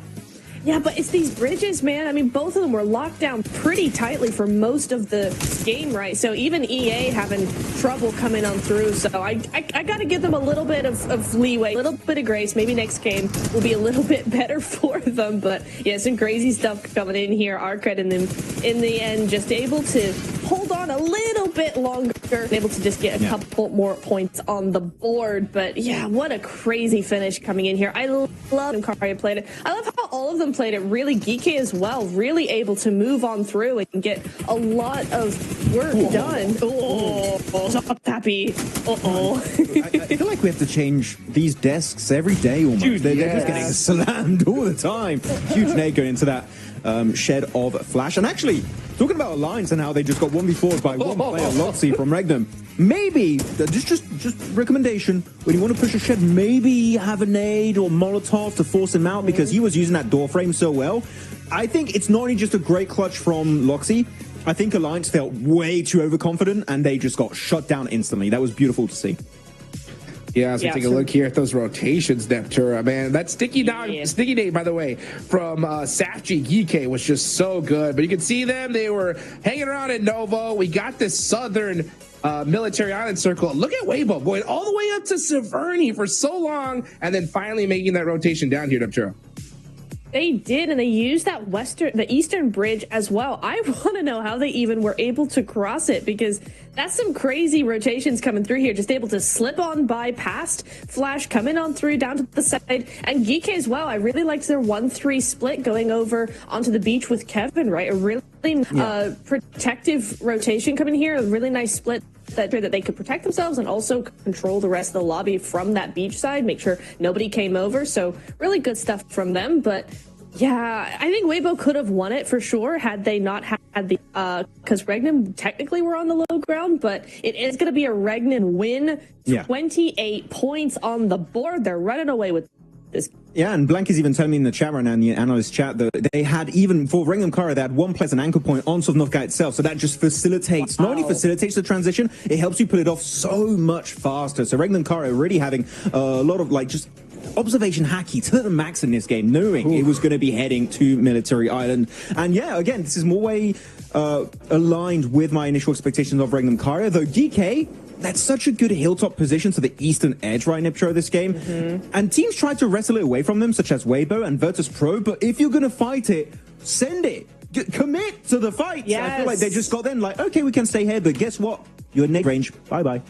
Yeah, but it's these bridges, man. I mean, both of them were locked down pretty tightly for most of the game, right? So even EA having trouble coming on through. So I got to give them a little bit of leeway, a little bit of grace. Maybe next game will be a little bit better for them. But yeah, some crazy stuff coming in here. Arcred and them in the end just able to hold on a little bit longer, able to just get a couple more points on the board. But yeah, what a crazy finish coming in here. I love how Karia played it. I love how all of them played it really geeky as well, really able to move on through and get a lot of work done. Not happy. I feel like we have to change these desks every day almost. Dude, they're just getting slammed all the time. Huge nade going into that shed of Flash. And actually, talking about Alliance and how they just got 1v4'd by one player, Loxy from Regnum. Maybe, just recommendation, when you want to push a shed, maybe have a nade or Molotov to force him out, because he was using that door frame so well. I think it's not only just a great clutch from Loxy, I think Alliance felt way too overconfident and they just got shut down instantly. That was beautiful to see. Yeah, so take a look here at those rotations, Neptura, man. That sticky nade, by the way, from Safji Geeke was just so good. But you can see them, they were hanging around in Novo. We got this southern military island circle. Look at Weibo going all the way up to Severny for so long, and then finally making that rotation down here, Neptura. They did, and they used the eastern bridge as well. I want to know how they even were able to cross it, because that's some crazy rotations coming through here. Just able to slip on by past Flash, coming on through down to the side, and Geeke as well. I really liked their 1-3 split going over onto the beach with Kevin, right? A really protective rotation coming here. A really nice split that they could protect themselves and also control the rest of the lobby from that beach side, make sure nobody came over. So really good stuff from them. But yeah, I think Weibo could have won it for sure had they not had the because Regnum technically were on the low ground, but it is going to be a Regnum win. 28 points on the board. They're running away with this Yeah, and Blank is even telling me in the chat right now, in the analyst chat, that they had, even for Ringham Kara, they had one pleasant anchor point on Sovnovka itself. So that just facilitates, not only facilitates the transition, it helps you pull it off so much faster. So Ringham Kara really having a lot of like just observation hacky to the max in this game, knowing it was going to be heading to Military Island. And yeah, again, this is more way aligned with my initial expectations of Ringham Kara, though DK, that's such a good hilltop position to the eastern edge right Niptro this game. And teams try to wrestle it away from them, such as Weibo and Virtus Pro, but if you're going to fight it, send it. Commit to the fight. Yes. I feel like they just got then like, okay, we can stay here, but guess what? You're in range. Bye-bye.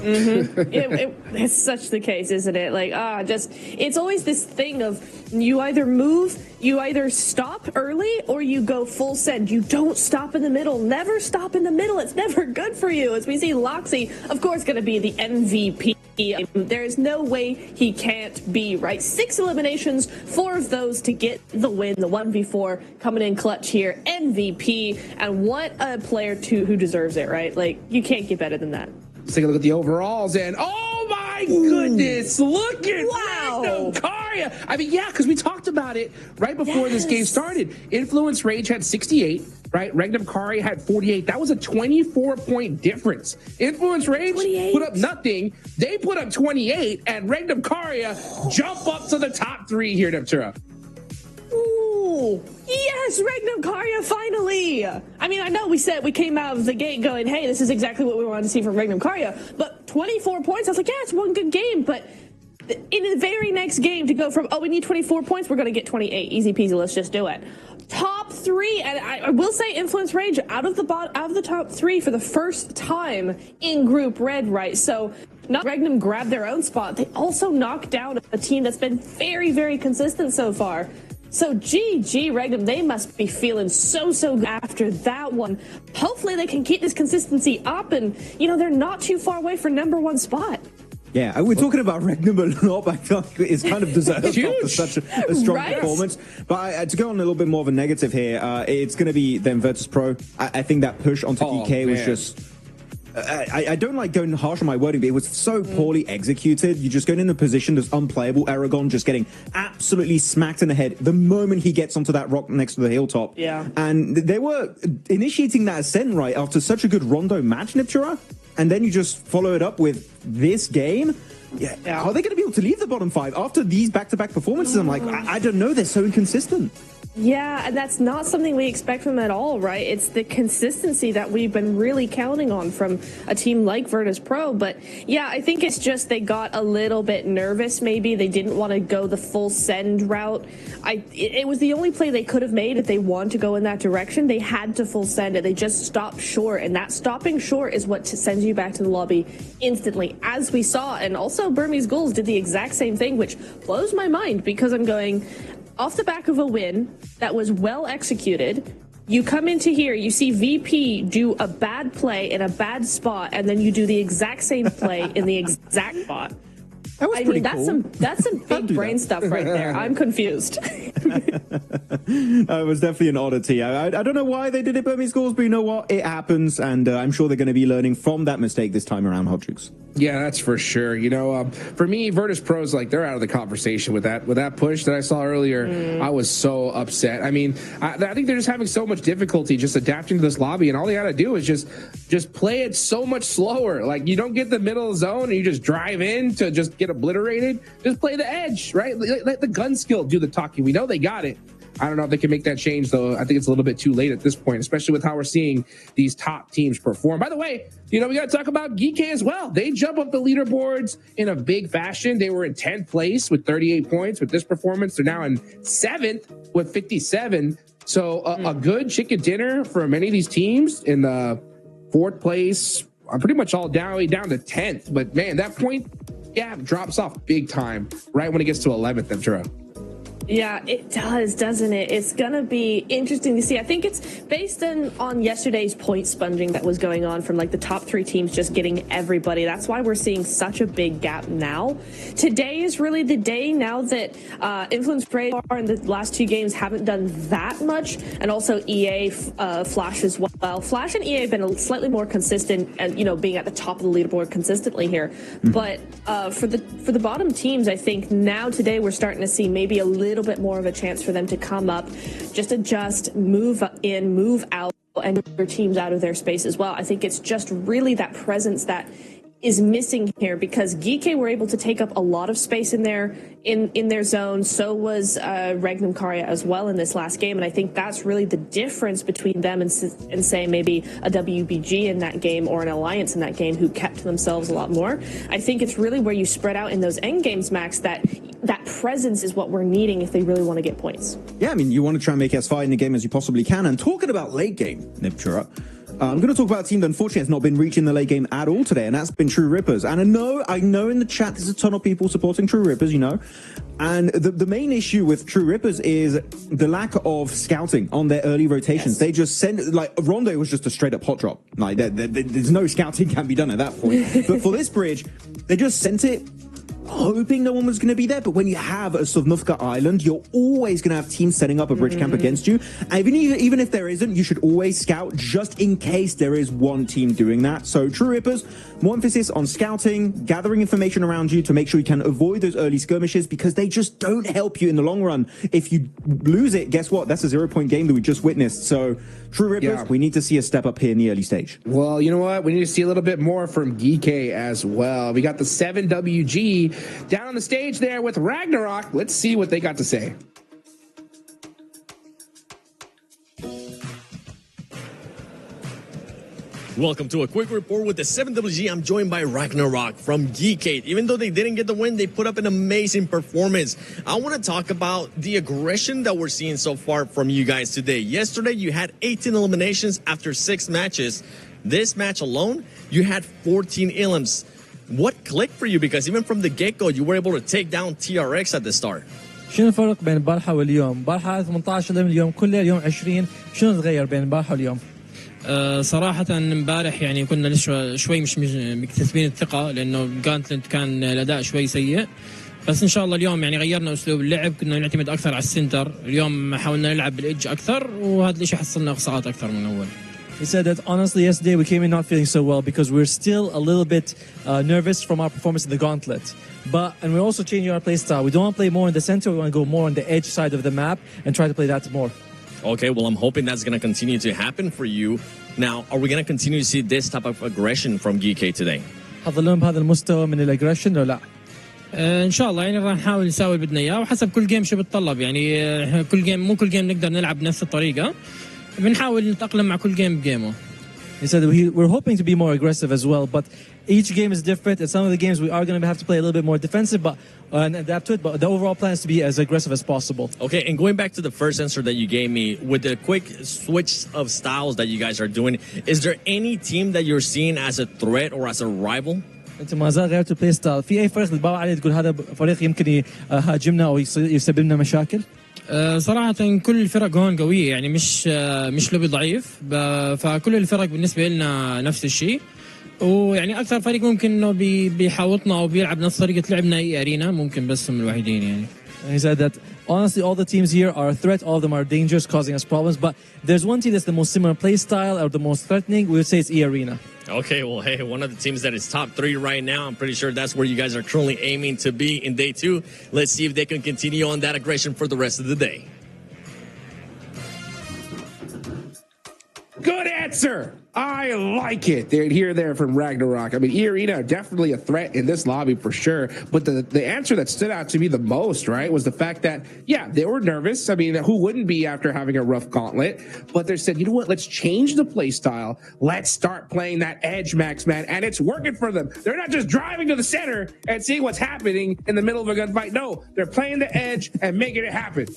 It's such the case, isn't it? Like, it's always this thing of you either move, you either stop early, or you go full send. You don't stop in the middle. Never stop in the middle. It's never good for you. As we see Loxy, of course, going to be the MVP. There's no way he can't be, right? 6 eliminations, 4 of those to get the win. The 1v4 coming in clutch here. MVP. And what a player who deserves it, right? Like, you can't get better than that. Let's take a look at the overalls, and oh my goodness, look at Random Karya. I mean, yeah, because we talked about it right before this game started. Influence Rage had 68, right? Random Karya had 48. That was a 24-point difference. Influence Rage put up nothing. They put up 28, and Random Karya jump up to the top 3 here, Neptura. Ooh, yes, Regnum Karya, finally! I mean, I know we came out of the gate going, hey, this is exactly what we wanted to see from Regnum Karya, but 24 points, I was like, yeah, it's one good game, but in the very next game to go from, oh, we need 24 points, we're going to get 28. Easy peasy, let's just do it. Top 3, and I will say Influence Rage out of the top 3 for the first time in Group Red, right? So not Regnum grabbed their own spot, they also knocked down a team that's been very, very consistent so far. So GG Regnum, they must be feeling so good after that one. Hopefully they can keep this consistency up, and you know, they're not too far away for #1 spot. Yeah, we're talking about Regnum a lot, but I feel like it's kind of deserved after such a strong performance. But to go on a little bit more of a negative here, it's going to be then Virtus Pro. I think that push onto DK was just... I don't like going harsh on my wording, but it was so poorly executed. You just go in a position that's unplayable. Aragon just getting absolutely smacked in the head the moment he gets onto that rock next to the hilltop. Yeah. And they were initiating that ascent right after such a good Rondo match, Niptura. And then you just follow it up with this game. Yeah. Are they going to be able to leave the bottom 5 after these back-to-back performances? I'm like, I don't know. They're so inconsistent. Yeah, and that's not something we expect from them at all, right? It's the consistency that we've been really counting on from a team like Virtus Pro. But yeah, I think it's just they got a little bit nervous, maybe. They didn't want to go the full send route. It was the only play they could have made if they wanted to go in that direction. They had to full send it. They just stopped short, and that stopping short is what sends you back to the lobby instantly, as we saw. And also Burmese Ghouls did the exact same thing, which blows my mind, because I'm going... off the back of a win that was well executed, you come into here, you see VP do a bad play in a bad spot, and then you do the exact same play in the exact spot. That was pretty cool. That's some big brain stuff right there. I'm confused. It was definitely an oddity. I don't know why they did it, Burmese Ghouls, but you know what? It happens, and I'm sure they're going to be learning from that mistake this time around, Hot Jukes. Yeah, that's for sure. You know, for me, Virtus Pro's like, they're out of the conversation with that push that I saw earlier. I was so upset. I mean, I think they're just having so much difficulty just adapting to this lobby, and all they got to do is just play it so much slower. Like, you don't get the middle zone and you just drive in to just get obliterated. Just play the edge, right? Let the gun skill do the talking. We know they got it. I don't know if they can make that change, though. I think it's a little bit too late at this point, especially with how we're seeing these top teams perform. By the way, you know, we got to talk about Geeky as well. They jump up the leaderboards in a big fashion. They were in 10th place with 38 points. With this performance, they're now in 7th with 57. So a good chicken dinner for many of these teams in the 4th place. Pretty much all down to 10th. But, man, that point gap drops off big time right when it gets to 11th, I'm sure. Yeah, it does, doesn't it? It's going to be interesting to see. I think it's based on yesterday's point sponging that was going on from like the top 3 teams just getting everybody. That's why we're seeing such a big gap now. Today is really the day now that Influence Radar in the last 2 games haven't done that much. And also EA, Flash as well. Flash and EA have been slightly more consistent and, you know, being at the top of the leaderboard consistently here. But for the bottom teams, I think now today we're starting to see maybe a little bit more of a chance for them to come up, just adjust, move in, move out, and move their teams out of their space as well. I think it's just really that presence that is missing here, because Geeky were able to take up a lot of space in their zone. So was Regnum Karya as well in this last game, and I think that's really the difference between them and say maybe a WBG in that game or an Alliance in that game who kept to themselves a lot more. I think it's really where you spread out in those end games, Max, that presence is what we're needing if they really want to get points. Yeah, I mean, you want to try and make as far in the game as you possibly can. And talking about late game, Nipchura, I'm going to talk about a team that unfortunately has not been reaching the late game at all today, and that's been True Rippers. And I know in the chat there's a ton of people supporting True Rippers, you know. And the main issue with True Rippers is the lack of scouting on their early rotations. Yes. They just send, like, Rondo was just a straight up hot drop. Like, there's no scouting can be done at that point. But for this bridge, they just sent it hoping no one was going to be there. But when you have a Sovnivka Island, you're always going to have teams setting up a bridge camp against you. And even if there isn't, you should always scout just in case there is one team doing that. So True Rippers, more emphasis on scouting, gathering information around you to make sure you can avoid those early skirmishes, because they just don't help you in the long run. If you lose it, guess what? That's a 0-point game that we just witnessed. So True Rippers, we need to see a step up here in the early stage. Well, you know what? We need to see a little bit more from Geeky as well. We got the 7WG down on the stage there with Ragnarok. Let's see what they got to say. Welcome to a quick report with the 7WG. I'm joined by Ragnarok from Geekade. Even though they didn't get the win, they put up an amazing performance. I want to talk about the aggression that we're seeing so far from you guys today. Yesterday, you had 18 eliminations after 6 matches. This match alone, you had 14 elims. What clicked for you? Because even from the get-go, you were able to take down TRX at the start. شنو الفرق بين البارحة واليوم؟ البارحة 18 اليوم كله، اليوم 20. شنو تغير بين البارحة واليوم؟ صراحة امبارح يعني كنا لسه شوي مش مكتسبين الثقة، لأنه جانتلت كان الأداء شوي سيء. بس إن شاء الله اليوم يعني غيرنا أسلوب اللعب، كنا نعتمد أكثر على السنتر. اليوم حاولنا نلعب بالإدج أكثر، وهذا الشيء حصلنا إقصاءات أكثر من أول. He said that honestly yesterday we came in not feeling so well because we're still a little bit nervous from our performance in the Gauntlet. And we're also changing our play style. We don't want to play more in the center, we want to go more on the edge side of the map and try to play that more. Okay, well, I'm hoping that's going to continue to happen for you. Now, are we going to continue to see this type of aggression from GK today? حظلهم بهذا المستوى من الاجريشن ولا لا؟ ان شاء الله يعني راح نحاول نساوي اللي بدنا اياه، وحسب كل جيم شو بتطلب. يعني كل جيم مو كل جيم نقدر نلعب بنفس الطريقه، بنحاول نتاقلم مع كل جيم بجيمه. He said we're hoping to be more aggressive as well, but each game is different. In some of the games we are going to have to play a little bit more defensive, and adapt to it. But the overall plan is to be as aggressive as possible. Okay, and going back to the first answer that you gave me, with the quick switch of styles that you guys are doing, is there any team that you're seeing as a threat or as a rival? انت ما زال غيرت البلاي ستايل، في اي فريق تباوع عليه تقول هذا فريق يمكن يهاجمنا او يسبب لنا مشاكل؟ صراحة كل الفرق هون قوية، يعني مش لوبي ضعيف، فكل الفرق بالنسبة لنا نفس الشيء. ويعني أكثر فريق ممكن إنه بيحاوطنا أو بيلعب نفس طريقة لعبنا أي أرينا، ممكن بس هم الوحيدين يعني. He said that honestly all the teams here are a threat, all of them are dangerous, causing us problems, but there's one team that's the most similar play style or the most threatening, we would say it's E-Arena. Okay, well, hey, one of the teams that is top 3 right now, I'm pretty sure that's where you guys are currently aiming to be in day 2. Let's see if they can continue on that aggression for the rest of the day. Good answer. I like it. They're there from Ragnarok. I mean, E-Arena are definitely a threat in this lobby for sure. But the answer that stood out to me the most, right, was the fact that, yeah, they were nervous. I mean, who wouldn't be after having a rough gauntlet? But they said, you know what, let's change the play style. Let's start playing that edge, Max, man. And it's working for them. They're not just driving to the center and seeing what's happening in the middle of a gunfight. No, they're playing the edge and making it happen.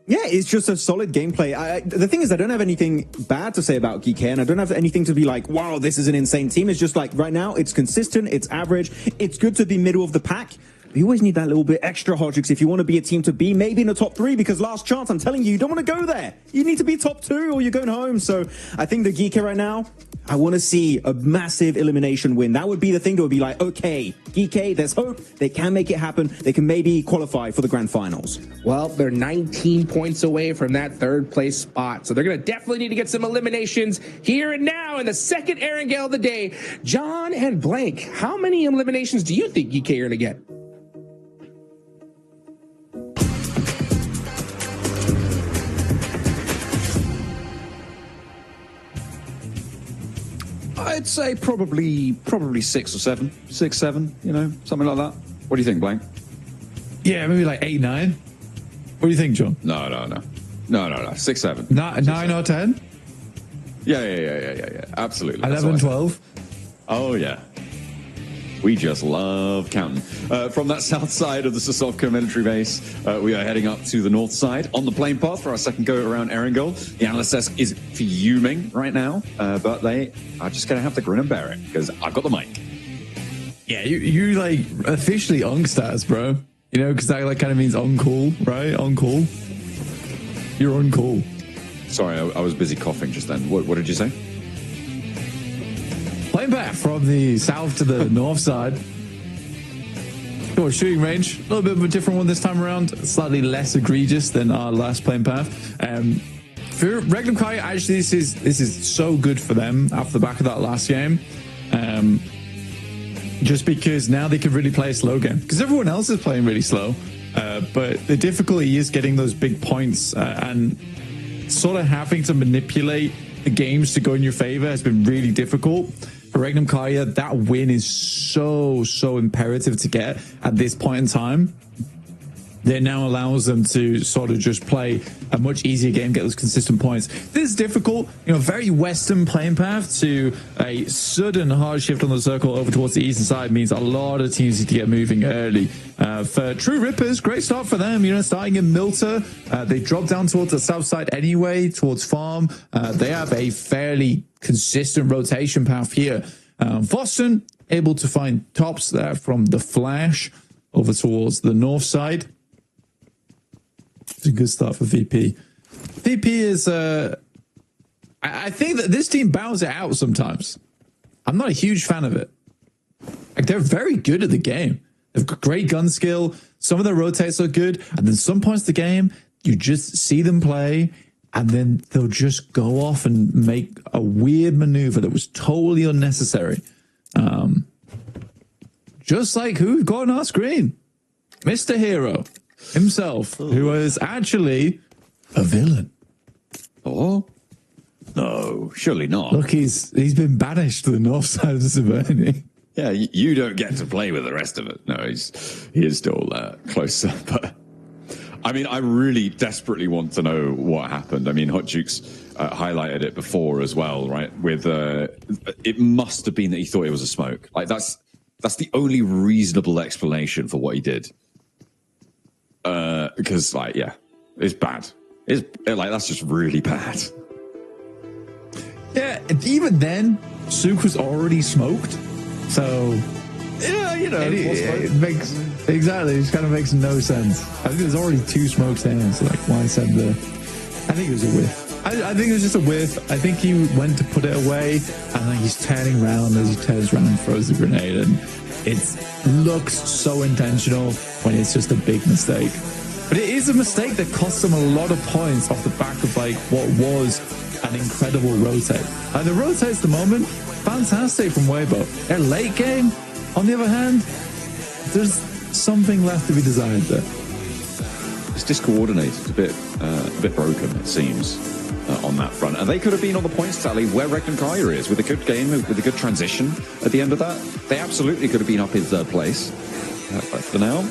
Yeah, it's just a solid gameplay. The thing is, I don't have anything bad to say about GK, and I don't have anything to be like, wow, this is an insane team. It's just like, right now, it's consistent, it's average, it's good to be middle of the pack. you always need that little bit extra, Hodrix, if you want to be a team to be maybe in the top 3, because last chance, I'm telling you, you don't want to go there. You need to be top 2 or you're going home. So I think the Geeky right now, I want to see a massive elimination win. That would be the thing that would be like, okay, Geeky, there's hope. They can make it happen. They can maybe qualify for the grand finals. Well, they're 19 points away from that 3rd place spot. So they're going to definitely need to get some eliminations here and now in the second Erangel of the day. John and Blank, how many eliminations do you think Geeky are going to get? I'd say probably 6 or 7, 6, 7, you know, something like that. What do you think, Blank? Yeah, maybe like 8, 9. What do you think, John? No. 6, 7. 9 or 10? Yeah. Absolutely. 11, 12. Oh, yeah. We just love counting. From that south side of the Sosovka military base, we are heading up to the north side on the plane path for our second go around Erangel. The analyst desk is fuming right now, but they are just going to have to grin and bear it because I've got the mic. Yeah, you like officially unstats, bro. You know, because that like kind of means on call, right? On call. You're on call. Sorry, I was busy coughing just then. What did you say? Playing back from the south to the north side. Shooting range, a little bit of a different one this time around. Slightly less egregious than our last playing path. For Regnum Kai, actually, this is so good for them after the back of that last game. Just because now they can really play a slow game. Because everyone else is playing really slow. But the difficulty is getting those big points and sort of having to manipulate the games to go in your favor has been really difficult. For Regnum Kaya, that win is so imperative to get at this point in time. That now allows them to sort of just play a much easier game, get those consistent points. This is difficult, you know, very western playing path to a sudden hard shift on the circle over towards the eastern side means a lot of teams need to get moving early. For True Rippers, great start for them, you know, starting in Milta. They drop down towards the south side anyway, towards Farm. They have a fairly consistent rotation path here. Boston able to find tops there from the Flash over towards the north side. It's a good start for VP. VP is, I think that this team bows it out sometimes. I'm not a huge fan of it. Like, they're very good at the game. They've got great gun skill. Some of their rotates are good. And then some points of the game, you just see them play, and then they'll just go off and make a weird maneuver that was totally unnecessary. Just like who we've got on our screen. Mr. Hero himself, who is actually a villain. Oh? No, surely not. Look, he's been banished to the north side of Severny. Yeah, you don't get to play with the rest of it. No, he is still closer. But I mean, I really desperately want to know what happened. I mean, Hot Jukes highlighted it before as well, right? With it must have been that he thought it was a smoke. Like that's the only reasonable explanation for what he did. Because like, yeah, it's bad. That's just really bad. Yeah, even then, Suk was already smoked. So yeah, you know, it makes exactly. It kind of makes no sense. I think there's already 2 smokes there. So like, why send the? I think it was a whiff. I think it was just a whiff. I think he went to put it away, and then he's turning around as he turns around and throws the grenade, and it looks so intentional when it's just a big mistake. But it is a mistake that costs them a lot of points off the back of like what was an incredible rotate. The rotates at the moment, fantastic from Weibo. Their late game, on the other hand, there's something left to be desired there. It's discoordinated, a bit broken, it seems, on that front. And they could have been on the points tally where Regnum Kaya is, with a good game, with a good transition at the end of that. They absolutely could have been up in 3rd place. But for now,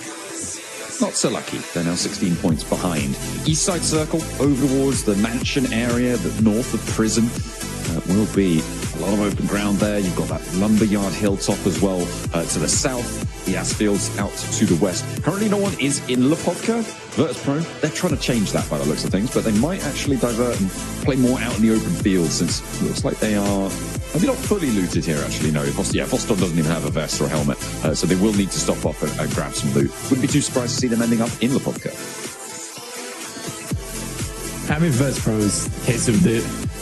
not so lucky. They're now 16 points behind. East side circle over towards the mansion area, the north of prison. will be a lot of open ground there. You've got that Lumberyard hilltop as well to the south. The Asfields out to the west. Currently, no one is in Lepovka. Virtus.pro, they're trying to change that by the looks of things, but they might actually divert and play more out in the open field, since it looks like they are maybe not fully looted here, actually. No, Voston doesn't even have a vest or a helmet, so they will need to stop off and grab some loot. Wouldn't be too surprised to see them ending up in Lepovka. I mean, Virtus.pro's case of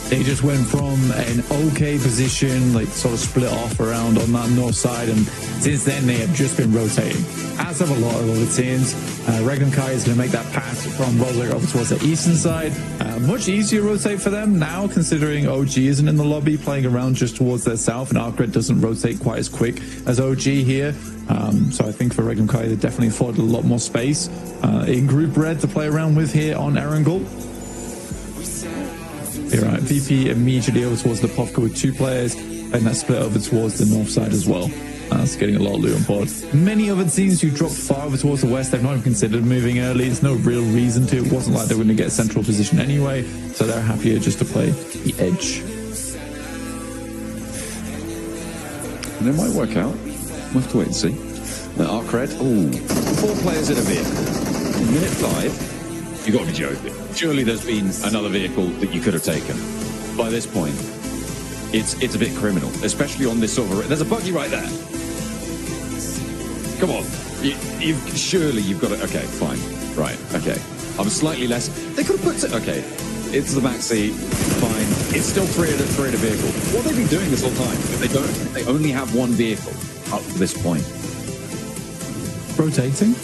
they just went from an okay position, like sort of split off around on that north side, and since then they have just been rotating, as have a lot of other teams. Regnum Kai is going to make that pass from Rosler over towards the eastern side. Much easier rotate for them now, considering OG isn't in the lobby, playing around just towards their south, and Arcred doesn't rotate quite as quick as OG here. So I think for Regnum Kai, they definitely afforded a lot more space in Group Red to play around with here on Erangel. You're right, VP immediately over towards the Lepovka with 2 players, and that split over towards the north side as well. That's getting a lot of loot on board. Many other teams who dropped far over towards the west, they've not even considered moving early. There's no real reason to. It wasn't like they were going to get a central position anyway, so they're happier just to play the edge. And it might work out. We'll have to wait and see. Arcred, 4 players in a vehicle. Minute 5. You've got to be joking. Surely there's been another vehicle that you could have taken. By this point, it's a bit criminal, especially on this sort of... There's a buggy right there. Come on. Surely you've got it. Okay, fine. Right, okay. I'm slightly less... They could have put it... Okay, it's the maxi. Fine. It's still three in a vehicle. What have they been doing this whole time? If they only have one vehicle up to this point. Rotating?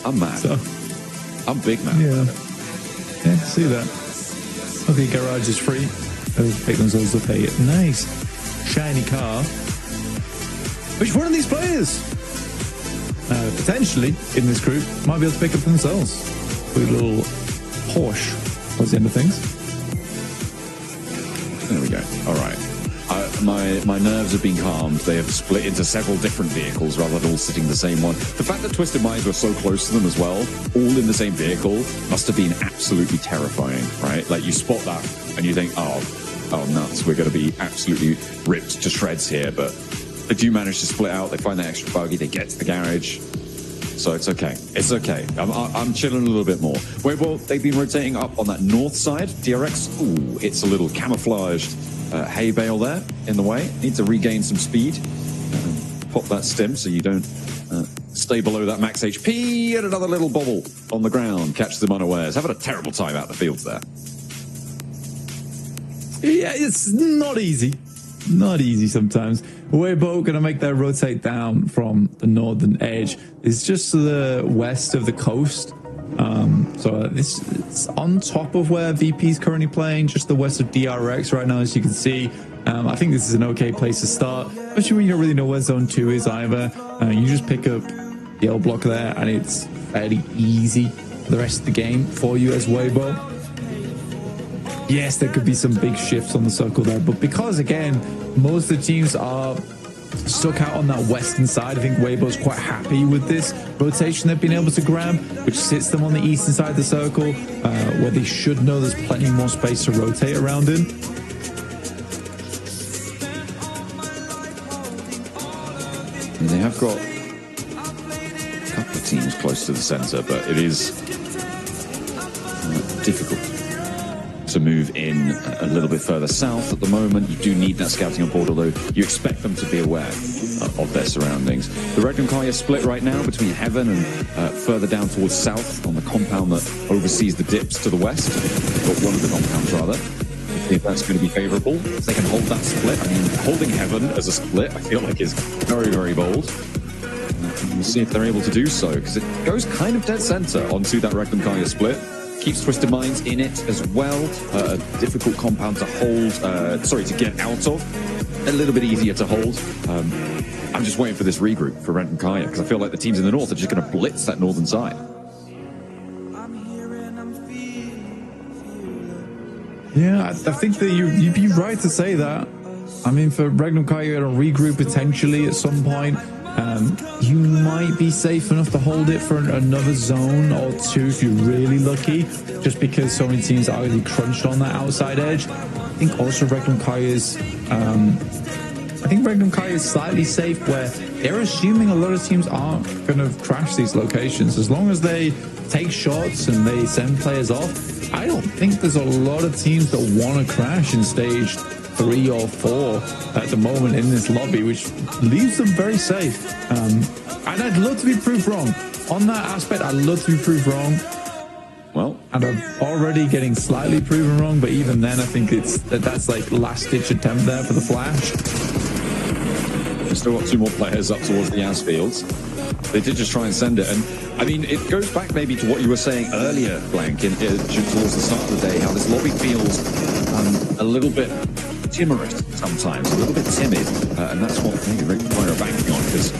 I'm mad. So, I'm big mad. Yeah, see that. Okay, garage is free. Those pick themselves up a nice shiny car. Which one of these players, potentially in this group, might be able to pick up for themselves with a little Porsche towards the end of things. There we go. All right. My nerves have been calmed. They have split into several different vehicles rather than all sitting in the same one. The fact that Twisted Minds were so close to them as well, all in the same vehicle, must have been absolutely terrifying, right? Like, you spot that and you think, oh nuts, we're going to be absolutely ripped to shreds here. But they do manage to split out. They find that extra buggy. They get to the garage. So it's okay. It's okay. I'm chilling a little bit more. Well, they've been rotating up on that north side. DRX, it's a little camouflaged hay bale there in the way. Need to regain some speed. Pop that stim so you don't stay below that max HP. And another little bobble on the ground. Catch them unawares. Having a terrible time out the field there. Yeah, it's not easy. Not easy sometimes. Weibo going to make their rotate down from the northern edge. It's just to the west of the coast. So it's on top of where VP is currently playing, just the west of DRX right now, as you can see. I think this is an okay place to start, especially when you don't really know where zone 2 is either. You just pick up the L block there, and it's fairly easy for the rest of the game for you as Weibo. Yes, there could be some big shifts on the circle there, but because, again, most of the teams are stuck out on that western side, I think Weibo's quite happy with this rotation they've been able to grab, which sits them on the eastern side of the circle, where they should know there's plenty more space to rotate around in. And they have got a couple of teams close to the center, but it is difficult to move in a little bit further south at the moment. You do need that scouting on board, although you expect them to be aware of their surroundings. The Regnum Kai is split right now between Heaven and further down towards south on the compound that oversees the dips to the west. But one of the compounds, rather. If that's going to be favorable, if they can hold that split. I mean, holding Heaven as a split, I feel like is very, very bold. We'll see if they're able to do so, because it goes kind of dead center onto that Regnum Kai split. Keeps Twisted Minds in it as well. A difficult compound to hold, to get out of. A little bit easier to hold. I'm just waiting for this regroup for Regnum Kai, because I feel like the teams in the north are just going to blitz that northern side. Yeah, I think that you'd be right to say that. I mean, for Regnum Kai, you're going to regroup potentially at some point. You might be safe enough to hold it for another zone or two if you're really lucky, just because so many teams are really crunched on that outside edge. I think also Regnum Kai is slightly safe, where they're assuming a lot of teams aren't going to crash these locations. As long as they take shots and they send players off, I don't think there's a lot of teams that want to crash in stage 3 or 4 at the moment in this lobby, which leaves them very safe. And I'd love to be proved wrong. On that aspect, I'd love to be proved wrong. Well, and I'm already getting slightly proven wrong, but even then, I think that's like last-ditch attempt there for the flash. We've still got 2 more players up towards the As fields. They did just try and send it, and I mean, it goes back maybe to what you were saying earlier, Blank, towards the start of the day, how this lobby feels a little bit timorous sometimes, a little bit timid, and that's what maybe Rick and Fire are banking on, because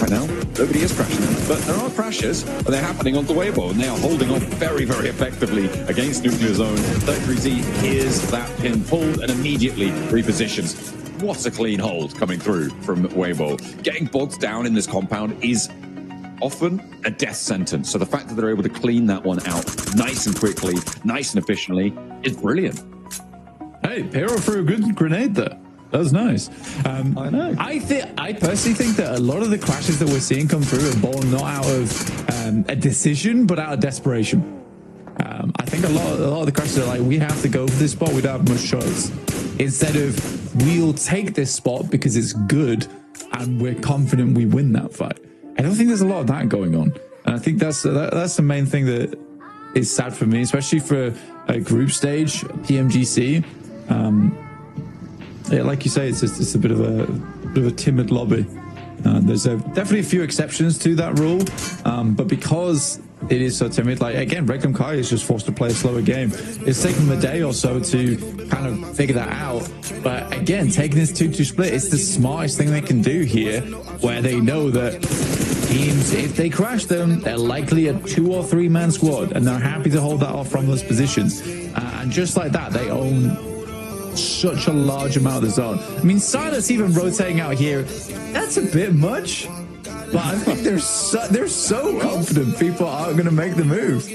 right now nobody is crashing them, but there are crashes, and they're happening on the Weibo, and they are holding off very, very effectively against Nuclear Zone. 33Z hears that pin pulled and immediately repositions. What a clean hold coming through from Weibo. Getting bogged down in this compound is often a death sentence, so the fact that they're able to clean that one out nice and quickly, nice and efficiently, is brilliant. Hey, Hero threw a good grenade there. That was nice. I know. I personally think that a lot of the crashes that we're seeing come through are born not out of a decision, but out of desperation. I think a lot of the crashes are like, we have to go for this spot, we don't have much choice. Instead of, we'll take this spot because it's good and we're confident we win that fight. I don't think there's a lot of that going on. And I think that's the main thing that is sad for me, especially for a group stage, PMGC. Yeah, like you say, it's a bit of a timid lobby. There's definitely a few exceptions to that rule, but because it is so timid, like again, Regnum Kai is just forced to play a slower game. It's taken them a day or so to kind of figure that out. But again, taking this 2-2 split, it's the smartest thing they can do here, where they know that teams, if they crash them, they're likely a 2 or 3 man squad, and they're happy to hold that off from those positions. And just like that, they own such a large amount of the zone. I mean, Silas even rotating out here, that's a bit much. But I think they're so confident people aren't going to make the move.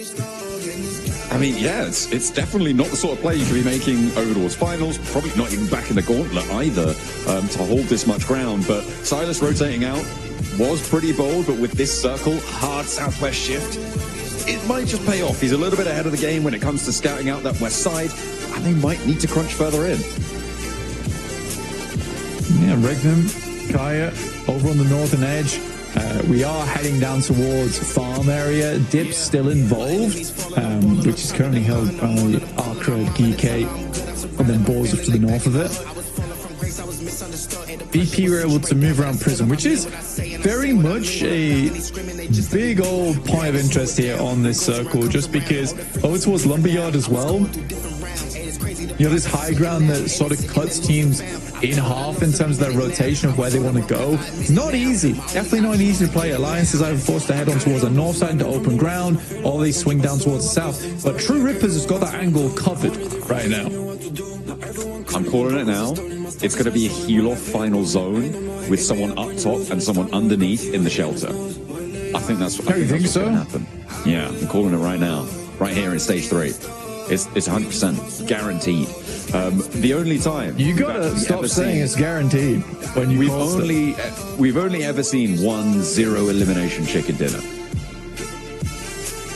I mean, yeah, it's definitely not the sort of play you could be making over towards finals, probably not even back in the Gauntlet either, to hold this much ground. But Silas rotating out was pretty bold, but with this circle, hard southwest shift, it might just pay off. He's a little bit ahead of the game when it comes to scouting out that west side, and they might need to crunch further in. Yeah, Regnum, Kaya, over on the northern edge. We are heading down towards farm area. Dip's still involved, which is currently held by Arcred, GK, and then Boars up to the north of it. BP were able to move around Prism, which is very much a big old point of interest here on this circle, just because over towards Lumberyard as well, you know, this high ground that sort of cuts teams in half in terms of their rotation of where they want to go. It's not easy. Definitely not easy to play. Alliance is either forced to head on towards the north side into open ground, or they swing down towards the south. But True Rippers has got that angle covered right now. I'm calling it now. It's going to be a heal-off final zone with someone up top and someone underneath in the shelter. I think that's what going to happen. Yeah, I'm calling it right now. Right here in stage 3. It's 100% guaranteed. The only time you gotta stop saying it's guaranteed when you we've only ever seen 1-0 elimination chicken dinner,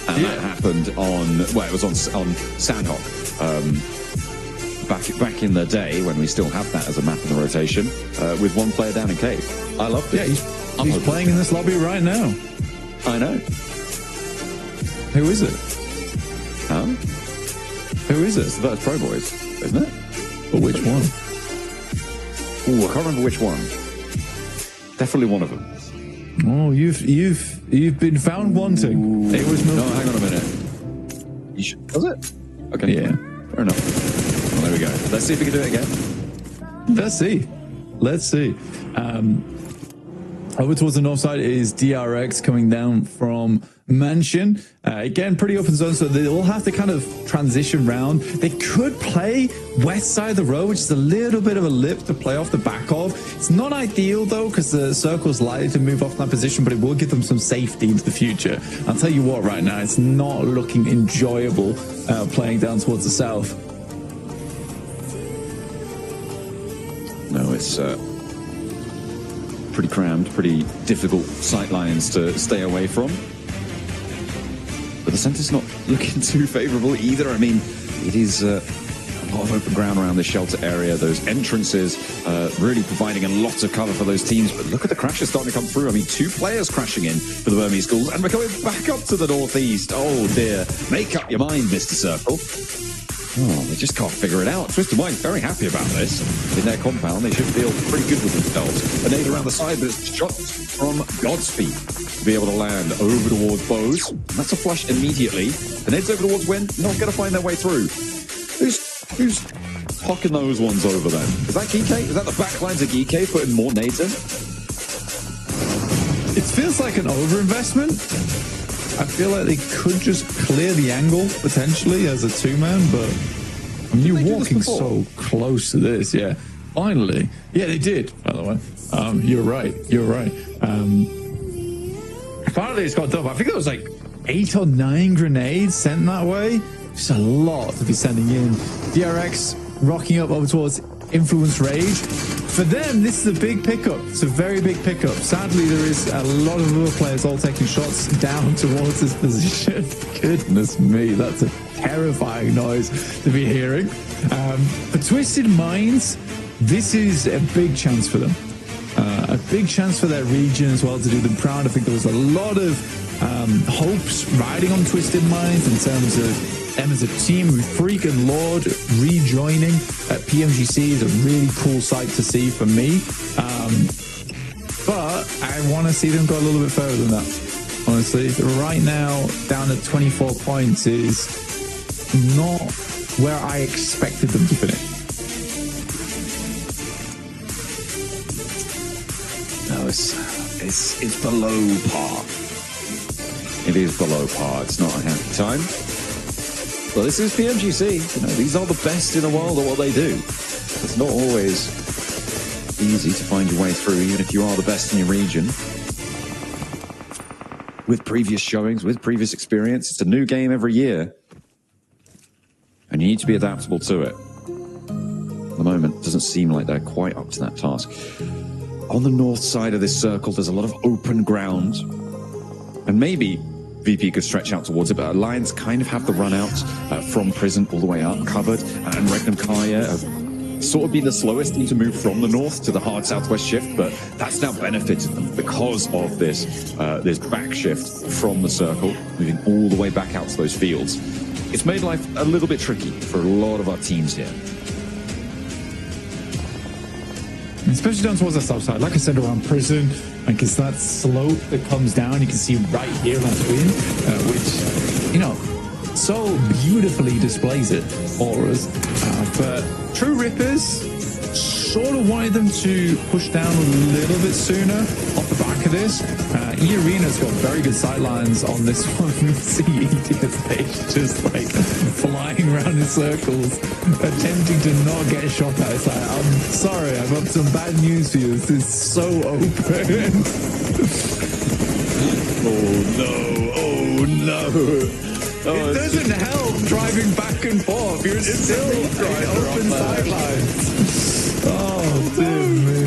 and that happened on it was on Sandhawk back in the day when we still have that as a map in the rotation with 1 player down in cave. I loved it. Yeah, he's playing in this lobby right now. I know. Who is it? Huh? Who is it? That's Pro Boys, isn't it? But which one? Ooh, I can't remember which one. Definitely one of them. Oh, you've been found wanting. Ooh, it was no. Hang on a minute. Was it? Okay. Yeah. Fair enough. Well, there we go. Let's see if we can do it again. Let's see. Over towards the north side is DRX coming down from mansion. Again, pretty open zone, so they'll have to kind of transition round. They could play west side of the road, which is a little bit of a lip to play off the back of. It's not ideal, though, because the circle's likely to move off that position, but it will give them some safety into the future. I'll tell you what, right now, it's not looking enjoyable playing down towards the south. No, it's pretty crammed, pretty difficult sight lines to stay away from. But the centre's not looking too favourable either. I mean, it is a lot of open ground around the shelter area. Those entrances really providing a lot of cover for those teams. But look at the crashes starting to come through. I mean, 2 players crashing in for the Burmese Schools, and we're going back up to the northeast. Oh dear. Make up your mind, Mr. Circle. Oh, they just can't figure it out. Twisted Mind very happy about this. In their compound, they should feel pretty good with themselves. A nade around the side, but it's shot from Godspeed to be able to land over towards Bose. And that's a flush immediately. The nades over towards Win, not going to find their way through. Who's hocking those ones over then? Is that Geekay? Is that the back lines of Geekay putting more nades in? It feels like an overinvestment. I feel like they could just clear the angle potentially as a 2-man, but I mean, you're walking so close to this. Yeah, finally. Yeah, they did, by the way. You're right. Finally, it's got done. I think it was like 8 or 9 grenades sent that way. It's a lot to be sending in. DRX rocking up over towards Influence Rage. For them, this is a big pickup. It's a very big pickup. Sadly, there is a lot of other players all taking shots down towards this position. Goodness me, that's a terrifying noise to be hearing. For Twisted Minds, this is a big chance for them. A big chance for their region as well to do them proud. I think there was a lot of hopes riding on Twisted Minds in terms of them as a team with Freak and Lord rejoining at PMGC is a really cool sight to see for me. But I want to see them go a little bit further than that, honestly. Right now, down at 24 points is not where I expected them to finish. No, it's below par. It is below par. It's not a happy time. Well, this is PMGC. You know, these are the best in the world at what they do. It's not always easy to find your way through, even if you are the best in your region. With previous showings, with previous experience, it's a new game every year. And you need to be adaptable to it. At the moment, it doesn't seem like they're quite up to that task. On the north side of this circle, there's a lot of open ground. And maybe VP could stretch out towards it, but Alliance kind of have the run out from prison all the way up, covered, and Reckon Kaya have sort of been the slowest team to move from the north to the hard southwest shift, but that's now benefited them because of this this back shift from the circle, moving all the way back out to those fields. It's made life a little bit tricky for a lot of our teams here. Especially down towards the south side, like I said, around prison, like it's that slope that comes down. You can see right here on screen, which, you know, so beautifully displays it for us. But True Rippers sort of wanted them to push down a little bit sooner off the back of this. E-Arena's got very good sightlines on this one. See ETSH just like flying around in circles, attempting to not get shot at. It's like, I'm sorry, I've got some bad news for you. This is so open. Oh no. It doesn't help driving back and forth. You're still in open sidelines. Oh, dear me.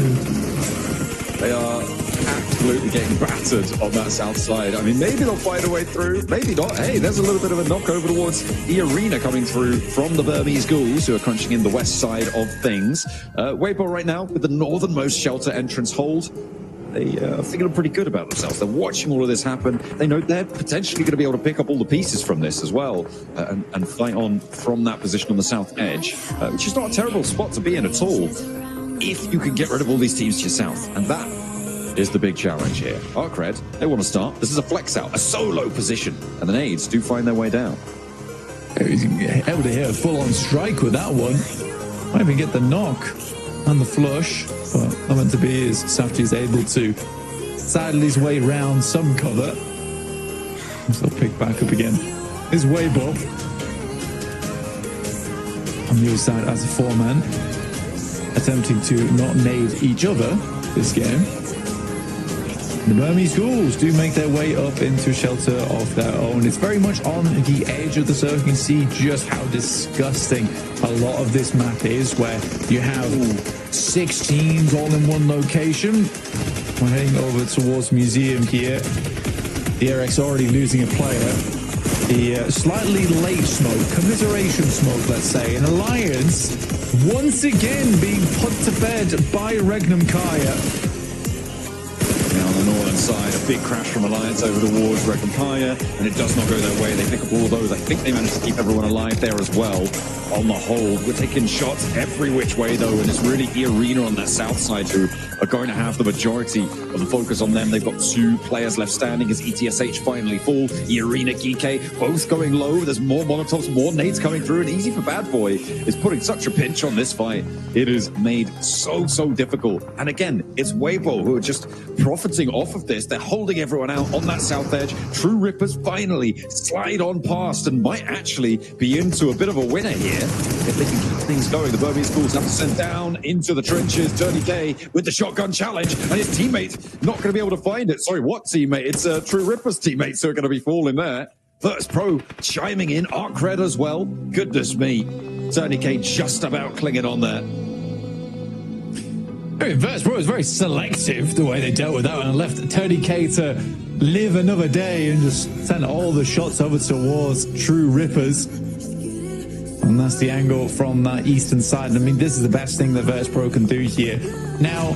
They are absolutely getting battered on that south side. I mean, maybe they'll find a way through, maybe not. Hey, there's a little bit of a knock over towards the arena coming through from the Burmese Ghouls, who are crunching in the west side of things. Weibo right now with the northernmost shelter entrance hold. They are feeling pretty good about themselves. They're watching all of this happen. They know they're potentially going to be able to pick up all the pieces from this as well and fight on from that position on the south edge, which is not a terrible spot to be in at all if you can get rid of all these teams to your south. And that is the big challenge here. Arcred, they want to start. This is a flex out, a solo position, and the nades do find their way down. He's able to hit a full-on strike with that one. Might even get the knock and the flush, but not meant to be as Safety is able to saddle his way round some cover. So pick back up again. Is Weibo on the other side as a 4-man, attempting to not nade each other this game. The Burmese Ghouls do make their way up into shelter of their own. It's very much on the edge of the circle. You can see just how disgusting a lot of this map is, where you have 6 teams all in one location. We're heading over towards Museum here. The RX already losing a player. The slightly late smoke, commiseration smoke, let's say. An Alliance once again being put to bed by Regnum Kaya. Now on the northern side, a big crash from Alliance over towards Regnum Kaya, and it does not go their way. They pick up all of those. I think they managed to keep everyone alive there as well. On the hold, we're taking shots every which way though, and it's really E-Arena on that south side who are going to have the majority of the focus on them. They've got 2 players left standing as ETSH finally fall. E-Arena, Geeke, both going low. There's more Molotovs, more nades coming through, and Easy for Bad Boy is putting such a pinch on this fight. It is made so difficult. And again, it's Weibo who are just profiting off of this. They're holding everyone out on that south edge. True Rippers finally slide on past and might actually be into a bit of a winner here. If they can keep things going, the Burmese Ghouls have to send down into the trenches. Dirty K with the shotgun challenge, and his teammate not going to be able to find it. Sorry, what teammate? It's True Ripper's teammates who are going to be falling there. Virtus Pro chiming in, Arcred as well. Goodness me. Dirty K just about clinging on there. I mean, Virtus Pro is very selective the way they dealt with that one and left 30k to live another day and just send all the shots over towards True Rippers. And that's the angle from that eastern side. I mean, this is the best thing that Virtus Pro can do here. Now,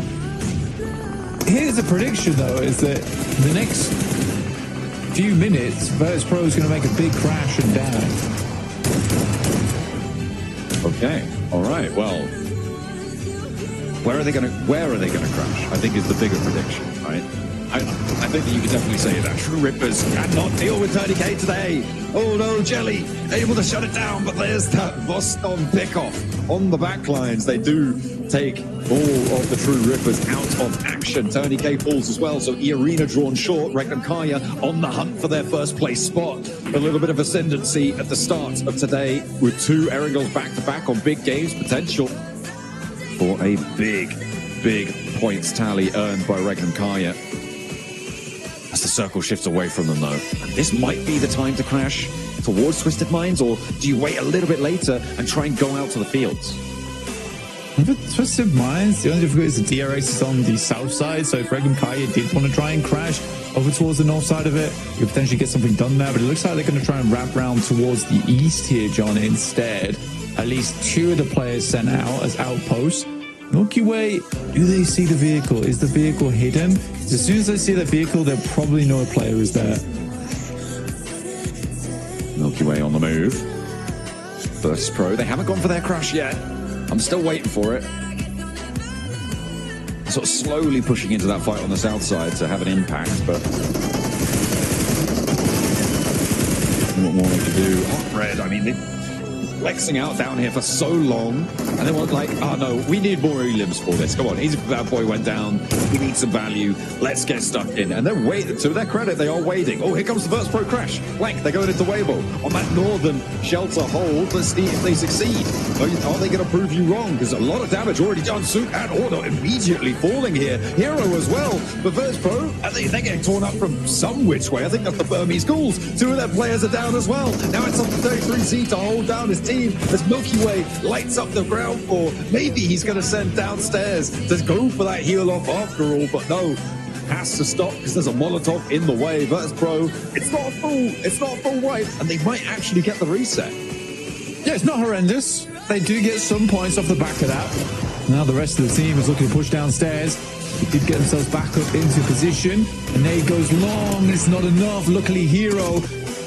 here's the prediction, though, is that the next few minutes, Virtus Pro is going to make a big crash and die. Okay, all right, well, where are they going to crash? I think is the bigger prediction, right? I think that you can definitely say that True Rippers cannot deal with 30k today. Oh no, Jelly able to shut it down, but there's that Voston pickoff on the backlines. They do take all of the True Rippers out of action. 30k falls as well, so E-Arena drawn short. Regnum Kaya on the hunt for their first place spot. A little bit of ascendancy at the start of today with 2 Erangels back-to-back on big games potential for a big points tally earned by Regnum Kaya. As the circle shifts away from them, though. And this might be the time to crash towards Twisted Minds, or do you wait a little bit later and try and go out to the fields? For Twisted Minds, the only difficulty is the DRX is on the south side, so if Regnum Kaya did want to try and crash over towards the north side of it, you could potentially get something done there, but it looks like they're going to try and wrap around towards the east here, John, instead. At least 2 of the players sent out as outposts. Milky Way, do they see the vehicle? Is the vehicle hidden? As soon as they see the vehicle, they'll probably know a player is there. Milky Way on the move. Virtus Pro, they haven't gone for their crash yet. I'm still waiting for it. Sort of slowly pushing into that fight on the south side to have an impact, but what more they can do? Hot Red, I mean, they're flexing out down here for so long, and they want like, oh no, we need more elims for this. Come on, Easy for Bad Boy went down. We need some value. Let's get stuck in. And they're waiting. To their credit, they are waiting. Oh, here comes the Virtus Pro crash. Blank, they're going into Weibo on that northern shelter hold. Let's see if they succeed. Are they going to prove you wrong? Because a lot of damage already done. Suit and Order immediately falling here. Hero as well. But Virtus Pro, I think they're getting torn up from some which way. I think that's the Burmese Ghouls. 2 of their players are down as well. Now it's up to 33C to hold down his team as Milky Way lights up the ground floor. Maybe he's going to send downstairs to go for that heal off after all, but no, has to stop because there's a Molotov in the way. Virtus Pro, it's not a full wipe, and they might actually get the reset. Yeah, it's not horrendous. They do get some points off the back of that. Now the rest of the team is looking to push downstairs. They did get themselves back up into position, and there he goes long. It's not enough. Luckily, Hero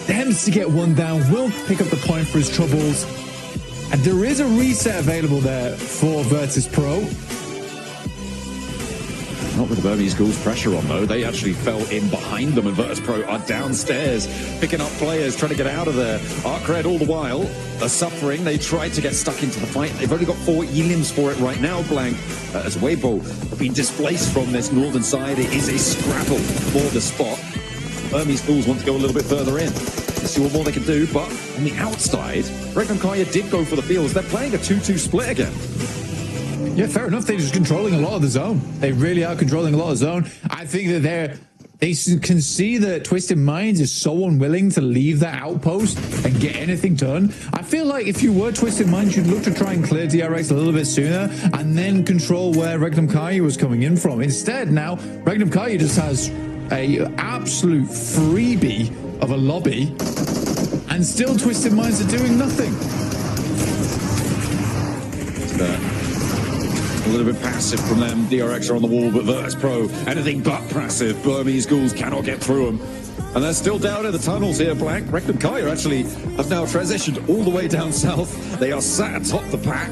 attempts to get one down, will pick up the point for his troubles. And there is a reset available there for Virtus Pro. Not with the Burmese Ghouls pressure on, though. They actually fell in behind them, and Virtus Pro are downstairs, picking up players, trying to get out of there. Arcred all the while are suffering. They tried to get stuck into the fight. They've only got 4 elims for it right now, Blank. As Weibo have been displaced from this northern side, it is a scrabble for the spot. Burmese Schools want to go a little bit further in. Let's see what more they can do, but on the outside, Regnum Kaya did go for the fields. They're playing a 2-2 split again. Yeah, fair enough. They're just controlling a lot of the zone. They really are controlling a lot of the zone. I think that they can see that Twisted Minds is so unwilling to leave that outpost and get anything done. I feel like if you were Twisted Minds, you'd look to try and clear DRX a little bit sooner and then control where Regnum Kaya was coming in from. Instead, now, Regnum Kaya just has a absolute freebie of a lobby, and still Twisted Minds are doing nothing. A little bit passive from them. DRX are on the wall, but Virtus Pro, anything but passive. Burmese Ghouls cannot get through them. And they're still down in the tunnels here, Black. Regnum Kaya actually have now transitioned all the way down south. They are sat atop the pack.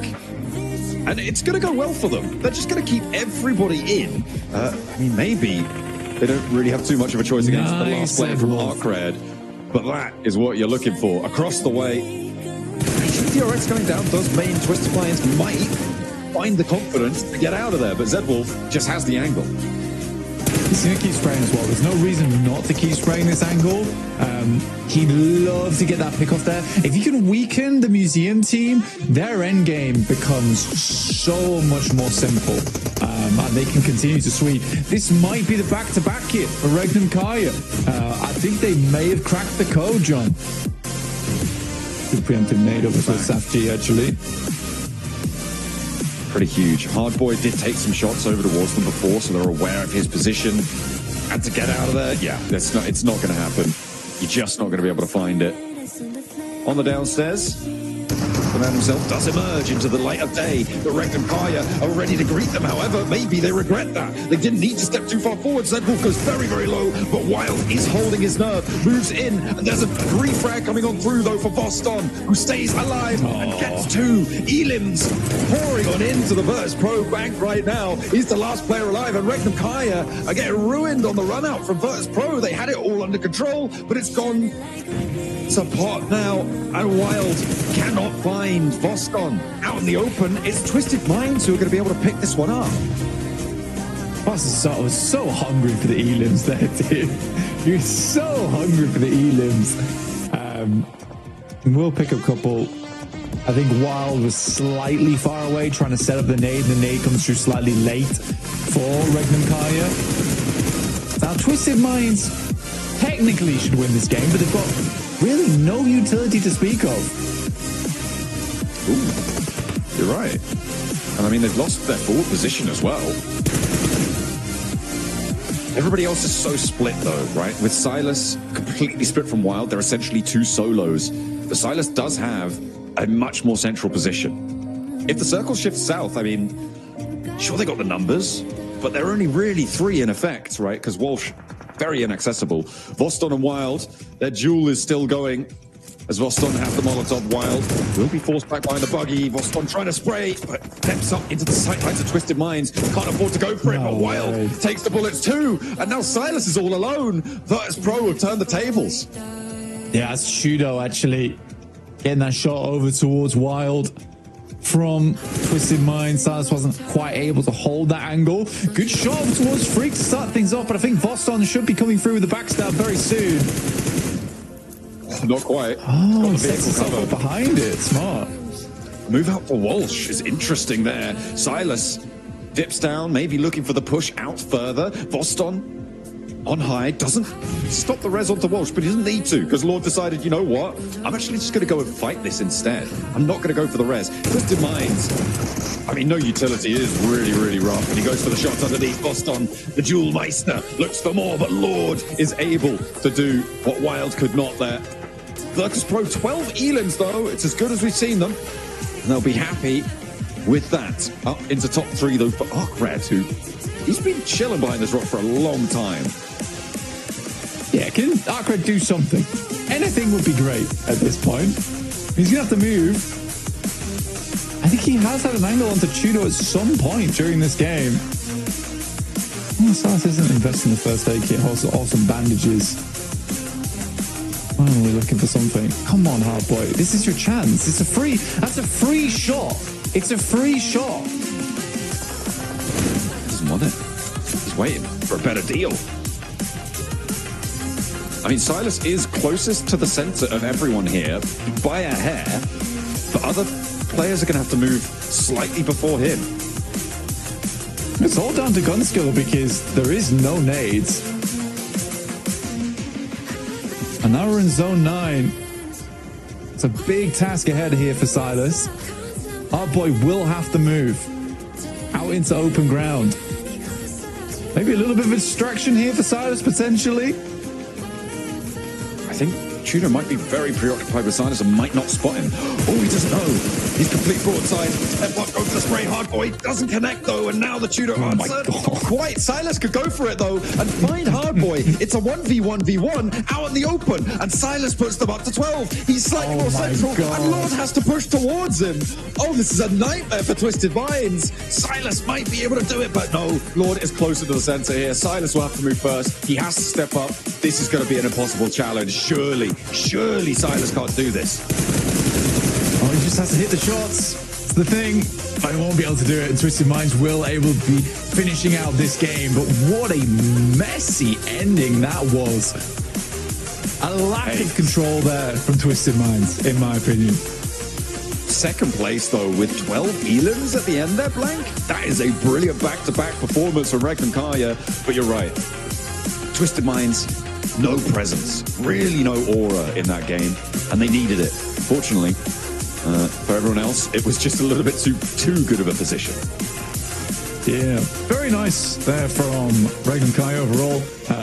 And it's going to go well for them. They're just going to keep everybody in. I mean, maybe they don't really have too much of a choice against the last player from Arcred. But that is what you're looking for. Across the way, DRX going down does mean Twisted Minds might find the confidence to get out of there, but Zedwolf just has the angle. He's going to keep spraying as well. There's no reason not to keep spraying this angle. He'd love to get that pick off there. If you can weaken the museum team, their end game becomes so much more simple. And they can continue to sweep. This might be the back-to-back hit for Regnum Kaya. I think they may have cracked the code, John. Good preemptive nade over to SAFG, actually. Pretty huge. Hardboy did take some shots over towards them before, so they're aware of his position. And to get out of there, yeah, it's not going to happen. You're just not going to be able to find it. On the downstairs, the man himself does emerge into the light of day. The Regnum Kaya are ready to greet them. However, maybe they regret that. They didn't need to step too far forward. Zedwolf goes very, very low, but Wild is holding his nerve, moves in, and there's a refrag coming on through, though, for Voston, who stays alive and gets two. Elims pouring on into the Virtus Pro bank right now. He's the last player alive, and Regnum Kaya are getting ruined on the run out from Virtus Pro. They had it all under control, but it's gone to pot now, and Wild cannot find Voston out in the open. It's Twisted Minds who are going to be able to pick this one up. Boss was so hungry for the elims there, dude. You're so hungry for the elims. We'll pick a couple. I think Wild was slightly far away trying to set up the nade. The nade comes through slightly late for Regnum Kaya. Now, Twisted Minds technically should win this game, but they've got really no utility to speak of. Ooh, you're right. And I mean, they've lost their forward position as well. Everybody else is so split, though, right? With Silas completely split from Wild, they're essentially two solos. But Silas does have a much more central position. If the circle shifts south, I mean, sure, they got the numbers, but they're only really three in effect, right? Because Walsh, very inaccessible. Voston and Wild, their duel is still going. As Voston have the Molotov, Wild will be forced back behind the buggy. Voston trying to spray, but steps up into the sightlines of Twisted Minds. Can't afford to go for it, but Wild takes the bullets too. And now Silas is all alone. Virtus Pro have turned the tables. Yeah, that's Shudo actually getting that shot over towards Wild from Twisted Minds. Silas wasn't quite able to hold that angle. Good shot towards Freak to start things off, but I think Voston should be coming through with the backstab very soon. Not quite. Oh, sets himself up behind it. Smart. Move out for Walsh is interesting there. Silas dips down, maybe looking for the push out further. Voston on high, doesn't stop the res onto Walsh, but he doesn't need to, because Lord decided, you know what? I'm actually just going to go and fight this instead. I'm not going to go for the res. Twisted Minds, I mean, no utility is really, really rough, and he goes for the shots underneath. Voston, the Duel Meister, looks for more, but Lord is able to do what Wild could not there. Virtus Pro, 12 elims, though. It's as good as we've seen them. And they'll be happy with that. Up into top three, though, for Arcred, who he's been chilling behind this rock for a long time. Yeah, can Arcred do something? Anything would be great at this point. He's going to have to move. I think he has had an angle onto Chudo at some point during this game. Oh, Silas isn't investing in the first aid kit. Also, awesome bandages. Finally looking for something. Come on, Hardboy. This is your chance. It's a free... That's a free shot. It's a free shot. Doesn't want it. He's waiting for a better deal. I mean, Silas is closest to the center of everyone here by a hair, but other players are going to have to move slightly before him. It's all down to gun skill because there is no nades. And now we're in zone 9. It's a big task ahead here for Silas. Our boy will have to move out into open ground. Maybe a little bit of a distraction here for Silas, potentially. I think Tudor might be very preoccupied with Silas and might not spot him. Oh, he doesn't know. He's complete broadside. F1 go for the spray. Hardboy doesn't connect, though, and now the Tudor answer. Quite. Silas could go for it, though, and find Hardboy. It's a 1v1v1 out in the open, and Silas puts them up to 12. He's slightly more central, and Lord has to push towards him. Oh, this is a nightmare for Twisted Minds. Silas might be able to do it, but no. Lord is closer to the center here. Silas will have to move first. He has to step up. This is going to be an impossible challenge. Surely Silas can't do this. Oh, he just has to hit the shots. It's the thing. I won't be able to do it. And Twisted Minds will able to be finishing out this game. But what a messy ending that was. A lack of control there from Twisted Minds, in my opinion. Second place, though, with 12 elims at the end there, Blank. That is a brilliant back-to-back performance from Regnum Kaya. But you're right. Twisted Minds, no presence, really no aura in that game, and they needed it. Fortunately, for everyone else, it was just a little bit too good of a position. Yeah, very nice there from Regnum Kai overall.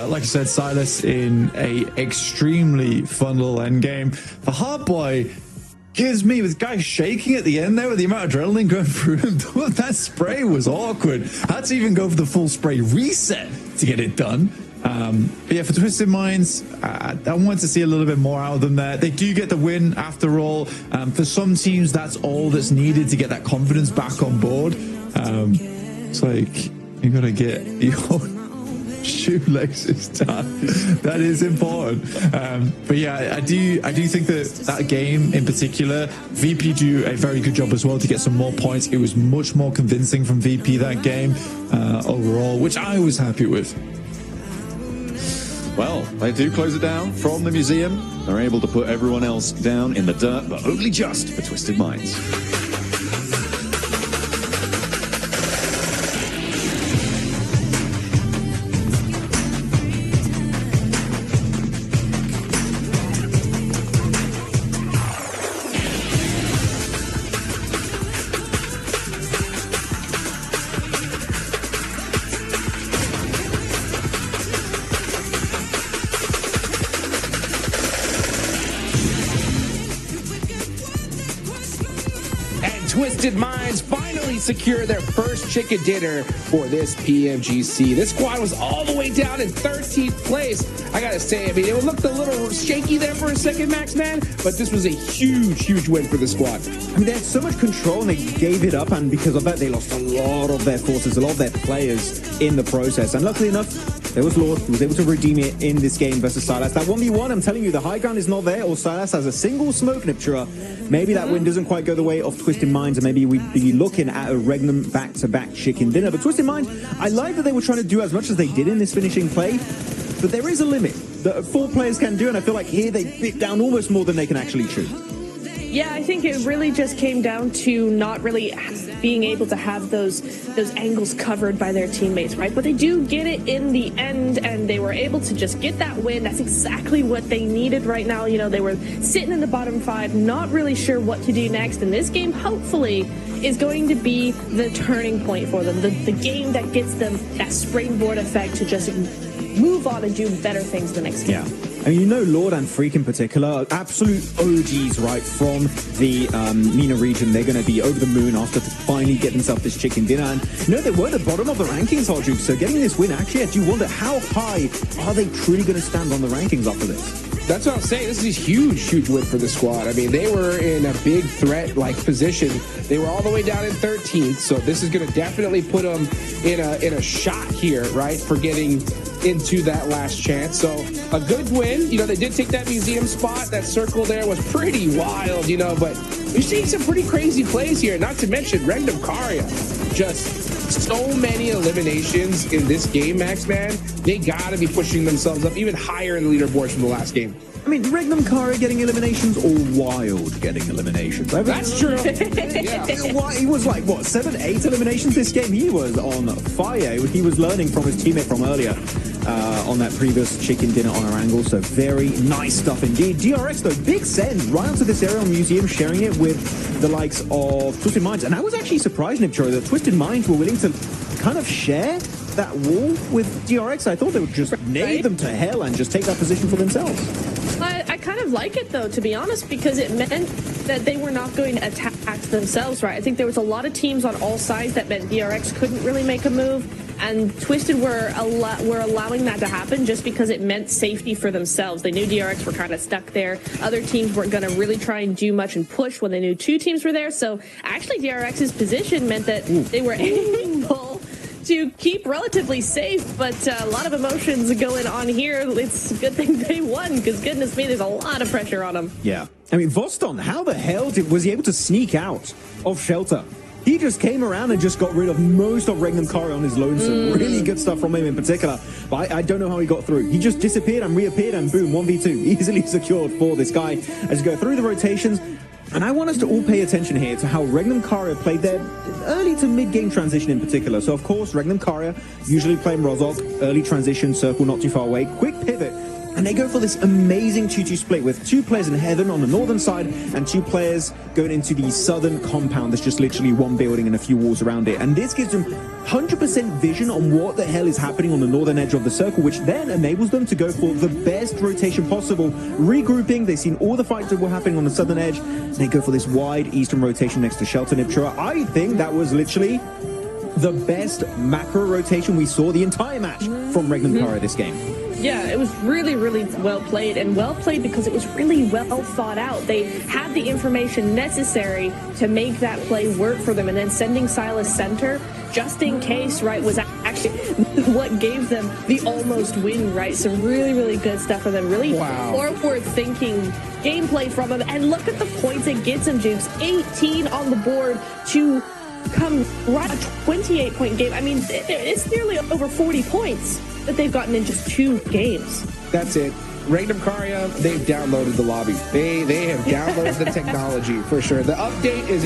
Like I said, Silas in a extremely fun little end game. For Hardboy, gives me with guys shaking at the end there with the amount of adrenaline going through him. That spray was awkward. Had to even go for the full spray reset to get it done. But yeah, for Twisted Minds, I wanted to see a little bit more out of them there. They do get the win after all. For some teams, that's all that's needed to get that confidence back on board. It's like, you gotta get your shoelaces done. That is important. But yeah, I do think that game in particular, VP do a very good job as well to get some more points. It was much more convincing from VP that game overall, which I was happy with. Well, they do close it down from the museum. They're able to put everyone else down in the dirt, but only just for Twisted Minds. Twisted Minds finally secure their first chicken dinner for this PMGC. This squad was all the way down in 13th place. I gotta say, I mean, it looked a little shaky there for a second, Max, man, but this was a huge win for the squad. I mean, they had so much control and they gave it up, and because of that, they lost a lot of their forces, a lot of their players in the process. And luckily enough, there was Lord who was able to redeem it in this game versus Silas. That 1v1, I'm telling you, the high ground is not there, or Silas has a single smoke niptura. Maybe that win doesn't quite go the way of Twisted Minds, and maybe we'd be looking at a Regnum back-to-back chicken dinner. But Twisted Minds, I like that they were trying to do as much as they did in this finishing play, but there is a limit that 4 players can do, and I feel like here they bit down almost more than they can actually chew. Yeah, I think it really just came down to not really being able to have those angles covered by their teammates, right? But they do get it in the end, and they were able to just get that win. That's exactly what they needed right now. You know, they were sitting in the bottom 5, not really sure what to do next. And this game, hopefully, is going to be the turning point for them, the game that gets them that springboard effect to just move on and do better things the next game. Yeah. I mean, you know, Lord and Freak in particular, absolute OGs, right, from the MENA region. They're going to be over the moon after to finally get themselves this chicken dinner. And, you know, they were at the bottom of the rankings, Hot Juke. So getting this win, actually, I do wonder how high are they truly going to stand on the rankings after this? That's what I'm saying. This is a huge win for the squad. I mean, they were in a big threat-like position. They were all the way down in 13th, so this is going to definitely put them in a shot here, right, for getting into that last chance. So a good win. You know, they did take that museum spot. That circle there was pretty wild, you know, but we're seeing some pretty crazy plays here. Not to mention Random Karia. Just so many eliminations in this game, Max, man. They got to be pushing themselves up even higher in the leaderboards from the last game. I mean, Regnum Karia getting eliminations or Wild getting eliminations? That's true. Yeah. He was like, what, 7, 8 eliminations this game? He was on fire. He was learning from his teammate from earlier on that previous chicken dinner on our angle. So very nice stuff indeed. DRX, though, big send right onto this area on Museum, sharing it with the likes of Twisted Minds. And I was actually surprised, Nipchoro, that Twisted Minds were willing to kind of share that wall with DRX. I thought they would just nail them to hell and just take that position for themselves. I kind of like it, though, to be honest, because it meant that they were not going to attack themselves, right? I think there was a lot of teams on all sides that meant DRX couldn't really make a move, and Twisted were allowing that to happen just because it meant safety for themselves. They knew DRX were kind of stuck there. Other teams weren't going to really try and do much and push when they knew two teams were there. So actually DRX's position meant that they were able to keep relatively safe, but a lot of emotions going on here. It's a good thing they won, because goodness me, there's a lot of pressure on them. Yeah. I mean, Voston, how the hell was he able to sneak out of Shelter? He just came around and just got rid of most of Regnum Karia on his lonesome. Really good stuff from him in particular. But I don't know how he got through. He just disappeared and reappeared, and boom, 1v2. Easily secured for this guy as you go through the rotations. And I want us to all pay attention here to how Regnum Karia played their early to mid-game transition in particular. So, of course, Regnum Karia usually playing Rozok, early transition, circle not too far away, quick pivot. And they go for this amazing 2-2 split with 2 players in heaven on the northern side and 2 players going into the southern compound. There's just literally one building and a few walls around it. And this gives them 100% vision on what the hell is happening on the northern edge of the circle, which then enables them to go for the best rotation possible. Regrouping, they've seen all the fights that were happening on the southern edge. They go for this wide eastern rotation next to Shelter Nipchura. I think that was literally the best macro rotation we saw the entire match from Regnum Karia this game. Yeah, it was really, really well played, and well played because it was really well thought out. They had the information necessary to make that play work for them, and then sending Silas center just in case, right, was actually what gave them the almost win, right? So really, really good stuff for them. Really forward-thinking gameplay from them, and look at the points it gets them, Jukes. 18 on the board to come right a 28-point game. I mean, it's nearly over 40 points that they've gotten in just 2 games. That's it. Regnum Karia, they've downloaded the lobby. They have downloaded the technology for sure. The update is in